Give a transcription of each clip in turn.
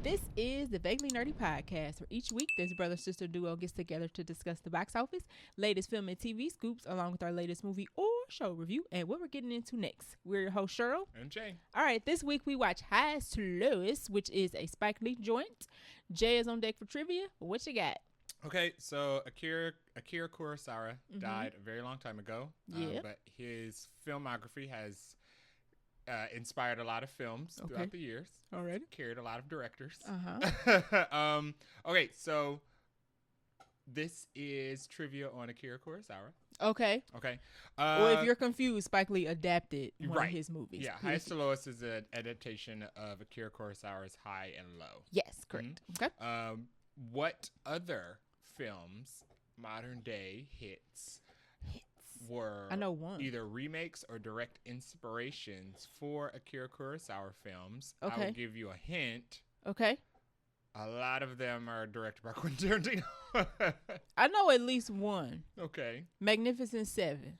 This is the Vaguely Nerdy Podcast, where each week this brother-sister duo gets together to discuss the box office, latest film and TV scoops, along with our latest movie or show review, and what we're getting into next. We're your host, Cheryl. And Jay. All right, this week we watch Highest to Lowest, which is a Spike Lee joint. Jay is on deck for trivia. What you got? Okay, so Akira Kurosawa died a very long time ago. Yeah. But his filmography has inspired a lot of films throughout the years. Already. Carried a lot of directors. Uh-huh. Okay, so this is trivia on Akira Kurosawa. Okay. Okay. Well, if you're confused, Spike Lee adapted one of his movies. Yeah, Highest to Lowest is an adaptation of Akira Kurosawa's High and Low. Yes, correct. Mm-hmm. Okay. What other films, modern day hits were I know one. either remakes or direct inspirations for Akira Kurosawa films? Okay. I will give you a hint. Okay. A lot of them are directed by Quentin Tarantino. I know at least one. Okay. Magnificent Seven.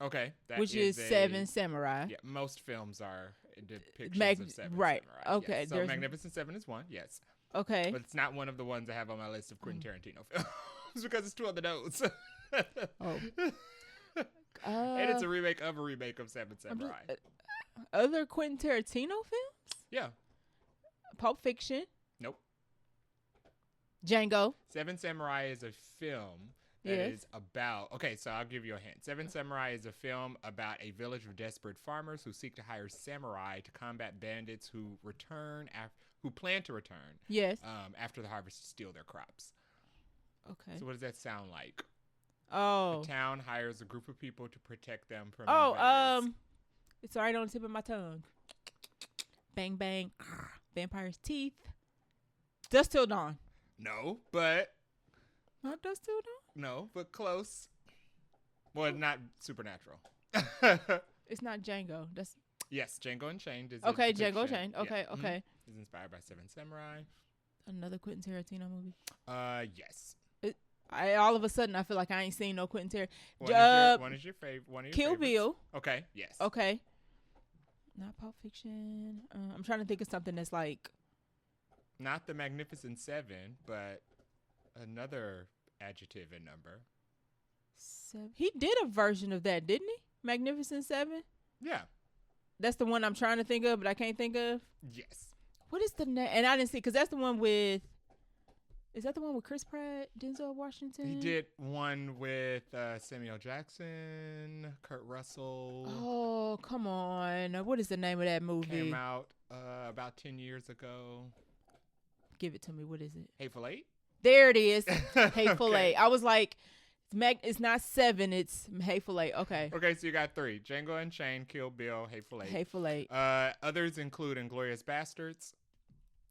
Okay. That Which is Seven Samurai. Yeah, most films are depictions of Seven right. Samurai. Okay. Yes. So Magnificent Seven is one, yes. Okay. But it's not one of the ones I have on my list of Quentin Tarantino films because it's two on the nose. Oh. And it's a remake of Seven Samurai. Other Quentin Tarantino films? Yeah. Pulp Fiction. Nope. Django. Seven Samurai is a film that is about... Okay, so I'll give you a hint. Seven Samurai is a film about a village of desperate farmers who seek to hire samurai to combat bandits who plan to return Yes. after the harvest to steal their crops. Okay. So what does that sound like? Oh. The town hires a group of people to protect them from invaders. It's right on the tip of my tongue. Bang, bang. Vampire's teeth. Dusk Till Dawn. No, but... Not Dusk Till Dawn? No, but close. Well, not Supernatural. It's not Django. That's... Yes, Django Unchained is okay, Django Unchained. Okay, yeah. okay. It's inspired by Seven Samurai. Another Quentin Tarantino movie? Yes. All of a sudden, I feel like I ain't seen no Quentin Tarantino. One is your favorite. Kill Bill. Okay, yes. Okay. Not Pulp Fiction. I'm trying to think of something that's like... Not the Magnificent Seven, but another adjective and number. He did a version of that, didn't he? Magnificent Seven? Yeah. That's the one I'm trying to think of, but I can't think of? Yes. What is the name? And I didn't see, because that's the one with... Is that the one with Chris Pratt, Denzel Washington? He did one with Samuel Jackson, Kurt Russell. Oh, come on. What is the name of that movie? Came out about 10 years ago. Give it to me. What is it? Hateful Eight? There it is. Hateful Okay. Eight. I was like, it's not Seven, it's Hateful Eight. Okay. Okay, so you got three. Django Unchained, Kill Bill, Hateful Eight. Hateful Eight. Others include Inglourious Bastards.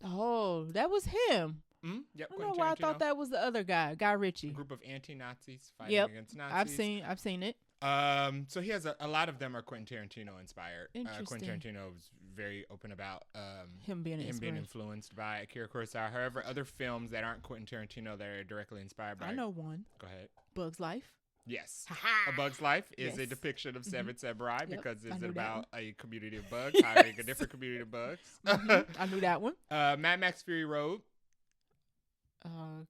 Oh, that was him. Yep, I don't know why I thought that was the other guy, Guy Ritchie. A group of anti-Nazis fighting against Nazis. I've seen it. So he has a lot of them are Quentin Tarantino inspired. Interesting. Quentin Tarantino was very open about him being influenced by Akira Kurosawa. However, other films that aren't Quentin Tarantino that are directly inspired by... I know one. Go ahead. Bug's Life. Yes. A Bug's Life is a depiction of Seven Samurai because it's about a community of bugs hiring a different community of bugs. I knew that one. Mad Max Fury Road.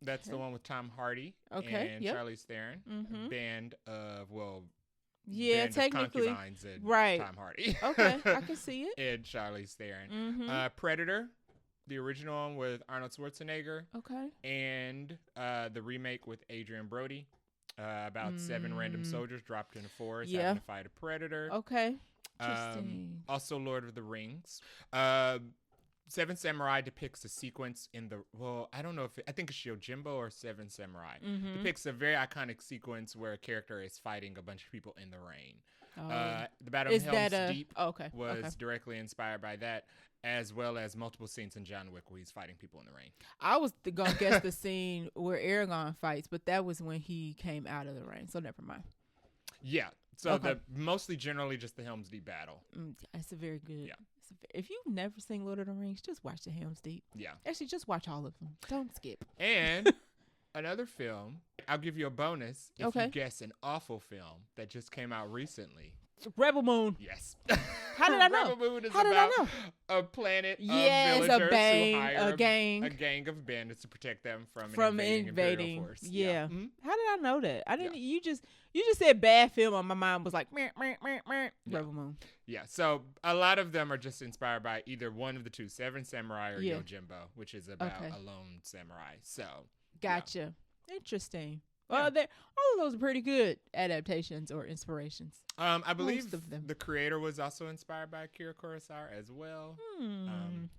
That's the Okay. one with Tom Hardy and Charlize Theron. Band of, technically. of concubines and Right. Tom Hardy. Okay, I can see it. And Charlize Theron. Predator, the original one with Arnold Schwarzenegger. Okay. And the remake with Adrian Brody. About 7 random soldiers dropped in a forest having to fight a predator. Okay. Interesting. Also Lord of the Rings. Seven Samurai depicts a sequence in the... Well, I don't know if... I think it's Yojimbo or Seven Samurai. Depicts a very iconic sequence where a character is fighting a bunch of people in the rain. The Battle of Helm's Deep was directly inspired by that, as well as multiple scenes in John Wick where he's fighting people in the rain. I was going to guess the scene where Aragorn fights, but that was when he came out of the rain, so never mind. Yeah. So mostly generally just the Helm's Deep battle. It's a very good... Yeah. If you've never seen Lord of the Rings, just watch the Helm's Deep. Yeah. Actually, just watch all of them. Don't skip. And another film, I'll give you a bonus if you guess an awful film that just came out recently. Rebel Moon. Yes. How did I know? Rebel Moon is How did I about know? a planet of Yes, villagers a who hire a gang. a gang of bandits to protect them from an invading Imperial force. Yeah. Mhm. How did I know that? I didn't. You just said bad film, and my mind was like, meh. Rebel Moon. Yeah. So a lot of them are just inspired by either one of the two, Seven Samurai or Yeah. Yojimbo, which is about a lone samurai. So Gotcha. Interesting. Well, all of those are pretty good adaptations or inspirations. I believe Most of them. the creator was also inspired by Akira Kurosawa as well.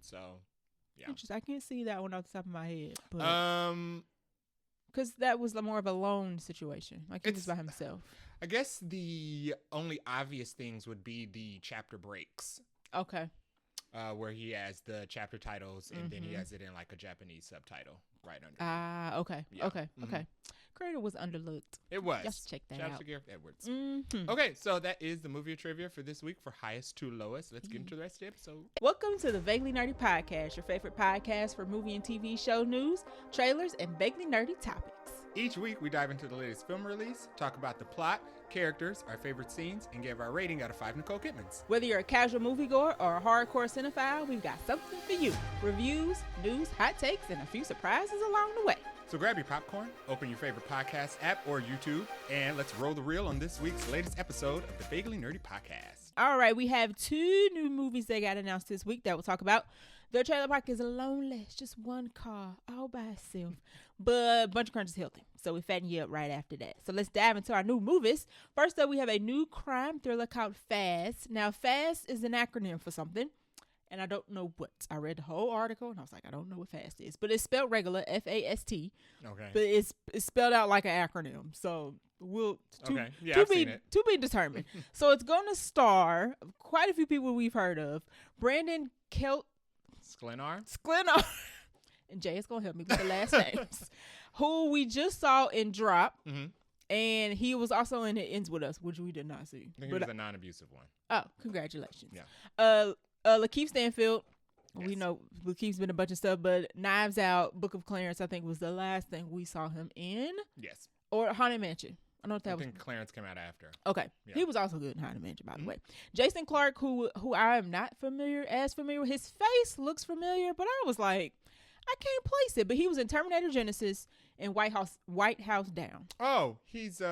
So yeah. Interesting. I can't see that one off the top of my head. Because that was more of a lone situation. Like, he was by himself. I guess the only obvious things would be the chapter breaks. Okay. Where he has the chapter titles and then he has it in like a Japanese subtitle right under. Okay. Yeah. Okay. Okay. Creator was underlooked. It was. Just check that Shout out out. to Gareth Edwards. Mm-hmm. Okay, so that is the movie trivia for this week for highest to lowest. Let's get into the rest of the episode. Welcome to the Vaguely Nerdy Podcast, your favorite podcast for movie and TV show news, trailers, and vaguely nerdy topics. Each week, we dive into the latest film release, talk about the plot, characters, our favorite scenes, and give our rating out of 5 Nicole Kidmans. Whether you're a casual moviegoer or a hardcore cinephile, we've got something for you. Reviews, news, hot takes, and a few surprises along the way. So grab your popcorn, open your favorite podcast app or YouTube, and let's roll the reel on this week's latest episode of the Vaguely Nerdy Podcast. All right, we have 2 new movies that got announced this week that we'll talk about. The trailer park is lonely. It's just one car all by itself. But BUNCHA-CRUNCH is healthy, so we fatten you up right after that. So let's dive into our new movies. First up, we have a new crime thriller called F.A.S.T. Now, F.A.S.T. is an acronym for something, and I don't know what. I read the whole article, and I was like, I don't know what F.A.S.T. is. But it's spelled regular, F-A-S-T. Okay. But it's spelled out like an acronym. So we'll I've seen it. To be determined. So it's going to star quite a few people we've heard of. Brandon Sklenar. And Jay is going to help me with the last names. Who we just saw in Drop. Mm-hmm. And he was also in It Ends With Us, which we did not see. I think he was a non-abusive one. Oh, congratulations. Yeah. Lakeith Stanfield. Yes. We know Lakeith's been a bunch of stuff, but Knives Out, Book of Clarence, I think was the last thing we saw him in. Yes. Or Haunted Mansion. I know what that I was. think Clarence came out after. Okay. Yeah. He was also good in Haunted Mansion, by the way. Jason Clarke, who I am not familiar with. His face looks familiar, but I was like, I can't place it. But he was in Terminator Genesis and White House Down. Oh, he's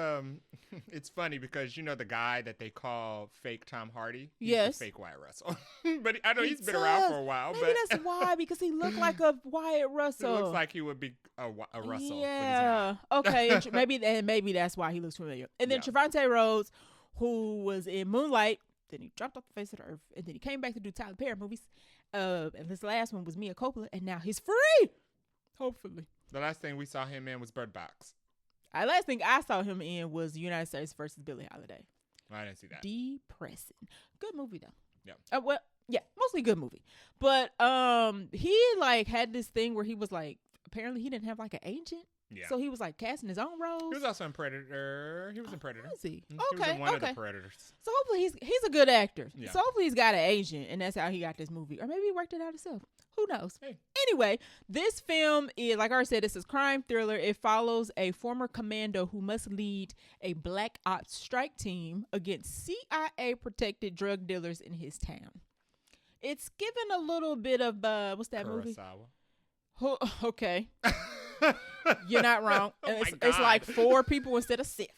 it's funny because you know the guy that they call fake Tom Hardy? He's Yes. the fake Wyatt Russell. But I know he's been does. around for a while. Maybe but that's why, because he looked like a Wyatt it Russell. looks like he would be a Russell. Yeah. Okay. maybe that's why he looks familiar. And then Trevante Rhodes, who was in Moonlight, then he dropped off the face of the earth, and then he came back to do Tyler Perry movies. And his last one was Mia Coppola, and now he's free. Hopefully. The last thing we saw him in was Bird Box. Last thing I saw him in was United States versus Billie Holiday. I didn't see that. Depressing. Good movie though. Yeah. Mostly good movie. But he like had this thing where he was like, apparently he didn't have like an agent. Yeah. So he was like casting his own roles. He was also in Predator. He was in Predator. Was he? He was in one of the Predators. So hopefully he's a good actor. Yeah. So hopefully he's got an agent, and that's how he got this movie. Or maybe he worked it out himself. Who knows? Hey. Anyway, this film is, like I said, this is crime thriller. It follows a former commando who must lead a black ops strike team against CIA-protected drug dealers in his town. It's given a little bit of, what's that movie? Kurosawa. Okay. You're not wrong. Oh It's like 4 people instead of 7.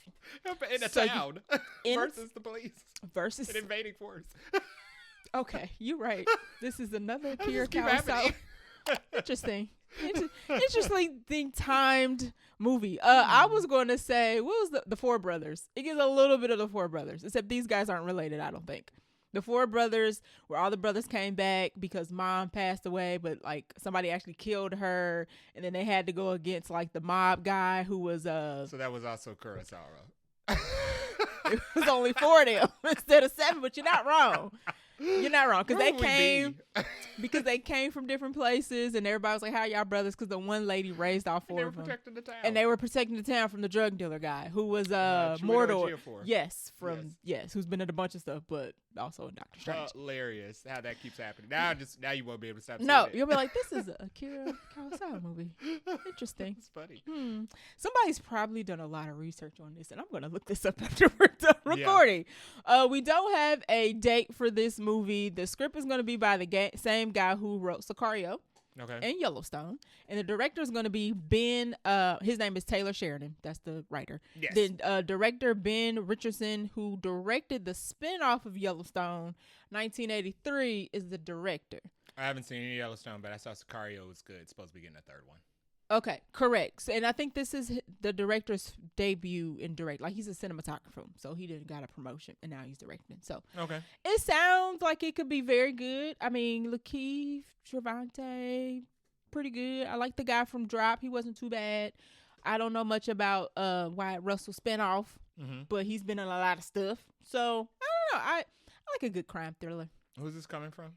In a So town versus the police. Versus an invading force. Okay, you're right. This is another Akira keep Kurosawa. Interesting. Interestingly timed movie. I was going to say, what was the Four Brothers? It gives a little bit of the Four Brothers, except these guys aren't related, I don't think. The Four Brothers, where all the brothers came back because mom passed away, but like somebody actually killed her, and then they had to go against like the mob guy who was So that was also Kurosawa. It was only 4 of them instead of 7, but you're not wrong. You're not wrong because they came from different places, and everybody was like, "How y'all brothers?" Because the one lady raised all 4 of them, protecting the town, and they were protecting the town from the drug dealer guy who was Mordor. Yes, who's been in a bunch of stuff, but also in Doctor Strange. Hilarious how that keeps happening. Now you won't be able to stop. No, seeing it. you'll be like, this is a Akira Kurosawa movie. Interesting. It's funny. Somebody's probably done a lot of research on this, and I'm going to look this up after we're done recording. We don't have a date for this movie. The script is going to be by the same guy who wrote Sicario. Okay. And Yellowstone. And the director is going to be Ben, his name is Taylor Sheridan. That's the writer. Yes. The director Ben Richardson, who directed the spinoff of Yellowstone, 1983, is the director. I haven't seen any Yellowstone, but I saw Sicario was good. It's supposed to be getting a third one. Okay, correct. So, and I think this is the director's debut in direct. Like, he's a cinematographer, so he didn't got a promotion, and now he's directing. So, okay, it sounds like it could be very good. I mean, Lakeith Trevante, pretty good. I like the guy from Drop. He wasn't too bad. I don't know much about Wyatt Russell spinoff, but he's been in a lot of stuff. So, I don't know. I like a good crime thriller. Who's this coming from?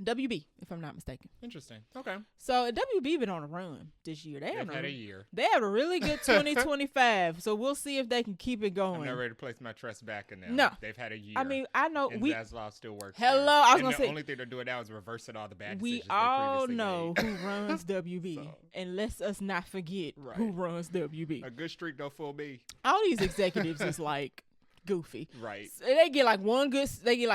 WB, if I'm not mistaken. Interesting. Okay. So WB been on a run this year. They've had a year. They have a really good 2025. So we'll see if they can keep it going. I'm not ready to place my trust back in them. No, they've had a year. I mean, I know and Zaslav still works. Hello, there. I was gonna say the only thing they're doing now is reversing all the bad decisions. We all they know made. who runs WB, so. And let's us not forget who runs WB. A good streak don't fool me. All these executives is like goofy, right? So they get like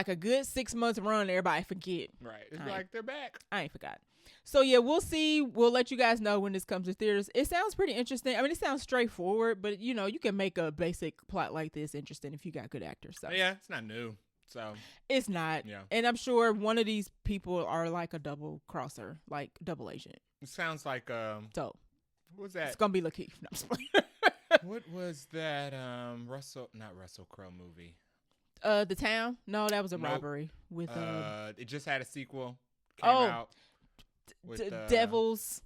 a good 6 months run. Everybody forget, right? It's like they're back. I ain't forgot. So yeah, we'll see. We'll let you guys know when this comes to theaters. It sounds pretty interesting. I mean, it sounds straightforward, but you know, you can make a basic plot like this interesting if you got good actors. So yeah, it's not new. So it's not. Yeah, and I'm sure one of these people are like a double crosser, like double agent. It sounds like So what was that? It's gonna be Lakeith. No, I'm just playing. What was that Russell Crowe movie? The Town? No, that was a robbery with it just had a sequel. Came out with Devils,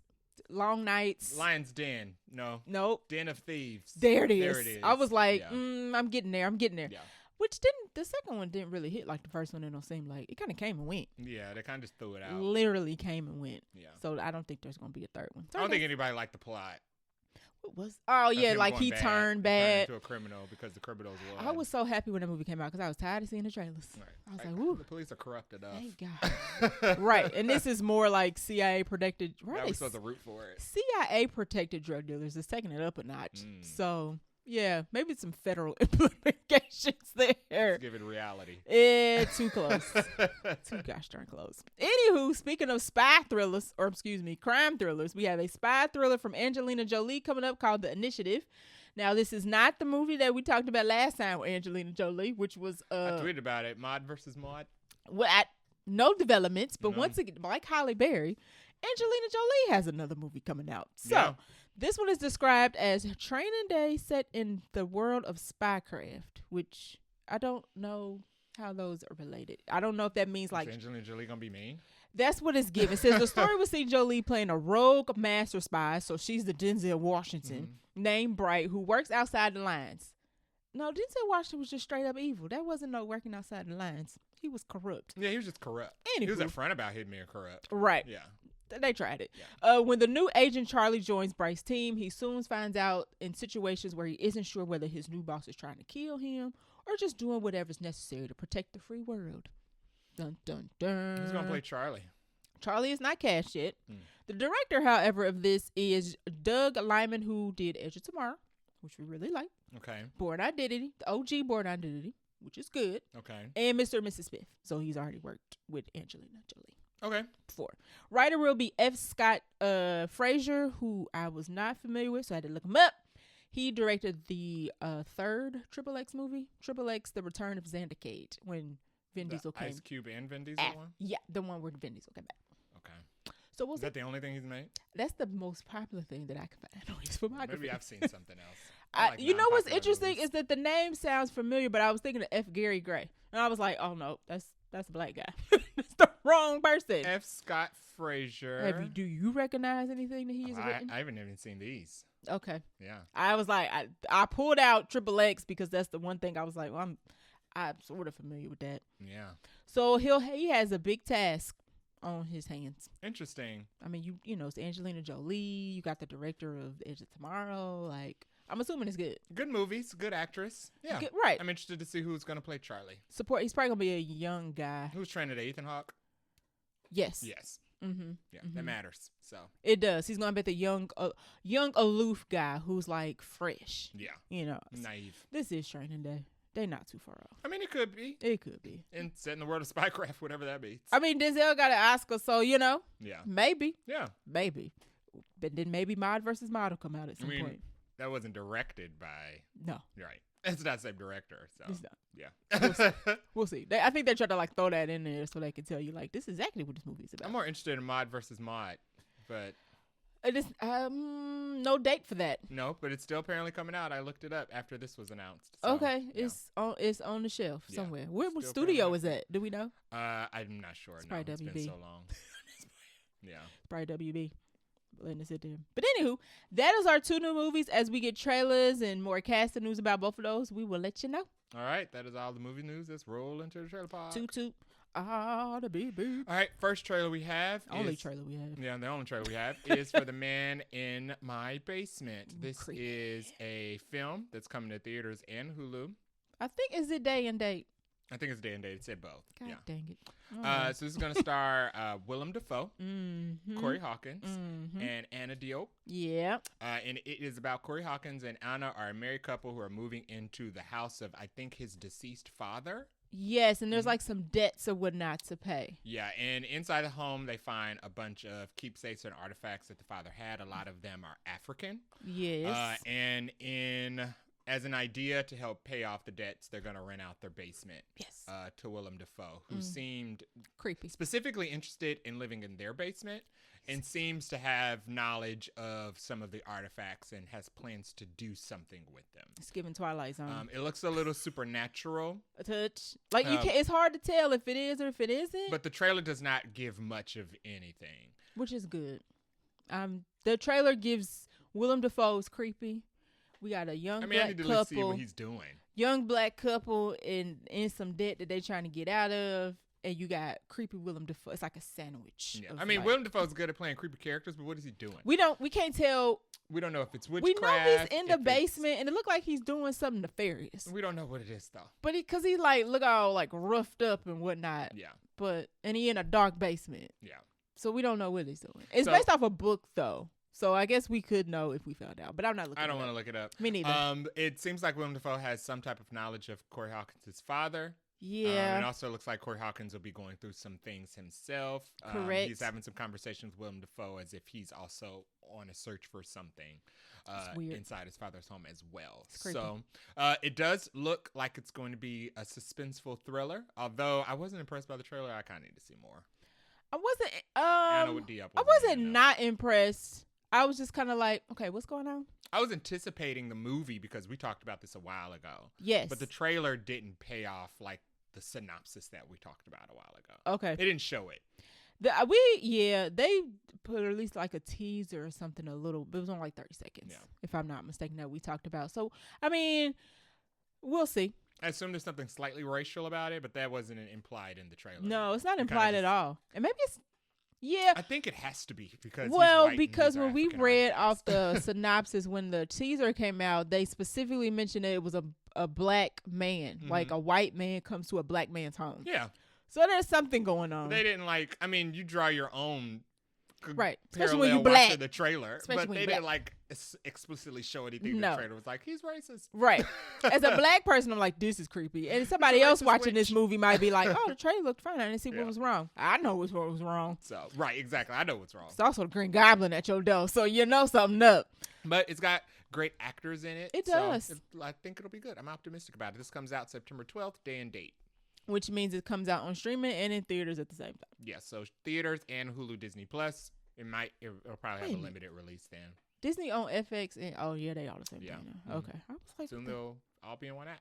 Long Nights, Lion's Den. Nope. Den of Thieves. There it is. I was like, I'm getting there. Yeah. Which the second one didn't really hit like the first one. It don't seem like it kind of came and went. Yeah, they kind of just threw it out. Literally came and went. Yeah. So I don't think there's gonna be a third one. I don't think anybody liked the plot. What was? Oh yeah, like he turned bad into a criminal because the criminals won. I was so happy when the movie came out because I was tired of seeing the trailers. Right. I was like, "Woo, the police are corrupt enough." Thank God. Right, and this is more like CIA protected. Right, we're supposed to root for it. CIA protected drug dealers is taking it up a notch. So yeah, maybe some federal implications there. Let's give it reality. Too close. Too gosh darn close. Anywho, speaking of crime thrillers, we have a spy thriller from Angelina Jolie coming up called The Initiative. Now, this is not the movie that we talked about last time with Angelina Jolie, which was I tweeted about it, Mod versus Mod. Well, no developments, but once again, like Halle Berry, Angelina Jolie has another movie coming out. So this one is described as training day set in the world of spycraft, which I don't know how those are related. I don't know if that means like... Is Angelina Jolie going to be mean? That's what it's given. It says the story will see Jolie playing a rogue master spy, so she's the Denzel Washington, named Bright, who works outside the lines. No, Denzel Washington was just straight up evil. That wasn't no working outside the lines. He was corrupt. Yeah, he was just corrupt. Anywho. He was upfront about him being corrupt. Right. Yeah. They tried it. Yeah. When the new agent Charlie joins Bright's team, he soon finds out in situations where he isn't sure whether his new boss is trying to kill him or just doing whatever's necessary to protect the free world. Dun, dun, dun. Who's going to play Charlie? Charlie is not cast yet. The director, however, of this is Doug Liman, who did Edge of Tomorrow, which we really like. Okay. Born Identity, the OG Born Identity, which is good. Okay. And Mr. and Mrs. Smith. So he's already worked with Angelina Jolie. Okay. Before. Writer will be F. Scott Fraser, who I was not familiar with, so I had to look him up. He directed the third Triple X movie, Triple X: The Return of Xander Cage, when Vin Diesel came. Ice Cube and Vin Diesel one? Yeah, the one where Vin Diesel came back. Okay. So is that the only thing he's made? That's the most popular thing that I can find on his filmography. Maybe I've seen something else. You know what's interesting is that the name sounds familiar, but I was thinking of F. Gary Gray, and I was like, "Oh no, that's a black guy. That's the wrong person." F. Scott Fraser. Do you recognize anything that he has written? I haven't even seen these. Okay. Yeah. I was like, I pulled out Triple X because that's the one thing I was like, well, I'm sort of familiar with that. Yeah. So he has a big task on his hands. Interesting. I mean, you know, it's Angelina Jolie. You got the director of Edge of Tomorrow. Like, I'm assuming it's good. Good movies, good actress. Yeah. Good, right. I'm interested to see who's going to play Charlie. Support. He's probably going to be a young guy. Who's trained at Ethan Hawke? Yes. Yes. Mm-hmm. Yeah, that matters. So it does. He's going to be the young aloof guy who's like fresh. Yeah. You know. Naive. This is Training Day. They're not too far off. I mean, it could be. It could be. And set in the world of Spycraft, whatever that means. I mean, Denzel got an Oscar, so, you know. Yeah. Maybe. Yeah. Maybe. But then maybe Mod versus Mod will come out at some point. That wasn't directed by... No. Right. It's not the same director, so... It's not. Yeah. We'll see. I think they try to, like, throw that in there so they can tell you, like, this is exactly what this movie is about. I'm more interested in Mod versus Mod, but... It is, no date for that. No, but it's still apparently coming out. I looked it up after this was announced. So, okay, yeah. It's on the shelf somewhere. Where what Still studio is that? Do we know? I'm not sure. It's No, probably it's WB. been so long. Yeah. Probably WB. Letting it sit there. But anywho, that is our 2 new movies. As we get trailers and more casting news about both of those, we will let you know. All right, that is all the movie news. Let's roll into the trailer pod. Toot. Ah, the baby. All right, first trailer we have Only is... trailer we have. Yeah, the only trailer we have is for The Man in My Basement. This is a film that's coming to theaters and Hulu. I think, is it day and date? I think it's day and date. It said both. God yeah. dang it. So this is going to star Willem Dafoe, Corey Hawkins, Mm-hmm. and Anna Diop. Yeah. And it is about Corey Hawkins and Anna are a married couple who are moving into the house of, I think, his deceased father. Yes, and there's like some debts or whatnot to pay. Yeah, and inside the home, they find a bunch of keepsakes and artifacts that the father had. A lot of them are African. Yes. And as an idea to help pay off the debts, they're going to rent out their basement. Yes. To Willem Dafoe, who seemed creepy, specifically interested in living in their basement, and seems to have knowledge of some of the artifacts and has plans to do something with them. It's giving Twilight Zone. It looks a little supernatural. A touch. Like you can't. It's hard to tell if it is or if it isn't. But the trailer does not give much of anything, which is good. The trailer gives Willem Dafoe's creepy. We got a young black I need to couple. see what he's doing. Young black couple in some debt that they're trying to get out of. And you got creepy Willem Dafoe. It's like a sandwich. Yeah. I mean, Willem Dafoe's good at playing creepy characters, but what is he doing? We can't tell. We don't know if it's witchcraft. We know he's in the basement, and it looked like he's doing something nefarious. We don't know what it is, though. But because he like look all like roughed up and whatnot. Yeah. And he in a dark basement. Yeah. So we don't know what he's doing. It's based off a book, though. So I guess we could know if we found out, but I'm not looking. I don't want to look it up. Me neither. It seems like Willem Dafoe has some type of knowledge of Corey Hawkins' father. Yeah. It also looks like Corey Hawkins will be going through some things himself. Correct. He's having some conversations with Willem Dafoe as if he's also on a search for something inside his father's home as well. So it does look like it's going to be a suspenseful thriller. Although I wasn't impressed by the trailer, I kind of need to see more. I wasn't. I wasn't not impressed. I was just kind of like, okay, what's going on? I was anticipating the movie because we talked about this a while ago. Yes. But the trailer didn't pay off like the synopsis that we talked about a while ago. Okay. It didn't show it. They put at least like a teaser or something it was only like 30 seconds. Yeah. If I'm not mistaken, that we talked about. So, I mean, we'll see. I assume there's something slightly racial about it, but that wasn't implied in the trailer. No, it's not implied at all. And maybe it's, I think it has to be because because when we read off the synopsis when the teaser came out, they specifically mentioned that it was a black man, like a white man comes to a black man's home. Yeah. So there's something going on. They didn't you draw your own right, especially when you black the trailer, especially but they didn't explicitly show anything. No. The trailer was like he's racist. Right. As a black person, I'm like, this is creepy, and somebody else watching this movie might be like, oh, the trailer looked fine. I didn't see what was wrong. I know what was wrong. So right, exactly. I know what's wrong. It's also the Green Goblin at your door, so you know something up. But it's got great actors in it. It does. I think it'll be good. I'm optimistic about it. This comes out September 12th, day and date. Which means it comes out on streaming and in theaters at the same time. Yeah, so theaters and Hulu Disney Plus. It'll probably have a limited release then. Disney on FX and they all the same thing now. Okay. I was like, soon they'll all be in one app.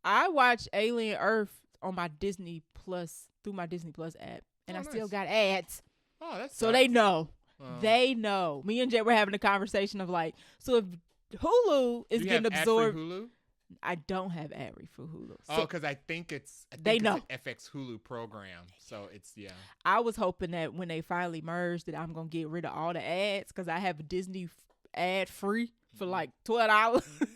I watched Alien Earth on my Disney Plus through my Disney Plus app, and I still got ads. Oh, that's so they know. They know. Me and Jay were having a conversation of like, so if Hulu is getting absorbed. Hulu? I don't have ad free for Hulu. So, because I think it's an FX Hulu program. So it's I was hoping that when they finally merged that I'm gonna get rid of all the ads because I have Disney ad free for like $12.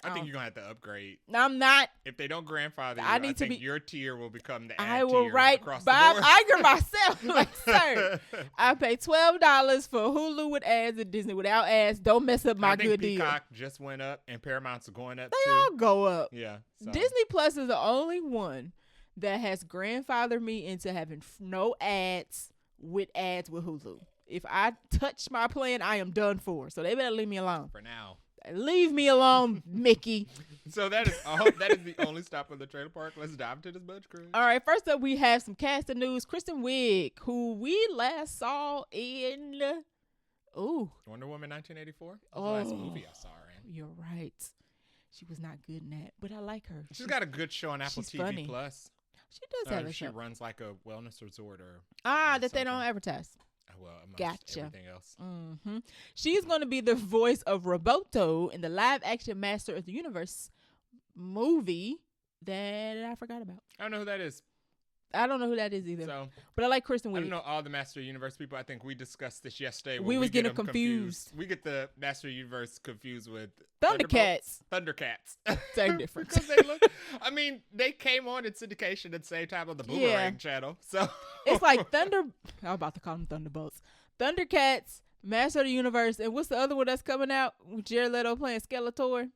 I think you're going to have to upgrade. I'm not. If they don't grandfather you, I think your tier will become the ad I will tier write across Bob the board. Iger myself. Like, sir, I pay $12 for Hulu with ads and Disney without ads. Don't mess up my good deal. Peacock just went up and Paramount's going up They too. all go up. Yeah. So. Disney Plus is the only one that has grandfathered me into having no ads with Hulu. If I touch my plan, I am done for. So they better leave me alone. For now. Leave me alone, Mickey. So that is the only stop on the trailer park. Let's dive into this bunch, Chris. All right, first up, we have some cast and news. Kristen Wiig, who we last saw in Wonder Woman 1984. That's the last movie I saw her in. You're right. She was not good in that, but I like her. She's got a good show on Apple TV funny. Plus. She does have a She show. runs like a wellness resort or that they don't advertise. Well, Gotcha. Everything else. She's going to be the voice of Roboto in the live-action Master of the Universe movie that I forgot about. I don't know who that is. I don't know who that is either. So, but I like Kristen Wiig. I don't know all the Master of the Universe people. I think we discussed this yesterday. We was getting confused. We get the Master of the Universe confused with Thundercats. Same difference. Because they look. I mean, they came on in syndication at the same time on the Boomerang channel. So it's like Thunder. I was about to call them Thunderbolts. Thundercats, Master of the Universe, and what's the other one that's coming out with Jared Leto playing Skeletor?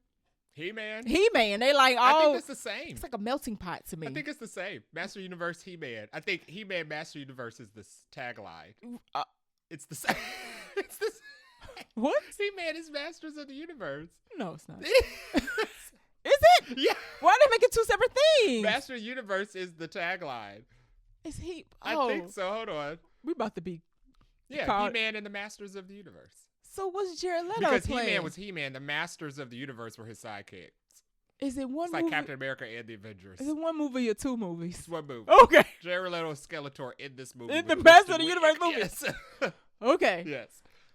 He-Man. They like all. I think it's the same. It's like a melting pot to me. I think it's the same. Master Universe, He-Man. I think He-Man, Master Universe is the tagline. It's the same. It's the same. What? He-Man is Masters of the Universe. No, it's not. Is it? Yeah. Why are they making two separate things? Master Universe is the tagline. Is he? I think so. Hold on. We about to be. Yeah, He-Man and the Masters of the Universe. So what's Jared Leto Because playing? He-Man was He-Man. The Masters of the Universe were his sidekicks. Is it one it's movie? like Captain America and the Avengers. Is it one movie or two movies? It's one movie. Okay. Jared Leto is Skeletor in this movie. In the Master of the Universe movie? Yes. Okay. Yes.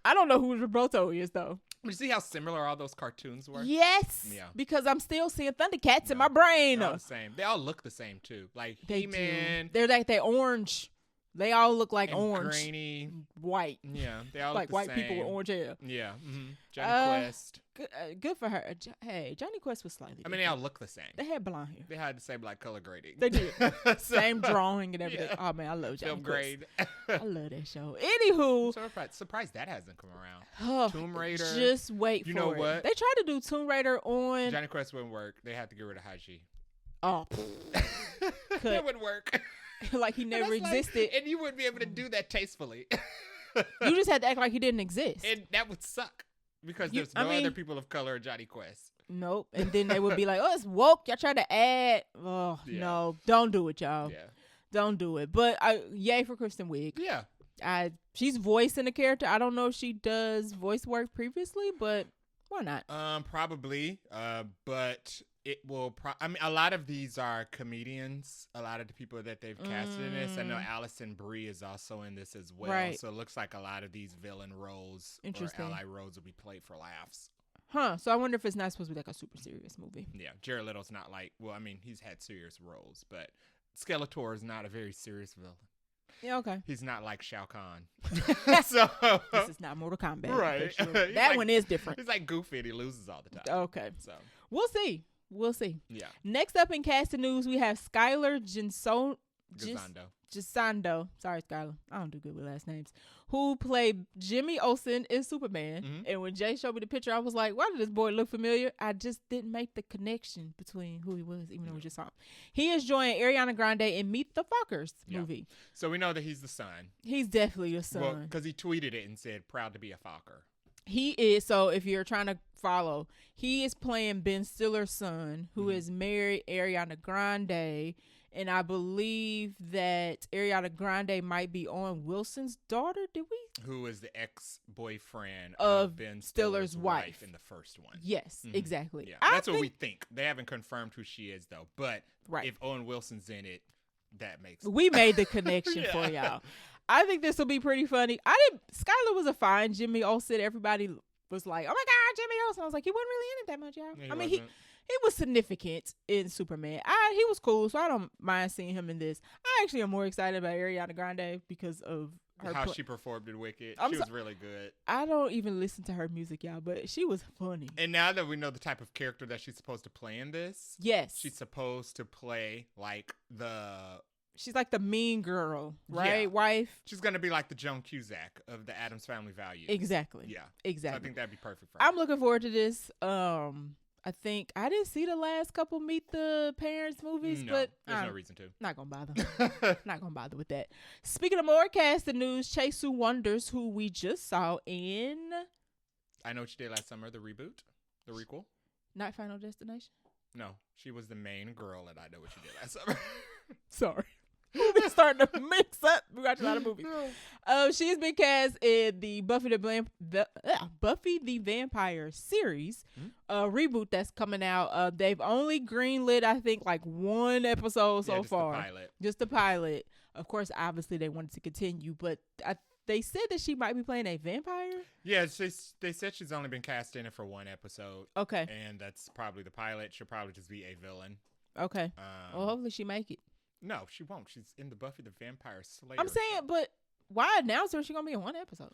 I don't know who Roboto is, though. You see how similar all those cartoons were? Yes. Yeah. Because I'm still seeing Thundercats in my brain. They're all the same. They all look the same, too. Like He-Man. They're like they're orange. They all look like and orange. Grainy. White. Yeah. They all like look the white same. people with orange hair. Yeah. Johnny Quest. Good for her. Hey, Johnny Quest was slightly different. They all look the same. They had blonde hair. They had the same like color grading. They did. Same drawing and everything. Yeah. Oh man, I love Johnny Film Quest. grade. I love that show. Anywho, I'm surprised that hasn't come around. Tomb Raider. Just wait for it. You know what? They tried to do Tomb Raider on Johnny Quest wouldn't work. They had to get rid of Haji. Oh, That wouldn't work. Like he never existed. And you wouldn't be able to do that tastefully. You just had to act like he didn't exist. And that would suck. Because there's no other people of color in Johnny Quest. Nope. And then they would be like, oh, it's woke. Y'all trying to add. Oh, no. Don't do it, y'all. Yeah. Don't do it. But yay for Kristen Wiig. Yeah. She's voicing the character. I don't know if she does voice work previously, but why not? Probably. But it will. I mean, a lot of these are comedians. A lot of the people that they've casted in this. I know Alison Brie is also in this as well. Right. So it looks like a lot of these villain roles or ally roles will be played for laughs. Huh. So I wonder if it's not supposed to be like a super serious movie. Yeah. Jared Leto's not like. Well, I mean, he's had serious roles, but Skeletor is not a very serious villain. Yeah, okay. He's not like Shao Kahn. So this is not Mortal Kombat. Right. Sure. That one is different. He's like Goofy and he loses all the time. Okay. So we'll see. We'll see. Yeah. Next up in casting news, we have Skylar Gisondo. Sorry, Skylar. I don't do good with last names. Who played Jimmy Olsen in Superman. Mm-hmm. And when Jay showed me the picture, I was like, why did this boy look familiar? I just didn't make the connection between who he was, even though we just saw him. He is joining Ariana Grande in Meet the Fockers movie. So we know that he's the son. He's definitely the son. Well, because he tweeted it and said, proud to be a Fokker. He is, so if you're trying to follow, he is playing Ben Stiller's son, who is married Ariana Grande, and I believe that Ariana Grande might be Owen Wilson's daughter. Did we? Who is the ex-boyfriend of Ben Stiller's wife in the first one. Yes, exactly. Yeah, that's what we think. They haven't confirmed who she is, though. But if Owen Wilson's in it, that makes sense. We made the connection for y'all. I think this will be pretty funny. Skylar was a fine Jimmy Olsen. Everybody was like, oh my God, Jimmy Olsen. I was like, he wasn't really in it that much, y'all. Yeah, I mean, he was significant in Superman. He was cool, so I don't mind seeing him in this. I actually am more excited about Ariana Grande because of how she performed in Wicked. She was really good. I don't even listen to her music, y'all, but she was funny. And now that we know the type of character that she's supposed to play in this, yes, she's supposed to play like she's like the mean girl, right? Yeah. Wife. She's gonna be like the Joan Cusack of the Addams Family Values. Exactly. Yeah. Exactly. So I think that'd be perfect for her. I'm looking forward to this. I think I didn't see the last couple Meet the Parents movies, but there's no reason to. Not gonna bother. Not gonna bother with that. Speaking of more casting news, Chase Sue Wonders, who we just saw in I Know What You Did Last Summer, the reboot, the requel. Not Final Destination. No, she was the main girl in I Know What You Did Last Summer. Sorry. We're starting to mix up. We watch a lot of movies. She's been cast in the Buffy the Vampire series reboot that's coming out. They've only greenlit, I think, like one episode so far. The pilot. Just the pilot. Of course, obviously, they wanted to continue, but they said that she might be playing a vampire. Yeah, they said she's only been cast in it for one episode. Okay. And that's probably the pilot. She'll probably just be a villain. Okay. Well, hopefully she make it. No, she won't. She's in the Buffy the Vampire Slayer. I'm saying, but why announce her? She's gonna be in one episode.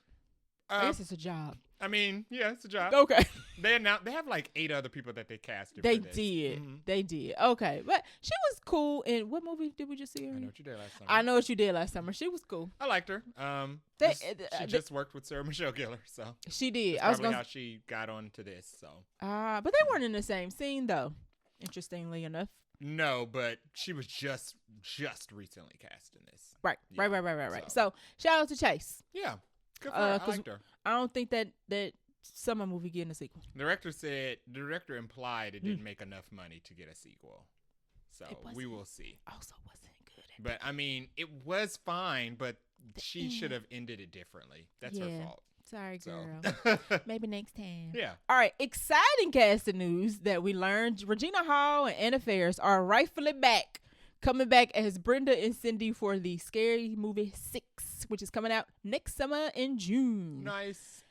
I guess it's a job. I mean, yeah, it's a job. Okay. They have like 8 other people that they casted. They for this. did. Mm-hmm. They did. Okay, but she was cool. And what movie did we just see her? I Know What You Did Last Summer. I Know What You Did Last Summer. She was cool. I liked her. She just worked with Sarah Michelle Gellar, so she did. That's probably how she got onto this. So. But they weren't in the same scene though. Interestingly enough. No, but she was just recently cast in this. Right. Yeah. Right. So shout out to Chase. Yeah. Good for her. I liked her. I don't think that summer movie getting a sequel. The director implied it didn't make enough money to get a sequel. So we will see. Also wasn't good. But I mean, it was fine, but she should have ended it differently. That's her fault. Sorry, girl. Maybe next time. Yeah. All right. Exciting casting news that we learned. Regina Hall and Anna Faris are rightfully back. Coming back as Brenda and Cindy for the Scary Movie 6, which is coming out next summer in June. Nice.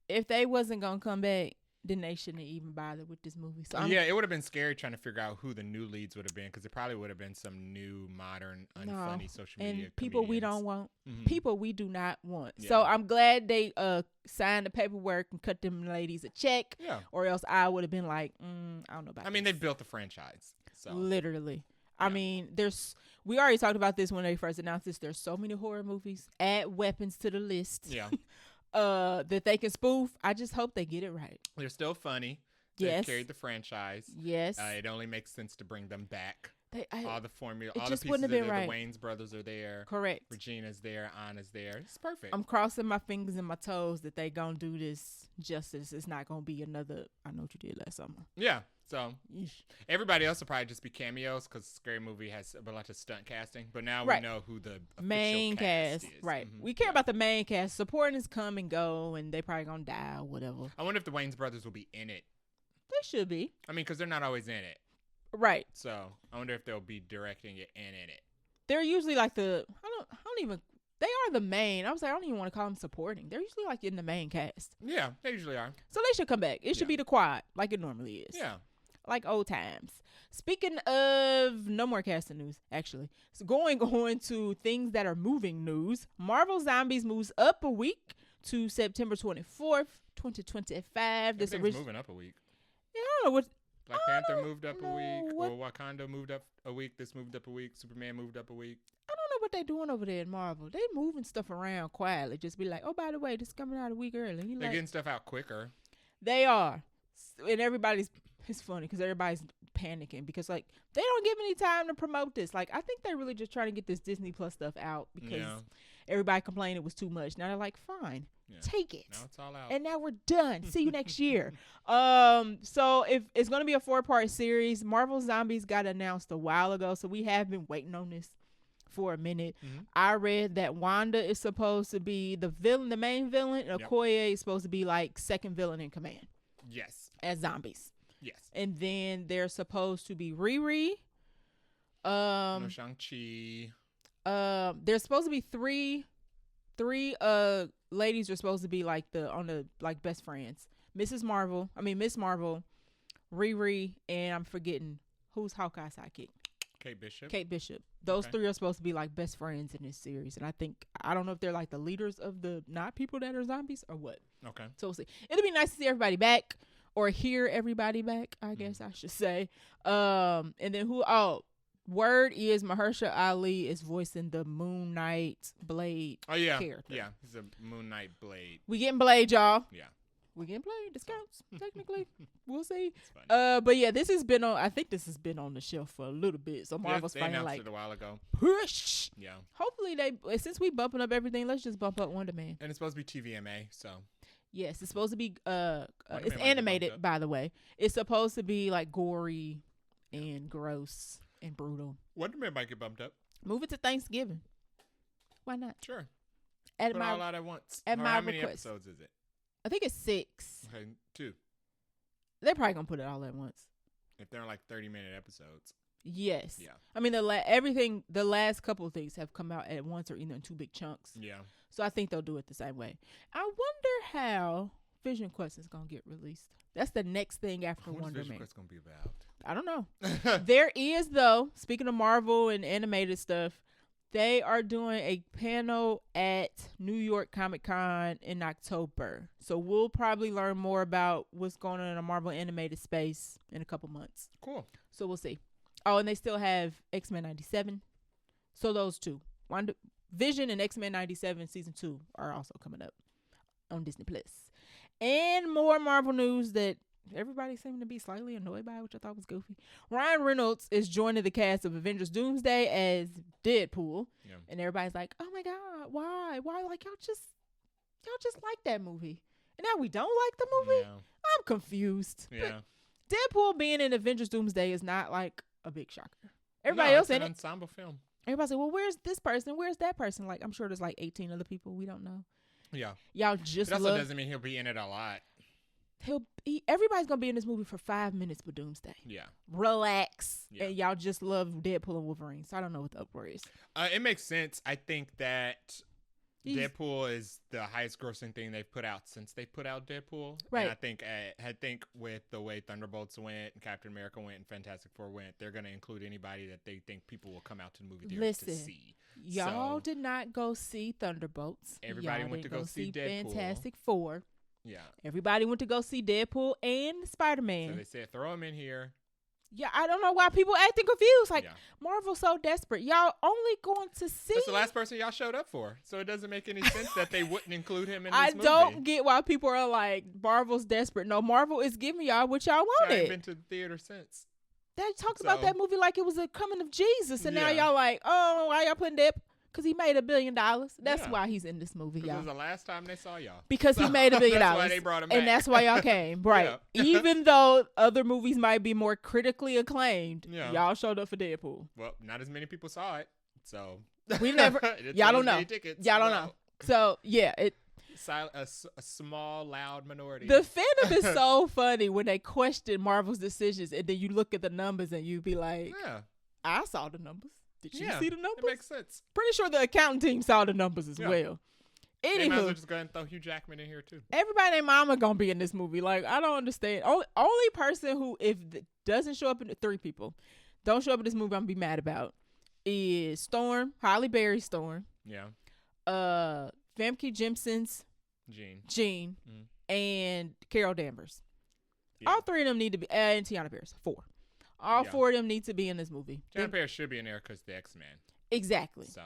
If they wasn't going to come back, then they shouldn't have even bothered with this movie. So it would have been scary trying to figure out who the new leads would have been, because it probably would have been some new, modern, unfunny social media and people comedians. we don't want. Mm-hmm. People we do not want. Yeah. So I'm glad they signed the paperwork and cut them ladies a check. Yeah. Or else I would have been like, I don't know about they built the franchise. So literally. I mean, we already talked about this when they first announced this. There's so many horror movies. Add weapons to the list. Yeah. That they can spoof. I just hope they get it right. They're still funny. Yes. They carried the franchise. Yes. It only makes sense to bring them back. All the formula, all the just pieces wouldn't have been there. right. The Wayans brothers are there. Correct. Regina's there. Anna's there. It's perfect. I'm crossing my fingers and my toes that they gonna do this justice. It's not gonna be another I Know What You Did Last Summer. Yeah. So everybody else will probably just be cameos, because Scary Movie has a bunch of stunt casting. But now we know who the main cast is. Right. Mm-hmm. We care about the main cast. Supporting is come and go, and they probably gonna die or whatever. I wonder if the Wayans brothers will be in it. They should be. I mean, because they're not always in it. Right. So I wonder if they'll be directing it and in it. They're usually like they are the main. I was like, I don't even want to call them supporting. They're usually like in the main cast. Yeah, they usually are. So they should come back. It should be the quad like it normally is. Yeah. Like old times. Speaking of no more casting news, actually. So going on to things that are moving news. Marvel Zombies moves up a week to September 24th, 2025. This moving up a week. Yeah, I don't know what. Black Panther moved up a week. Or Wakanda moved up a week. This moved up a week. Superman moved up a week. I don't know what they doing over there in Marvel. They moving stuff around quietly. Just be like, oh, by the way, this is coming out a week early. They're getting stuff out quicker. They are. And it's funny because everybody's panicking because like they don't give any time to promote this. Like I think they're really just trying to get this Disney Plus stuff out because everybody complained it was too much. Now they're like, fine, take it. Now it's all out. And now we're done. See you next year. So if it's going to be a 4-part series, Marvel Zombies got announced a while ago. So we have been waiting on this for a minute. Mm-hmm. I read that Wanda is supposed to be the villain, the main villain. And Okoye is supposed to be like second villain in command. Yes. As zombies. Yes. And then there's supposed to be Riri. Shang-Chi. There's supposed to be three ladies are supposed to be like like best friends. Miss Marvel, Riri, and I'm forgetting who's Hawkeye's sidekick. Kate Bishop. Those three are supposed to be like best friends in this series, and I don't know if they're like the leaders of the not people that are zombies or what. Okay. So we'll see. It'll be nice to see everybody back or hear everybody back, I guess I should say. And then word is Mahershala Ali is voicing the Moon Knight Blade character. Yeah, he's a Moon Knight Blade. We getting Blade, y'all. Yeah. We getting Blade discounts, technically. We'll see. But yeah, this has been on the shelf for a little bit. So Marvel's finally like, it a while ago. Push. Yeah. Hopefully since we bumping up everything, let's just bump up Wonder Man. And it's supposed to be TVMA, so. Yes, it's supposed to be it's animated, by the way. It's supposed to be like gory and gross and brutal. Wonder Man might get bumped up. Move it to Thanksgiving. Why not? Sure. Put all out at once. At my how many request. episodes is it? I think it's 6. Okay, 2. They're probably gonna put it all at once. If they're like 30-minute episodes. Yes. Yeah. I mean, the last couple of things have come out at once or either in 2 big chunks. Yeah. So I think they'll do it the same way. I wonder how Vision Quest is gonna get released. That's the next thing after Wonder Man. What is Vision Quest gonna be about? I don't know. There is, though, speaking of Marvel and animated stuff, they are doing a panel at New York Comic Con in October. So we'll probably learn more about what's going on in a Marvel animated space in a couple months. Cool. So we'll see. Oh, and they still have X-Men 97. So those 2. Vision and X-Men 97 season 2 are also coming up on Disney Plus. And more Marvel news that everybody seemed to be slightly annoyed by, which I thought was goofy. Ryan Reynolds is joining the cast of Avengers Doomsday as Deadpool. Yeah. And everybody's like, oh my God, why? Like, y'all just like that movie. And now we don't like the movie? Yeah. I'm confused. Yeah. But Deadpool being in Avengers Doomsday is not like a big shocker. Everybody else in it. It's an ensemble film. Everybody's like, well, where's this person? Where's that person? Like, I'm sure there's like 18 other people. We don't know. Yeah. Y'all just It also doesn't mean he'll be in it a lot. Everybody's gonna be in this movie for 5 minutes with Doomsday. Yeah. Relax. Yeah. And y'all just love Deadpool and Wolverine. So I don't know what the uproar is. It makes sense. I think that Deadpool is the highest grossing thing they've put out since they put out Deadpool. Right. And I think with the way Thunderbolts went and Captain America went and Fantastic Four went, they're gonna include anybody that they think people will come out to the movie theaters to see. Y'all did not go see Thunderbolts. Everybody went to go see Deadpool. Fantastic Four. Yeah. Everybody went to go see Deadpool and Spider-Man. So they said, throw them in here. Yeah, I don't know why people acting confused. Like, Marvel's so desperate. Y'all only going to see... That's the last person y'all showed up for. So it doesn't make any sense that they wouldn't include him in this movie. I don't get why people are like, Marvel's desperate. No, Marvel is giving y'all what y'all wanted. I ain't been to the theater since. They talked about that movie like it was a coming of Jesus. And now y'all like, oh, why y'all putting Deadpool? Because he made $1 billion. That's why he's in this movie, y'all. This was the last time they saw y'all. Because he made $1 billion. That's why they brought him back. And that's why y'all came. Right. Yeah. Even though other movies might be more critically acclaimed, y'all showed up for Deadpool. Well, not as many people saw it. So. We never. Y'all don't know. Y'all don't know. So, yeah. A small, loud minority. The fandom is so funny when they question Marvel's decisions and then you look at the numbers and you be like, I saw the numbers. Did you see the numbers? It makes sense. Pretty sure the accounting team saw the numbers as well. Anywho, they might as well just go ahead and throw Hugh Jackman in here too. Everybody and their mama gonna be in this movie. Like, I don't understand. Only person who doesn't show up in 3 people don't show up in this movie I'm gonna be mad about is Storm, Halle Berry Storm. Yeah. Famke Janssens Jean, and Carol Danvers. Yeah. All 3 of them need to be, and Tiana Pierce, 4. All 4 of them need to be in this movie. Tiana Pierce should be in there because the X-Men. Exactly. So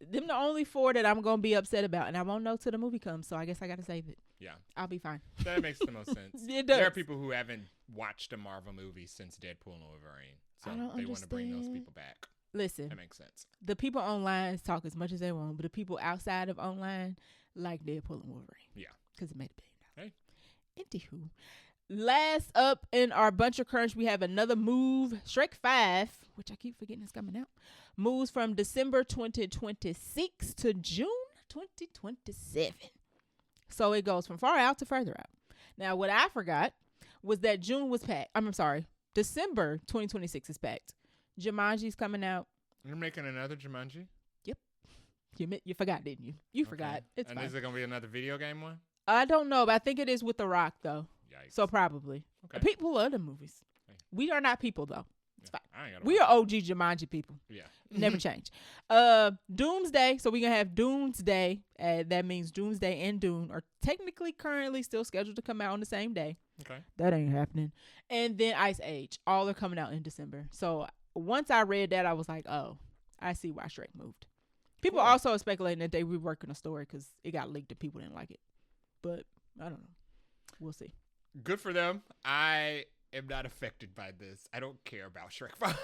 them the only 4 that I'm gonna be upset about, and I won't know till the movie comes. So I guess I gotta save it. Yeah, I'll be fine. That makes the most sense. It does. There are people who haven't watched a Marvel movie since Deadpool and Wolverine, so they want to bring those people back. Listen, that makes sense. The people online talk as much as they want, but the people outside of online like Deadpool and Wolverine. Yeah, because it made $1 billion. Hey. Anywho. Last up in our bunch of crunch, we have another move. Shrek 5, which I keep forgetting is coming out, moves from December 2026 to June 2027. So it goes from far out to further out. Now, what I forgot was that June was packed. I'm sorry. December 2026 is packed. Jumanji's coming out. You're making another Jumanji? Yep. You forgot, didn't you? You forgot. It's fine. And is it going to be another video game one? I don't know, but I think it is with The Rock, though. Yikes. So probably. Okay. People love the movies. We are not people, though. It's fine. I ain't gotta We watch are OG Jumanji people. Yeah. Never change. Doomsday. So we're going to have Doomsday. That means Doomsday and Dune are technically currently still scheduled to come out on the same day. Okay. That ain't happening. And then Ice Age. All are coming out in December. So once I read that, I was like, oh, I see why Shrek moved. People also are speculating that they reworking a story because it got leaked and people didn't like it. But I don't know. We'll see. Good for them. I am not affected by this. I don't care about Shrek 5.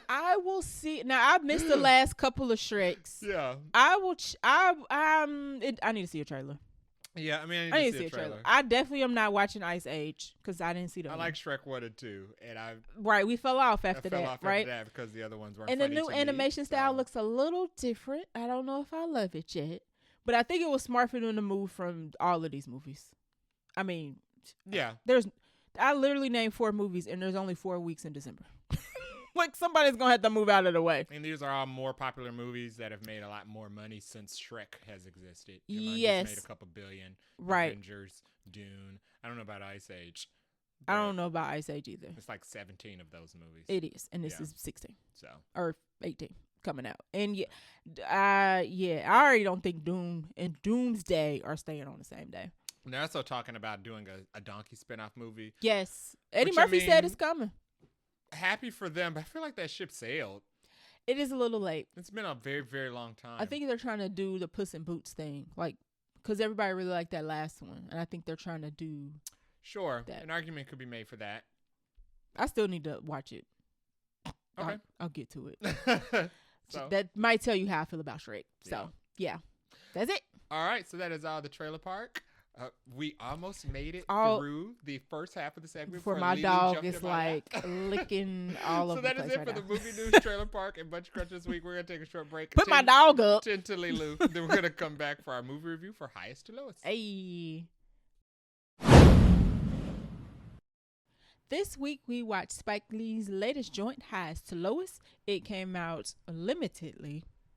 I will see. Now, I've missed the last couple of Shreks. Yeah. I will. I need to see a trailer. Yeah, I mean, I need to see a trailer. I definitely am not watching Ice Age because I didn't see them. I like Shrek 1 and 2, and right. We fell off after that, right? After that because the other ones weren't. And the new animation style looks a little different. I don't know if I love it yet, but I think it was smart for them to move from all of these movies. I mean, yeah. I literally named 4 movies, and there's only 4 weeks in December. Like, somebody's gonna have to move out of the way. And these are all more popular movies that have made a lot more money since Shrek has existed. Yes. Made a couple billion. Right. Avengers, Dune. I don't know about Ice Age. I don't know about Ice Age either. It's like 17 of those movies. It is, and this is 16. So. Or 18 coming out. And I already don't think Dune and Doomsday are staying on the same day. They're also talking about doing a Donkey spinoff movie. Yes. Eddie Murphy said it's coming. Happy for them, but I feel like that ship sailed. It is a little late. It's been a very, very long time. I think they're trying to do the Puss in Boots thing, like, because everybody really liked that last one, and I think they're trying to do. Sure, that. An argument could be made for that. I still need to watch it. Okay, I'll get to it. So that might tell you how I feel about Shrek. So yeah, that's it. All right, so that is all the trailer park. We almost made it through the first half of the segment. Before my dog is like licking all of the place. So that is it for the movie news trailer park and Bunch Crunch this week. We're going to take a short break. Put my dog up. Tend to Lilu. Then we're going to come back for our movie review for highest to lowest. Hey. This week we watched Spike Lee's latest joint, Highest to Lowest. It came out limited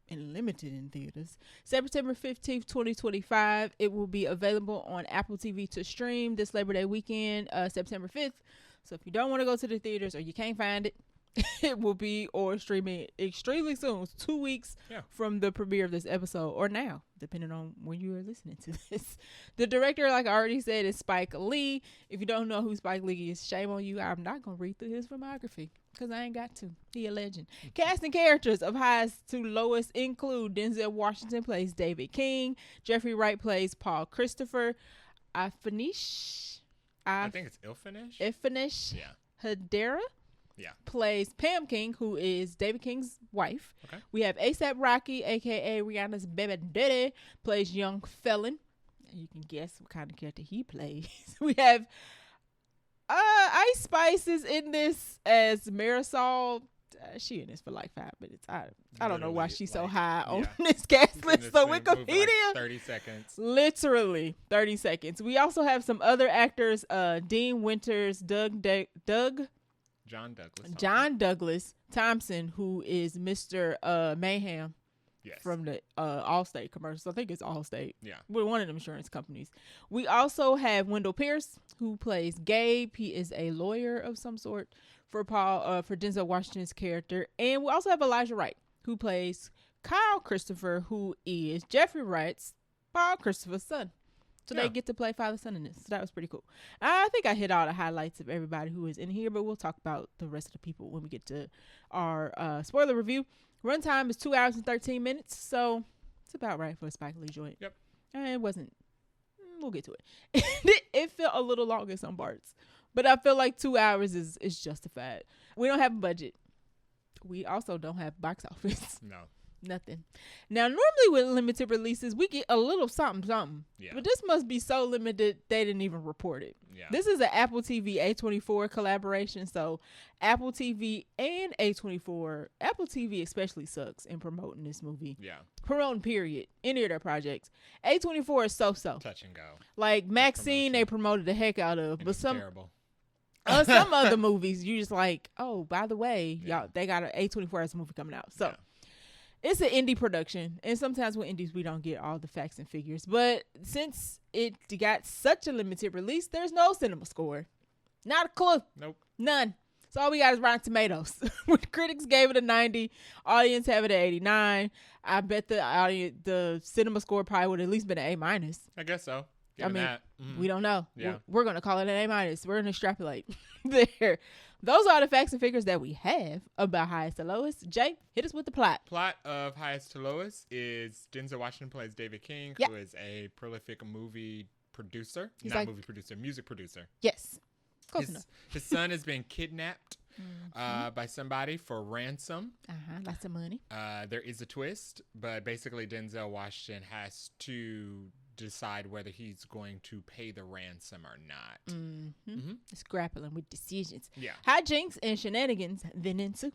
in theaters September 15th 2025. It will be available on Apple TV to stream this Labor Day weekend, September 5th. So if you don't want to go to the theaters or you can't find it, it will be or streaming extremely soon. It's 2 weeks from the premiere of this episode, or now, depending on when you are listening to this. The director, like I already said, is Spike Lee. If you don't know who Spike Lee is, shame on you. I'm not going to read through his filmography because I ain't got to. He a legend. Cast and characters of Highest to Lowest include Denzel Washington plays David King. Jeffrey Wright plays Paul Christopher. I think it's Ilfinish. Yeah. Hedera. Yeah. Plays Pam King, who is David King's wife. Okay. We have A$AP Rocky, a.k.a. Rihanna's baby daddy, plays Young Felon. You can guess what kind of character he plays. We have Ice Spice is in this as Marisol. She in this for like 5 minutes. I don't know why she's so high on this cast list. So Wikipedia. Like 30 seconds. Literally 30 seconds. We also have some other actors, Dean Winters, John Douglas Thompson, who is Mr. Mayhem from the Allstate commercials. I think it's Allstate. Yeah. We're one of the insurance companies. We also have Wendell Pierce, who plays Gabe. He is a lawyer of some sort for Denzel Washington's character. And we also have Elijah Wright, who plays Kyle Christopher, who is Jeffrey Wright's Paul Christopher's son. So they get to play father-son in this. So that was pretty cool. I think I hit all the highlights of everybody who is in here, but we'll talk about the rest of the people when we get to our spoiler review. Runtime is 2 hours and 13 minutes, so it's about right for a Spike Lee joint. Yep. And it wasn't. We'll get to it. It felt a little long in some parts, but I feel like 2 hours is justified. We don't have a budget. We also don't have box office. No. Nothing. Now, normally with limited releases, we get a little something. Yeah. But this must be so limited they didn't even report it. Yeah. This is an Apple TV A24 collaboration. So Apple TV and A24, Apple TV especially sucks in promoting this movie. Yeah. Promoting period. Any of their projects. A24 is so-so. Touch and go. Like Maxine, they promoted the heck out of. And but some terrible. Some other movies, you just like, oh, by the way, y'all, they got an A24 as a movie coming out. So. Yeah. It's an indie production, and sometimes with indies, we don't get all the facts and figures. But since it got such a limited release, there's no cinema score. Not a clue. Nope. None. So all we got is Rotten Tomatoes. When critics gave it a 90, audience have it at 89. I bet the cinema score probably would have at least been an A-. I guess so. I mean, we don't know. Yeah. We're going to call it an A-. We're going to extrapolate there. Those are the facts and figures that we have about Highest to Lowest. Jay, hit us with the plot. Plot of Highest to Lowest is Denzel Washington plays David King, who is a prolific movie producer. Music producer. Yes. Close enough. His son has been kidnapped by somebody for ransom. Lots of money. There is a twist, but basically Denzel Washington has to decide whether he's going to pay the ransom or not. It's grappling with decisions. Yeah. Hijinks and shenanigans then ensue,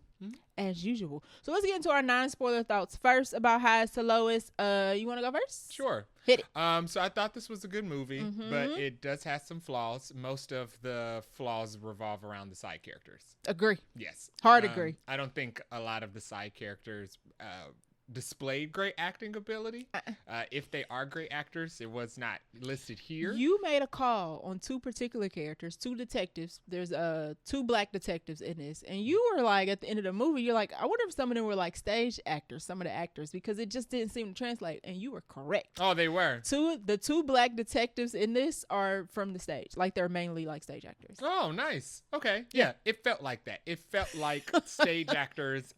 as usual. So let's get into our non-spoiler thoughts first about Highest to Lowest. You want to go first? Sure. Hit it. So I thought this was a good movie, but it does have some flaws. Most of the flaws revolve around the side characters. Agree. Yes. Hard agree. I don't think a lot of the side characters displayed great acting ability. If they are great actors, it was not listed here. You made a call on two particular characters, two detectives. There's two black detectives in this, and you were like, at the end of the movie, you're like, I wonder if some of them were like stage actors, some of the actors, because it just didn't seem to translate. And you were correct. Oh, they were. The two black detectives in this are from the stage, like they're mainly like stage actors. Oh, nice. Okay, yeah, it felt like that. It felt like stage actors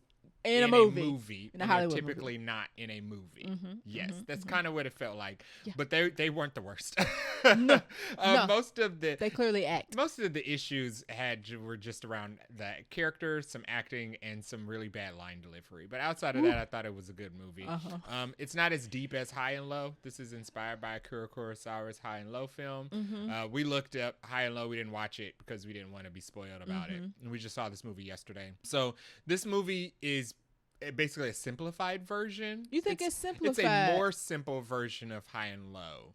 in a movie. In a Hollywood typically movie. Not in a movie. Yes, that's kind of what it felt like. Yeah. But they weren't the worst. No. They clearly act. Most of the issues were just around the characters, some acting, and some really bad line delivery. But outside of that, I thought it was a good movie. It's not as deep as High and Low. This is inspired by Akira Kurosawa's High and Low film. We looked up High and Low. We didn't watch it because we didn't want to be spoiled about it. And we just saw this movie yesterday. So this movie is basically a simplified version. You think it's simplified? It's a more simple version of High and Low,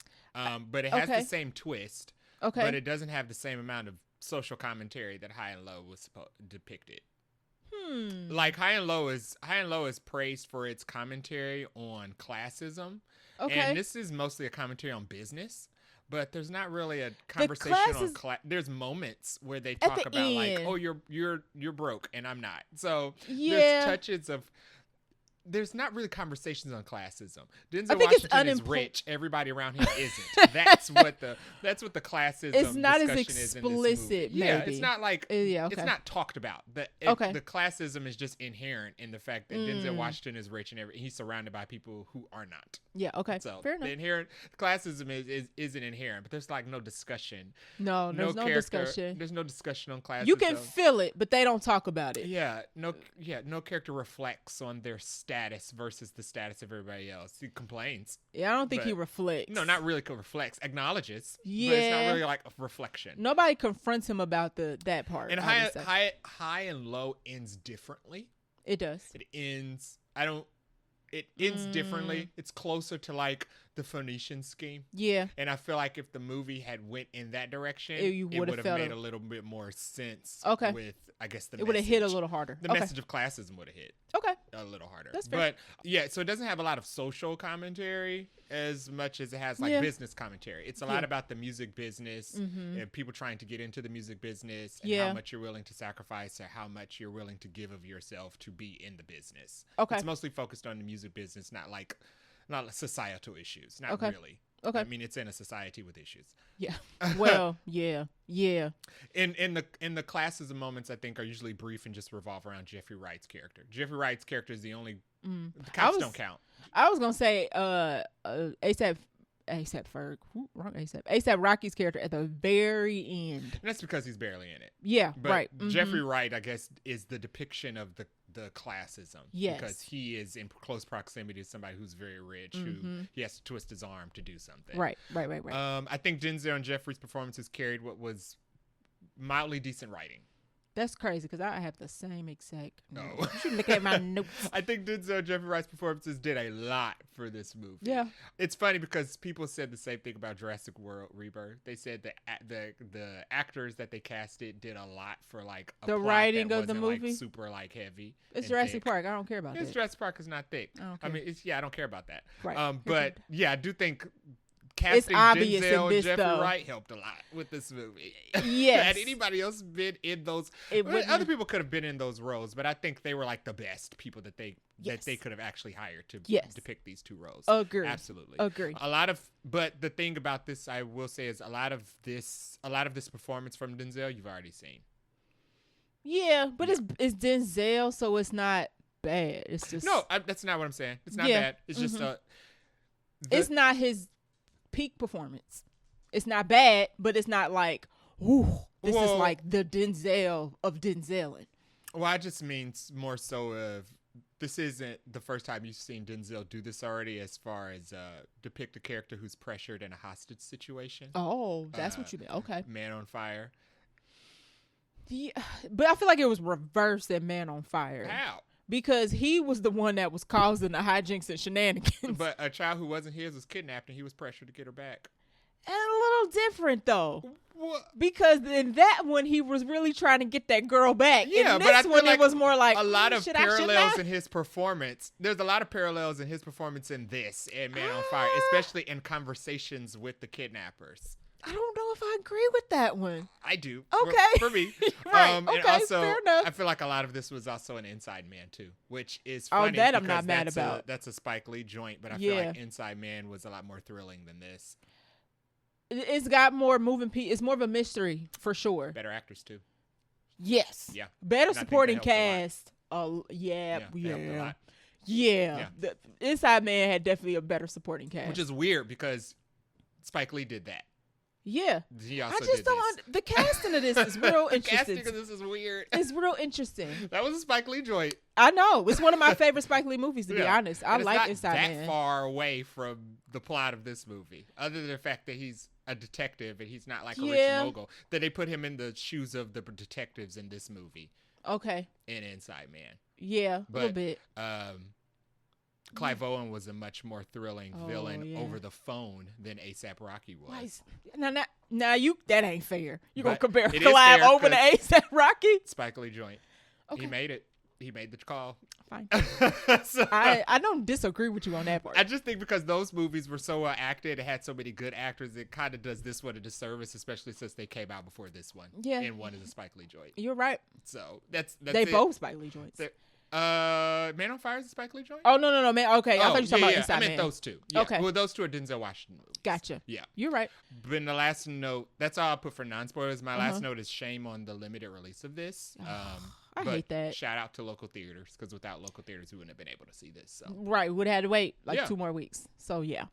but it has the same twist. Okay, but it doesn't have the same amount of social commentary that High and Low was depicted. Like High and Low is praised for its commentary on classism, and this is mostly a commentary on business. But there's not really a conversation on class. There's moments where they talk about end. Like, oh, you're broke and I'm not. So there's touches of. There's not really conversations on classism. Denzel Washington is rich. Everybody around him isn't. That's what the classism. It's not as explicit. Maybe. Yeah, it's not like it's not talked about. The classism is just inherent in the fact that Denzel Washington is rich and he's surrounded by people who are not. Yeah. Okay. So fair enough. The inherent classism isn't inherent, but there's like no discussion. No, there's no discussion. There's no discussion on classism. You can feel it, but they don't talk about it. Yeah. No character reflects on their status versus the status of everybody else. He complains. Yeah, I don't think he reflects. No, not really reflects. Acknowledges. Yeah. But it's not really like a reflection. Nobody confronts him about that part. And high and Low ends differently. It does. It ends differently. It's closer to like the Phoenician scheme. Yeah. And I feel like if the movie had went in that direction, it would have made a little bit more sense. Okay. With, I guess, the it would have hit a little harder. The message of classism would have hit. Okay. A little harder. That's fair. But yeah, so it doesn't have a lot of social commentary as much as it has like business commentary. It's a lot about the music business and people trying to get into the music business and how much you're willing to sacrifice or how much you're willing to give of yourself to be in the business. Okay. It's mostly focused on the music business, not societal issues. Not really. Okay. I mean, it's in a society with issues. Yeah. Well, yeah. In the classism moments, I think, are usually brief and just revolve around Jeffrey Wright's character. Jeffrey Wright's character is the only. The cops don't count. I was gonna say ASAP Ferg. Wrong ASAP. ASAP Rocky's character at the very end. And that's because he's barely in it. Yeah. But right. Jeffrey Wright, I guess, is the depiction of the classism. Yes. Because he is in close proximity to somebody who's very rich, who he has to twist his arm to do something. Right. I think Denzel and Jeffrey's performances carried what was mildly decent writing. That's crazy because I have the same exact. No, you should look at my notes. I think Denzel and Jeffrey Wright's performances did a lot for this movie. Yeah, it's funny because people said the same thing about Jurassic World Rebirth. They said that the actors that they casted did a lot for like the writing of the movie. Like, super like heavy. It's Jurassic Park. I don't care about that. Jurassic Park is not thick. I mean, I don't care about that. Right. But yeah, I do think casting obvious Denzel in this, and Jeffrey though. Wright helped a lot with this movie. Yes. Had anybody else been in those? Other people could have been in those roles, but I think they were like the best people that they could have actually hired to depict these two roles. Agree. Absolutely. Agree. But the thing about this, I will say, is a lot of this performance from Denzel you've already seen. Yeah, but it's Denzel, so it's not bad. It's just that's not what I'm saying. It's not bad. It's just it's not his peak performance. It's not bad, but it's not like, ooh, this is like the Denzel of Denzelin'. Well, I just mean more so of this isn't the first time you've seen Denzel do this already, as far as depict a character who's pressured in a hostage situation. Oh, that's what you mean. Okay. Man on Fire. Yeah, but I feel like it was reversed in Man on Fire. How? Because he was the one that was causing the hijinks and shenanigans. But a child who wasn't his was kidnapped, and he was pressured to get her back. And a little different, though. What? Because in that one, he was really trying to get that girl back. Yeah, in but I this feel one, like it was more like a lot of parallels parallels in his performance. There's a lot of parallels in his performance in this and Man on Fire, especially in conversations with the kidnappers. I don't know if I agree with that one. I do. Okay. For me. Right. And Okay, also, fair enough. I feel like a lot of this was also an Inside Man, too, which is funny. That I'm not because mad about. That's a Spike Lee joint, but I feel like Inside Man was a lot more thrilling than this. It's got more moving pieces. It's more of a mystery, for sure. Better actors, too. Yes. Yeah. Better And I think supporting that helped cast. Yeah. they helped a lot. Yeah. The Inside Man had definitely a better supporting cast. Which is weird because Spike Lee did that. Yeah. He also I just did don't. The casting of this is real the interesting. casting of this is weird. It's real interesting. That was a Spike Lee joint. I know. It's one of my favorite Spike Lee movies, to be honest. I And like it's Inside not Man. that far away from the plot of this movie, other than the fact that he's a detective and he's not like a rich mogul. That they put him in the shoes of the detectives in this movie. Okay. In Inside Man. Yeah, a little bit. Clive Owen was a much more thrilling villain over the phone than A$AP Rocky was. Now you that ain't fair. You gonna But compare it is Clive fair Owen to A$AP Rocky? Spike Lee joint. Okay. He made it. He made the call. Fine. So, I don't disagree with you on that part. I just think because those movies were so acted, it had so many good actors, it kind of does this one a disservice, especially since they came out before this one. Yeah. And one is a Spike Lee joint. You're right. So that's they both Spike Lee joints. Man on Fire is a Spike Lee joint? Oh, no, man. Okay, I thought you were talking about Inside I meant Man. those two. Yeah. Okay. Well, those two are Denzel Washington movies. Gotcha. Yeah. You're right. But in the last note, that's all I'll put for non-spoilers. My last note is shame on the limited release of this. I hate that. Shout out to local theaters, because without local theaters, we wouldn't have been able to see this. So. Right. Would have had to wait 2 more weeks. So, yeah.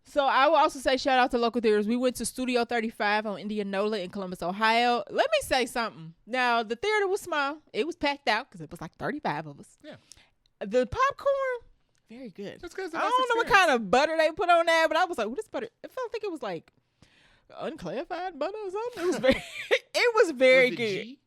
So I will also say shout out to local theaters. We went to Studio 35 on Indianola in Columbus, Ohio. Let me say something. Now, the theater was small. It was packed out because it was like 35 of us. Yeah. The popcorn, very good. That's good. I don't know what kind of butter they put on that, but I was like, this butter. I felt like it was like unclarified butter or something. It was very, it was very good. G?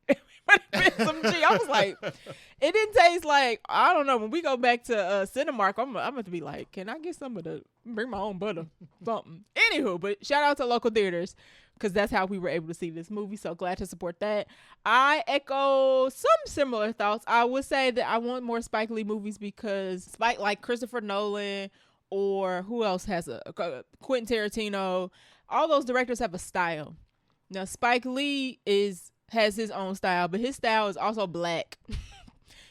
Some G. I was like, it didn't taste like, I don't know. When we go back to Cinemark, I'm going to be like, can I get some of the, bring my own butter, something. Anywho, but shout out to local theaters, because that's how we were able to see this movie. So glad to support that. I echo some similar thoughts. I would say that I want more Spike Lee movies, because Spike, like Christopher Nolan, or who else has Quentin Tarantino, all those directors have a style. Now, Spike Lee has his own style, but his style is also black.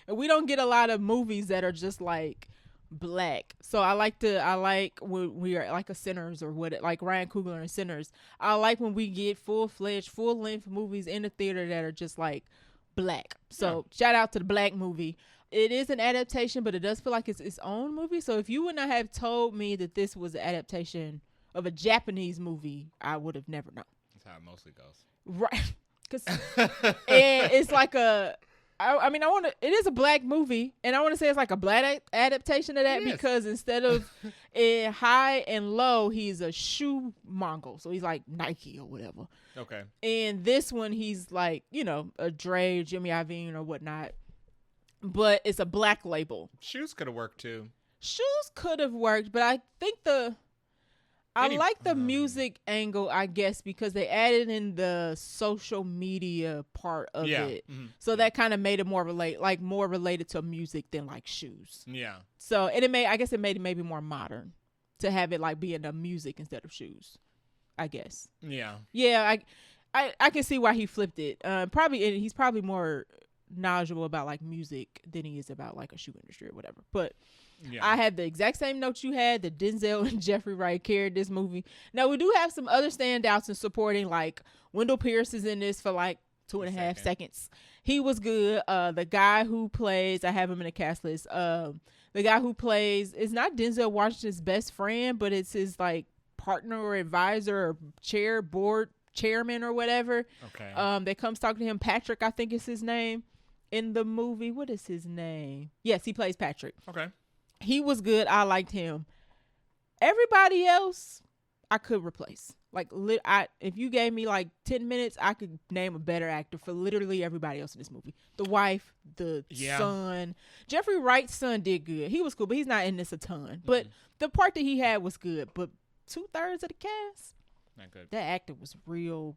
And we don't get a lot of movies that are just like black. So I like when we are like a Sinners, or like Ryan Coogler in Sinners. I like when we get full-fledged, full-length movies in the theater that are just like black. So shout out to the black movie. It is an adaptation, but it does feel like it's its own movie. So if you would not have told me that this was an adaptation of a Japanese movie, I would have never known. That's how it mostly goes. Right. And it's like it is a black movie, and I want to say it's like a black adaptation of that, because instead of in high and low, he's a shoe mongol. So he's like Nike or whatever. Okay. And this one, he's like, a Dre, Jimmy Iovine or whatnot. But it's a black label. Shoes could have worked too. Shoes could have worked, but I think I like the music angle, I guess, because they added in the social media part of it. Mm-hmm. So that kind of made it more related to music than like shoes. Yeah. So, and it made it maybe more modern. to have it like be in the music instead of shoes, I guess. Yeah. I can see why he flipped it. He's probably more knowledgeable about like music than he is about like a shoe industry or whatever. But yeah. I had the exact same notes you had, that Denzel and Jeffrey Wright carried this movie. Now we do have some other standouts in supporting, like Wendell Pierce is in this for like 2.5 seconds. He was good. The guy who plays, I have him in the cast list. The guy who plays is not Denzel Washington's best friend, but it's his like partner or advisor or board chairman or whatever. Okay. That comes talking to him. Patrick, I think is his name in the movie. What is his name? Yes, he plays Patrick. Okay. He was good. I liked him. Everybody else, I could replace. Like, if you gave me like 10 minutes, I could name a better actor for literally everybody else in this movie. The wife, the son. Jeffrey Wright's son did good. He was cool, but he's not in this a ton. But the part that he had was good. But 2/3 of the cast, not good. That actor was real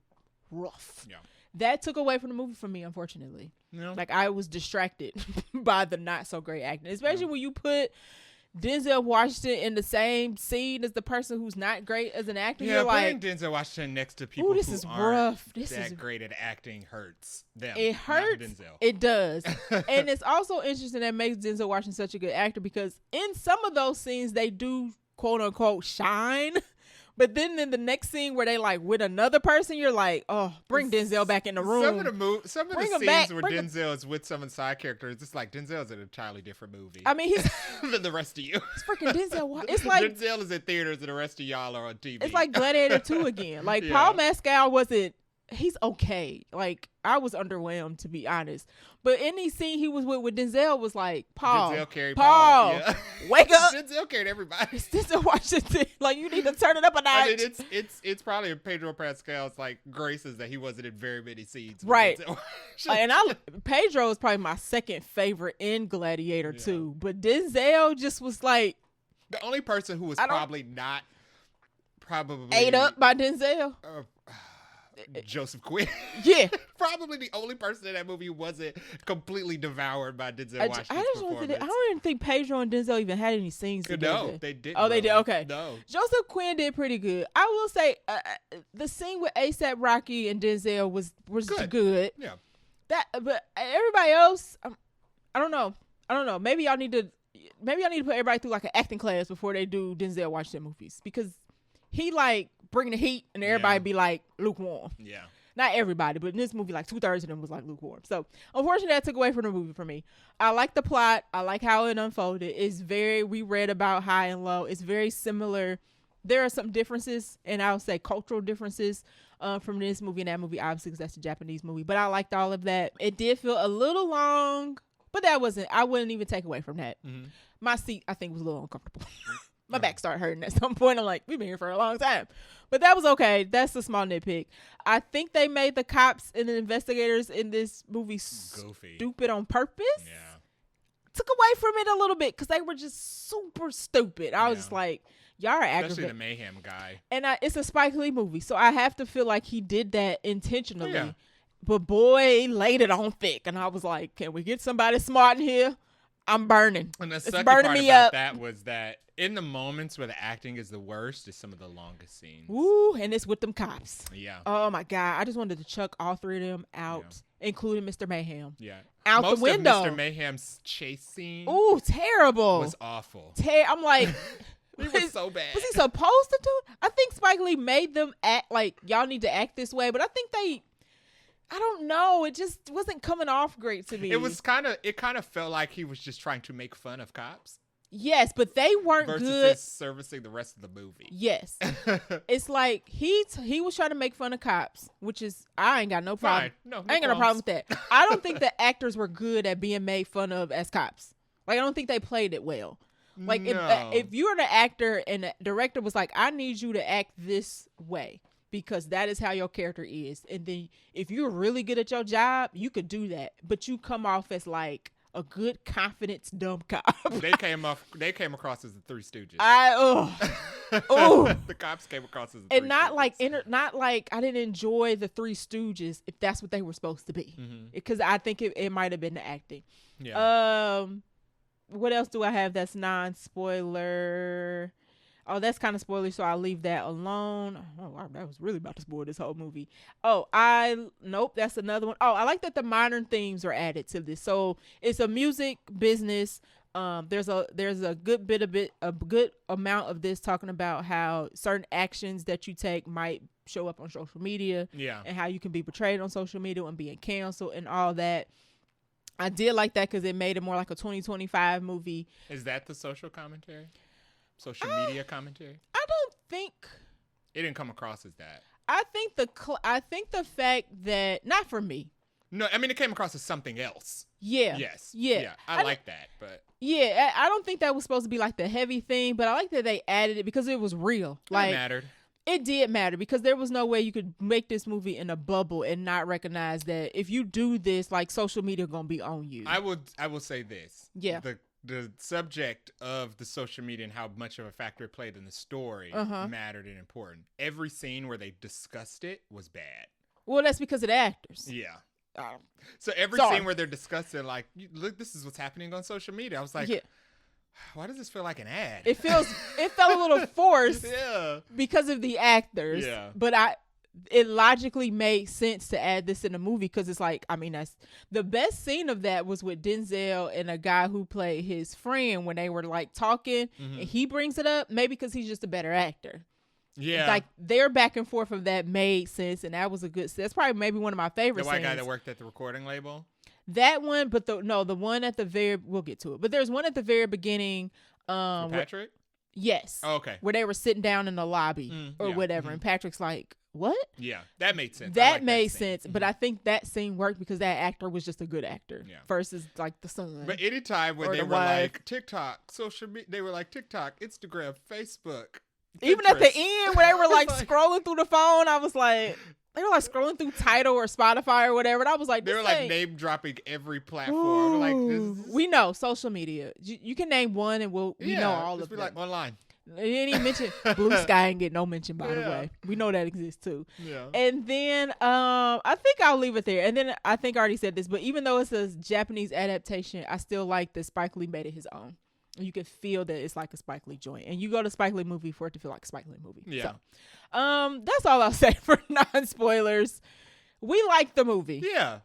rough. Yeah. That took away from the movie for me, unfortunately. Yeah. Like, I was distracted by the not so great acting, especially when you put Denzel washington in the same scene as the person who's not great as an actor. Yeah, you're putting like, Denzel Washington next to people who aren't that great at acting hurts them. It hurts. It does. And it's also interesting that makes Denzel Washington such a good actor, because in some of those scenes they do quote unquote shine. But then in the next scene where they like with another person, you're like, oh, bring Denzel back in the room. Some of the scenes where Denzel is with some of the side characters, it's like Denzel's in an entirely different movie. I mean, he's than the rest of you. It's freaking Denzel. It's like Denzel is in theaters and the rest of y'all are on TV. It's like Gladiator 2 again. Like Paul Mescal wasn't. He's okay. Like, I was underwhelmed, to be honest. But any scene he was with Denzel was like, Denzel carried Paul. Yeah. Wake up. Denzel carried everybody. It's Denzel Washington. Like, you need to turn it up a notch. I mean, it's probably Pedro Pascal's like graces that he wasn't in very many scenes. Right. And Pedro is probably my second favorite in Gladiator 2. But Denzel just was like, the only person who was probably ate up by Denzel. Joseph Quinn. Yeah. Probably the only person in that movie who wasn't completely devoured by Denzel Washington's performance. I don't even think Pedro and Denzel even had any scenes together. No, they didn't. Oh, they did? Okay. No. Joseph Quinn did pretty good. I will say the scene with A$AP Rocky and Denzel was good. Yeah. But everybody else, I don't know. Maybe y'all need to put everybody through like an acting class before they do Denzel Washington movies, because he like bring the heat and everybody be like lukewarm. Yeah. Not everybody, but in this movie, like 2/3 of them was like lukewarm. So unfortunately, that took away from the movie for me. I like the plot. I like how it unfolded. We read about High and Low. It's very similar. There are some differences, and I would say cultural differences from this movie and that movie, obviously, because that's a Japanese movie. But I liked all of that. It did feel a little long, but I wouldn't even take away from that. Mm-hmm. My seat, I think, was a little uncomfortable. My back started hurting at some point. I'm like, we've been here for a long time. But that was okay. That's a small nitpick. I think they made the cops and the investigators in this movie stupid on purpose. Yeah. Took away from it a little bit because they were just super stupid. I was just like, y'all are aggravating. Especially the mayhem guy. And it's a Spike Lee movie, so I have to feel like he did that intentionally. Yeah. But boy, he laid it on thick. And I was like, can we get somebody smart in here? I'm burning. And the sucky part about that was that in the moments where the acting is the worst is some of the longest scenes. Ooh, and it's with them cops. Yeah. Oh my God. I just wanted to chuck all three of them out, including Mr. Mayhem. Yeah. Out the window. Most of Mr. Mayhem's chase scene. Ooh, terrible. Was awful. I'm like, it was so bad. Was he supposed to do it? I think Spike Lee made them act like y'all need to act this way, but I think I don't know. It just wasn't coming off great to me. It kind of felt like he was just trying to make fun of cops. Yes, but they weren't versus good. Servicing the rest of the movie. Yes. It's like he was trying to make fun of cops, which is, I ain't got no problem. Fine. No I ain't got no problem with that. I don't think the actors were good at being made fun of as cops. Like, I don't think they played it well. Like, if you're the actor and the director was like, I need you to act this way, because that is how your character is. And then if you're really good at your job, you could do that. But you come off as like a good confidence dumb cop. They came across as the Three Stooges. The cops came across as the and Three not Stooges. Not like I didn't enjoy the Three Stooges if that's what they were supposed to be. Because I think it might have been the acting. Yeah. What else do I have that's non-spoiler? Oh, that's kind of spoiler, so I'll leave that alone. Oh, wow, that was really about to spoil this whole movie. Nope, that's another one. Oh, I like that the modern themes are added to this. So it's a music business. There's a good amount of this talking about how certain actions that you take might show up on social media. Yeah. And how you can be portrayed on social media and being canceled and all that. I did like that because it made it more like a 2025 movie. Is that the social commentary? Social media commentary? I don't think it didn't come across as that. I think the fact that, not for me. No, I mean it came across as something else. Yeah. Yes. Yeah. Yeah. I like that, but yeah, I don't think that was supposed to be like the heavy thing, but I like that they added it because it was real. Like, it mattered. It did matter because there was no way you could make this movie in a bubble and not recognize that if you do this, like, social media gonna be on you. I will say this. Yeah. The subject of the social media and how much of a factor it played in the story mattered and important. Every scene where they discussed it was bad. Well, that's because of the actors. Yeah. So every scene where they're discussing, like, look, this is what's happening on social media. I was like, why does this feel like an ad? It felt a little forced yeah. because of the actors. Yeah. But it logically made sense to add this in the movie because it's like, I mean, that's the best scene of that was with Denzel and a guy who played his friend when they were like talking and he brings it up, maybe because he's just a better actor. Yeah. Like their back and forth of that made sense and that was that's probably maybe one of my favorite scenes. The white scenes. guy that worked at the recording label? That one, but the one at the very, we'll get to it, but there's one at the very beginning. Patrick? Yes. Oh, okay. Where they were sitting down in the lobby or whatever. And Patrick's like, what? Yeah, that made sense. That made sense. But I think that scene worked because that actor was just a good actor versus like the son. But anytime when they were like TikTok, social media, they were like TikTok, Instagram, Facebook. Even at the end where they were like scrolling through the phone, I was like, they were like scrolling through Tidal or Spotify or whatever. And I was like, they were like name dropping every platform. Like, we know social media. You can name one and we know all of them. Like online. They didn't even mention Blue Sky and get no mention, by the way. We know that exists too. Yeah. And then I think I'll leave it there. And then I think I already said this, but even though it's a Japanese adaptation, I still like that Spike Lee made it his own. You can feel that it's like a Spike Lee joint. And you go to Spike Lee movie for it to feel like a Spike Lee movie. Yeah. So, that's all I'll say for non-spoilers. We liked the movie. Yeah.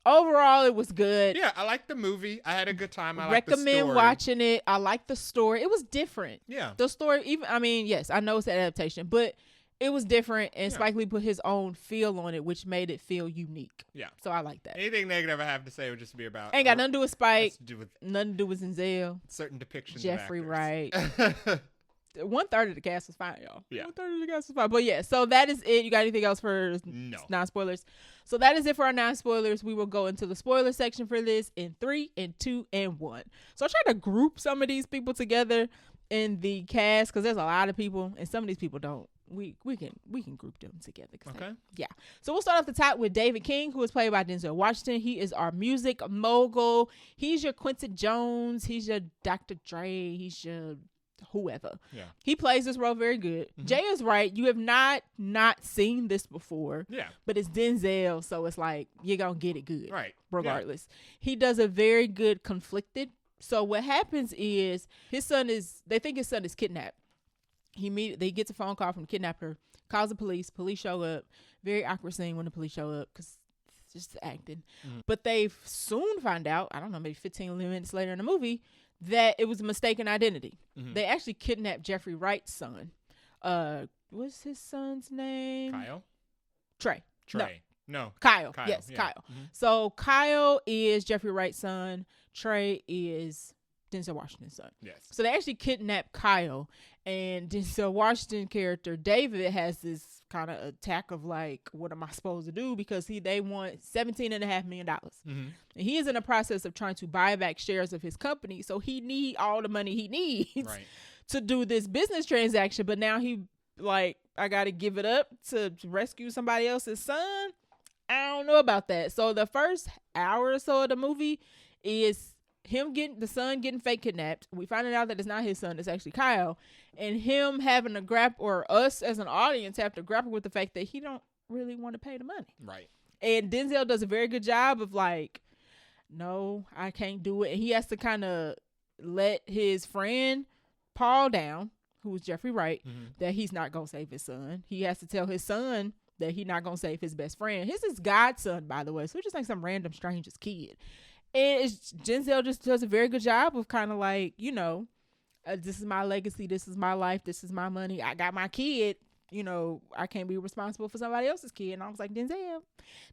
Overall, it was good. Yeah, I liked the movie. I had a good time. I recommend watching it. I liked the story. It was different. Yeah. The story, yes, I know it's an adaptation, but it was different, and Spike Lee put his own feel on it, which made it feel unique. Yeah. So I like that. Anything negative I have to say would just be about... Ain't got nothing to do with Spike. Nothing to do with Denzel. Certain depictions Jeffrey of Wright. 1/3 of the cast was fine, y'all. Yeah. 1/3 of the cast was fine. But yeah, so that is it. You got anything else for non-spoilers? So that is it for our non-spoilers. We will go into the spoiler section for this in 3, and 2, and 1. So I tried to group some of these people together in the cast because there's a lot of people, and some of these people don't. We can group them together. Okay. So we'll start off the top with David King, who is played by Denzel Washington. He is our music mogul. He's your Quincy Jones. He's your Dr. Dre. He's your whoever. Yeah. He plays this role very good. Jay is right. You have not seen this before. Yeah. But it's Denzel, so it's like you're gonna get it good. Right. Regardless. Yeah. He does a very good conflicted. So what happens is they think his son is kidnapped. They gets a phone call from the kidnapper, calls the police show up. Very awkward scene when the police show up because it's just acting. But they soon find out, I don't know, maybe 15 minutes later in the movie, that it was a mistaken identity. They actually kidnapped Jeffrey Wright's son. What's his son's name? Kyle? Trey. No. Kyle. Kyle. Yes, Yeah. Kyle. So Kyle is Jeffrey Wright's son. Trey is Denzel Washington's son. Yes. So they actually kidnapped Kyle, and Denzel Washington character David has this kind of attack of like, what am I supposed to do? Because they want $17.5 million. And he is in the process of trying to buy back shares of his company. So he need all the money he needs to do this business transaction. But now he like, I got to give it up to rescue somebody else's son. I don't know about that. So the first hour or so of the movie is him getting fake kidnapped. We finding out that it's not his son, it's actually Kyle, and him having to grapple, or us as an audience have to grapple with the fact that he don't really want to pay the money. Right. And Denzel does a very good job of like, no, I can't do it. And he has to kind of let his friend Paul down, who's Jeffrey Wright, that he's not going to save his son. He has to tell his son that he's not going to save his best friend. His is godson, by the way. So it's just like some random stranger's kid. And Denzel just does a very good job of kind of like, you know, this is my legacy. This is my life. This is my money. I got my kid. You know, I can't be responsible for somebody else's kid. And I was like, Denzel,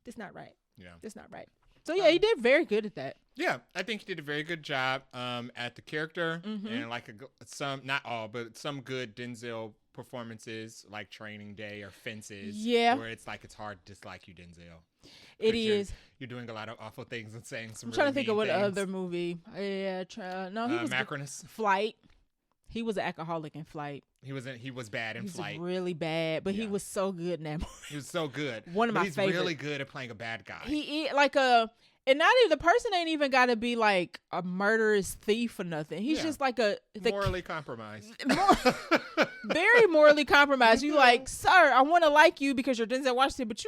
that's not right. Yeah. That's not right. So, yeah, he did very good at that. Yeah, I think he did a very good job at the character. And like some, not all, but some good Denzel performances like Training Day or Fences. Yeah. Where it's like it's hard to dislike you, Denzel. It is. You're doing a lot of awful things and saying some I'm trying really to think of what things. other movie. Yeah, no, he was Macronus. Flight. He was an alcoholic in Flight. He was bad in Flight. He was really bad, but he was so good in that movie. He was so good. One of my favorites. He's really good at playing a bad guy. He like and not even the person ain't even got to be like a murderous thief or nothing. He's just like morally compromised. Very morally compromised. You like, sir, I want to like you because you're Denzel Washington, but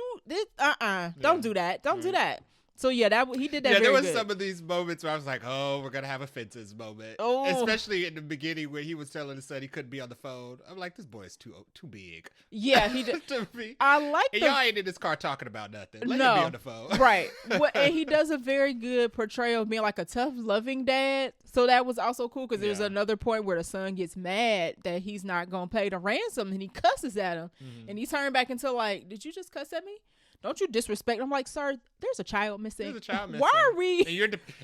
don't do that. Don't do that. So yeah, he did that. Yeah, very there was good. some of these moments where I was like, "Oh, we're gonna have a Fences moment." Oh. Especially in the beginning where he was telling his son he couldn't be on the phone. I'm like, this boy is too big. Yeah, he did. I like. And y'all ain't in this car talking about nothing. Let him be on the phone. Right. And he does a very good portrayal of being like a tough, loving dad. So that was also cool because there's another point where the son gets mad that he's not gonna pay the ransom and he cusses at him, and he turned back into like, "Did you just cuss at me? Don't you disrespect?" I'm like, "Sir, there's a child missing. There's a child missing. Why are we?"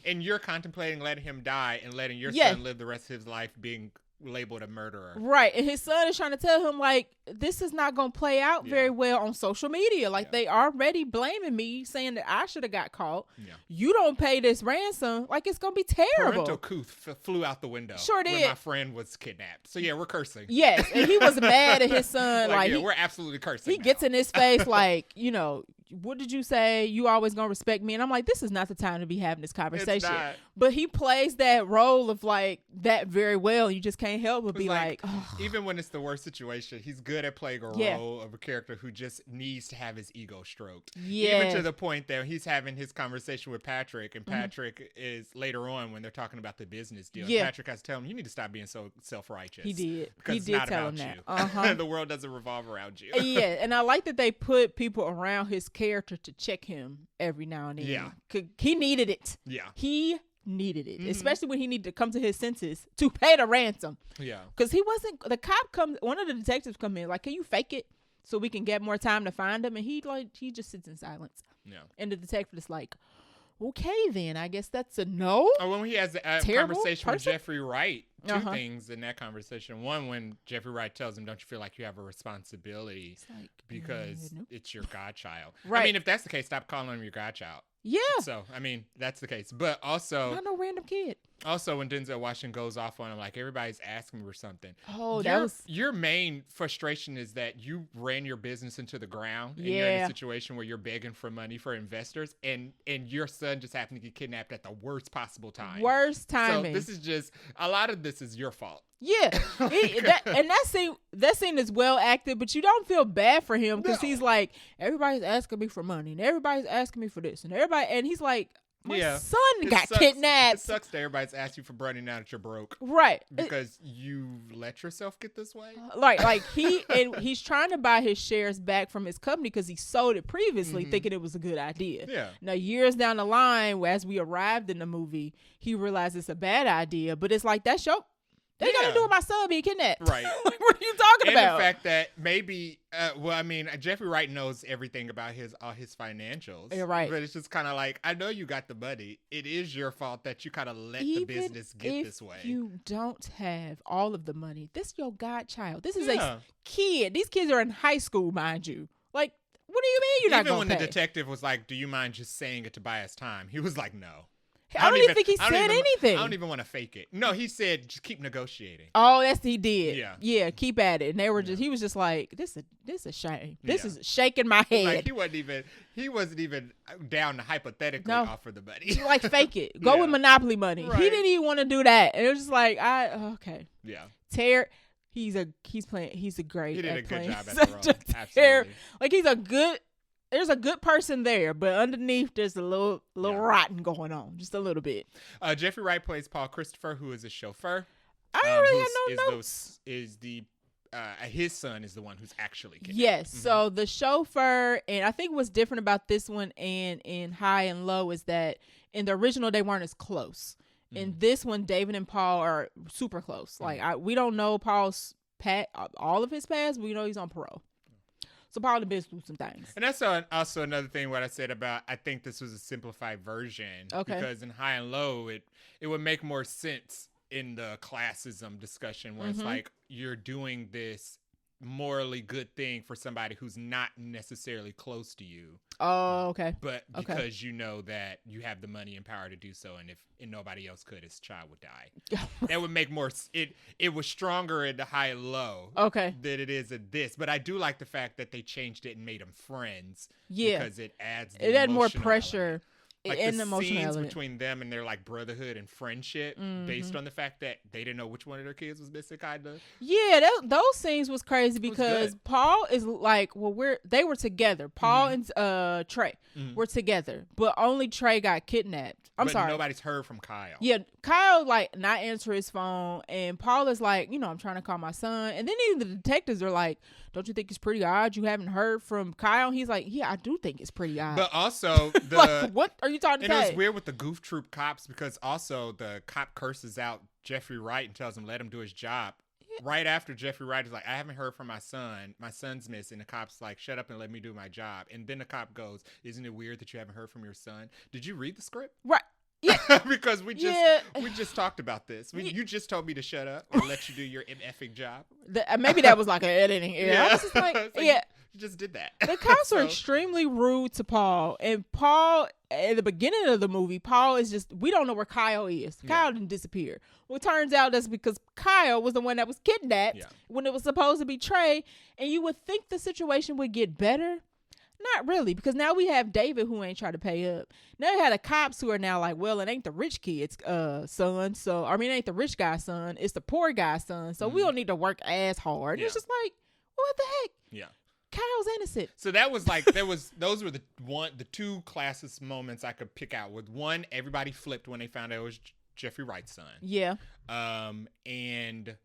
And you're contemplating letting him die and letting your son live the rest of his life being labeled a murderer. Right. And his son is trying to tell him, like, this is not going to play out very well on social media. Like, they already blaming me, saying that I should have got caught. Yeah. You don't pay this ransom. Like, it's going to be terrible. Parental couth flew out the window. Sure did. When my friend was kidnapped. So, yeah, we're cursing. Yes. And he was mad at his son. We're absolutely cursing. He gets in his face like, you know, what did you say? You always gonna respect me? And I'm like, this is not the time to be having this conversation. But he plays that role of like that very well. You just can't help but be like, oh. Even when it's the worst situation, he's good at playing a role of a character who just needs to have his ego stroked. Yeah. Even to the point that he's having his conversation with Patrick, and Patrick is later on when they're talking about the business deal. Yeah. Patrick has to tell him, you need to stop being so self-righteous. He did. Because it's not about you. The world doesn't revolve around you. Yeah, and I like that they put people around his character to check him every now and then. Yeah. He needed it. Yeah. He needed it, especially when he needed to come to his senses to pay the ransom. Yeah. Because he wasn't, the cop comes, one of the detectives come in, like, can you fake it so we can get more time to find him? And he just sits in silence. Yeah. And the detective is like, okay, then I guess that's a no. Or when he has a conversation with Jeffrey Wright, two things in that conversation. One, when Jeffrey Wright tells him, don't you feel like you have a responsibility because it's your godchild? Right. I mean, if that's the case, stop calling him your godchild. Yeah. So, I mean, that's the case. But also, not no random kid. Also, when Denzel Washington goes off on him, like, everybody's asking me for something. Oh, your main frustration is that you ran your business into the ground. And you're in a situation where you're begging for money for investors, and your son just happened to get kidnapped at the worst possible time. Worst timing. So this is just, a lot of this is your fault. Yeah, that scene is well acted, but you don't feel bad for him because he's like, everybody's asking me for money and everybody's asking me for this and he's like, my son got kidnapped. It sucks that everybody's asked you for money now that you're broke, right? Because you let yourself get this way. Like he's trying to buy his shares back from his company because he sold it previously, thinking it was a good idea. Yeah. Now years down the line, as we arrived in the movie, he realized it's a bad idea. But it's like that's your. They got to do with my son being kidnapped. Right. Like, what are you talking about? And the fact that maybe, Jeffrey Wright knows everything about all his financials. Yeah, right. But it's just kind of like, I know you got the money. It is your fault that you kind of let the business get this way. You don't have all of the money. This is your godchild. This is a kid. These kids are in high school, mind you. Like, what do you mean you're not going to pay? Even when the detective was like, do you mind just saying it to buy us time? He was like, no. I don't even think he said anything. I don't even want to fake it. No, he said just keep negotiating. Oh, he did. Yeah. Yeah, keep at it. And they were he was just like, this is a shame. This is shaking my head. Like he wasn't even down to hypothetically offer the money. Like fake it. Go with Monopoly money. Right. He didn't even want to do that. And it was just like, okay. Yeah. He's great. He did a good job at the role. Absolutely. Like there's a good person there, but underneath there's a little rotten going on, just a little bit. Jeffrey Wright plays Paul Christopher, who is a chauffeur. I don't really have no notes. His son is the one who's actually kidnapped. Yes. So the chauffeur, and I think what's different about this one and in High and Low is that in the original they weren't as close. In this one, David and Paul are super close. Like we don't know Paul's all of his past. We know he's on parole. So Paul has been through some things. And that's also another thing what I said about I think this was a simplified version. Okay. Because in High and Low, it would make more sense in the classism discussion where it's like you're doing this morally good thing for somebody who's not necessarily close to you. Oh, okay. But because you know that you have the money and power to do so, and if nobody else could, his child would die. That would make more. It was stronger in the High and Low. Okay. Than it is in this. But I do like the fact that they changed it and made them friends. Yeah. Because it adds. It had more pressure. Like in the emotional scenes element. between them and their like brotherhood and friendship based on the fact that they didn't know which one of their kids was missing, kind of. Yeah, those scenes was crazy because Paul is like, well, they were together. Paul and Trey were together, but only Trey got kidnapped. I'm sorry. Nobody's heard from Kyle. Yeah, Kyle like not answer his phone, and Paul is like, I'm trying to call my son, and then even the detectives are like, don't you think it's pretty odd you haven't heard from Kyle? And he's like, yeah, I do think it's pretty odd. But also like, what are you talking about? And it was weird with the Goof Troop cops because also the cop curses out Jeffrey Wright and tells him let him do his job. Yeah. Right after Jeffrey Wright is like, I haven't heard from my son. My son's missing. The cop's like, shut up and let me do my job. And then the cop goes, isn't it weird that you haven't heard from your son? Did you read the script? Right. Yeah. Because we just talked about this. You just told me to shut up and let you do your effing job. Maybe that was like an editing error. Yeah. I was just like, you just did that. The cops are extremely rude to Paul, and Paul at the beginning of the movie, Paul is just, we don't know where Kyle is. Kyle didn't disappear. Well, it turns out that's because Kyle was the one that was kidnapped when it was supposed to be Trey, and you would think the situation would get better. Not really, because now we have David who ain't trying to pay up. Now you had the cops who are now like, well, it ain't the rich kid's son. So, it ain't the rich guy's son. It's the poor guy's son. So we don't need to work as hard. Yeah. It's just like, what the heck? Yeah. Kyle's innocent. So that was like, those were the two classist moments I could pick out. With one, everybody flipped when they found out it was Jeffrey Wright's son. Yeah. And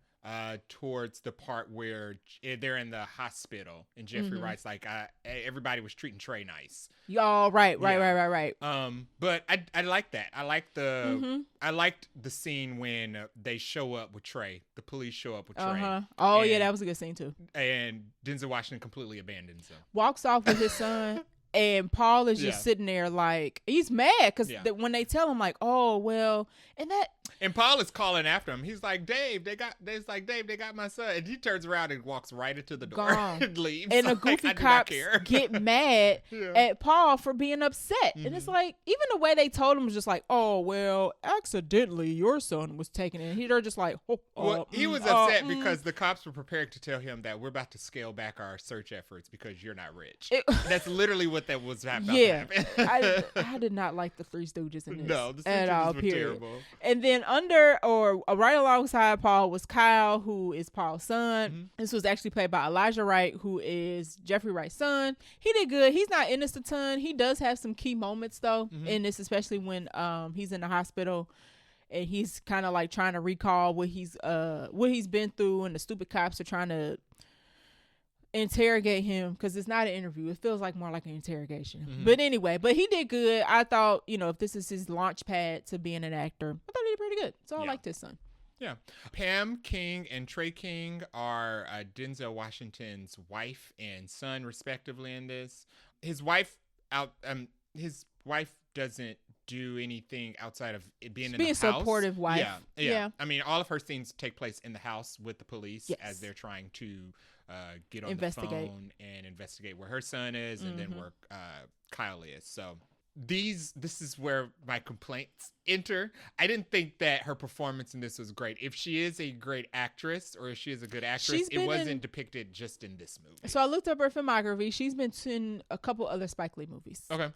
towards the part where they're in the hospital and Jeffrey Wright's like, everybody was treating Trey nice. Y'all right. But I like that. I like I liked the scene when they show up with Trey. The police show up with Trey. Oh yeah, that was a good scene too. And Denzel Washington completely abandons him. Walks off with his son. And Paul is just sitting there like, he's mad because when they tell him like, oh, well, and Paul is calling after him. He's like, Dave, they got my son. And he turns around and walks right into the door and leaves. And the goofy cops get mad at Paul for being upset. And it's like, even the way they told him was just like, oh, well, accidentally your son was taken in. They're just like, he was upset because the cops were prepared to tell him that we're about to scale back our search efforts because you're not rich. That's literally what that was happening. Yeah. I did not like the Three Stooges in this. No, the Stooges were terrible. And then under or right alongside Paul was Kyle, who is Paul's son. This was actually played by Elijah Wright, who is Jeffrey Wright's son. He did good. He's not in this a ton. He does have some key moments though in this, especially when he's in the hospital and he's kind of like trying to recall what he's been through, and the stupid cops are trying to interrogate him because it's not an interview. It feels like more like an interrogation. But anyway, he did good. I thought, if this is his launch pad to being an actor, I thought he did pretty good. So I liked his son. Yeah. Pam King and Trey King are Denzel Washington's wife and son, respectively, in this. His wife doesn't do anything outside of it being in the house. Being supportive wife. Yeah. I mean, all of her scenes take place in the house with the police as they're trying to get on the phone and investigate where her son is and then where Kyle is. So this is where my complaints enter. I didn't think that her performance in this was great. If she is a great actress or if she is a good actress, it wasn't depicted just in this movie. So I looked up her filmography. She's been in a couple other Spike Lee movies. Okay.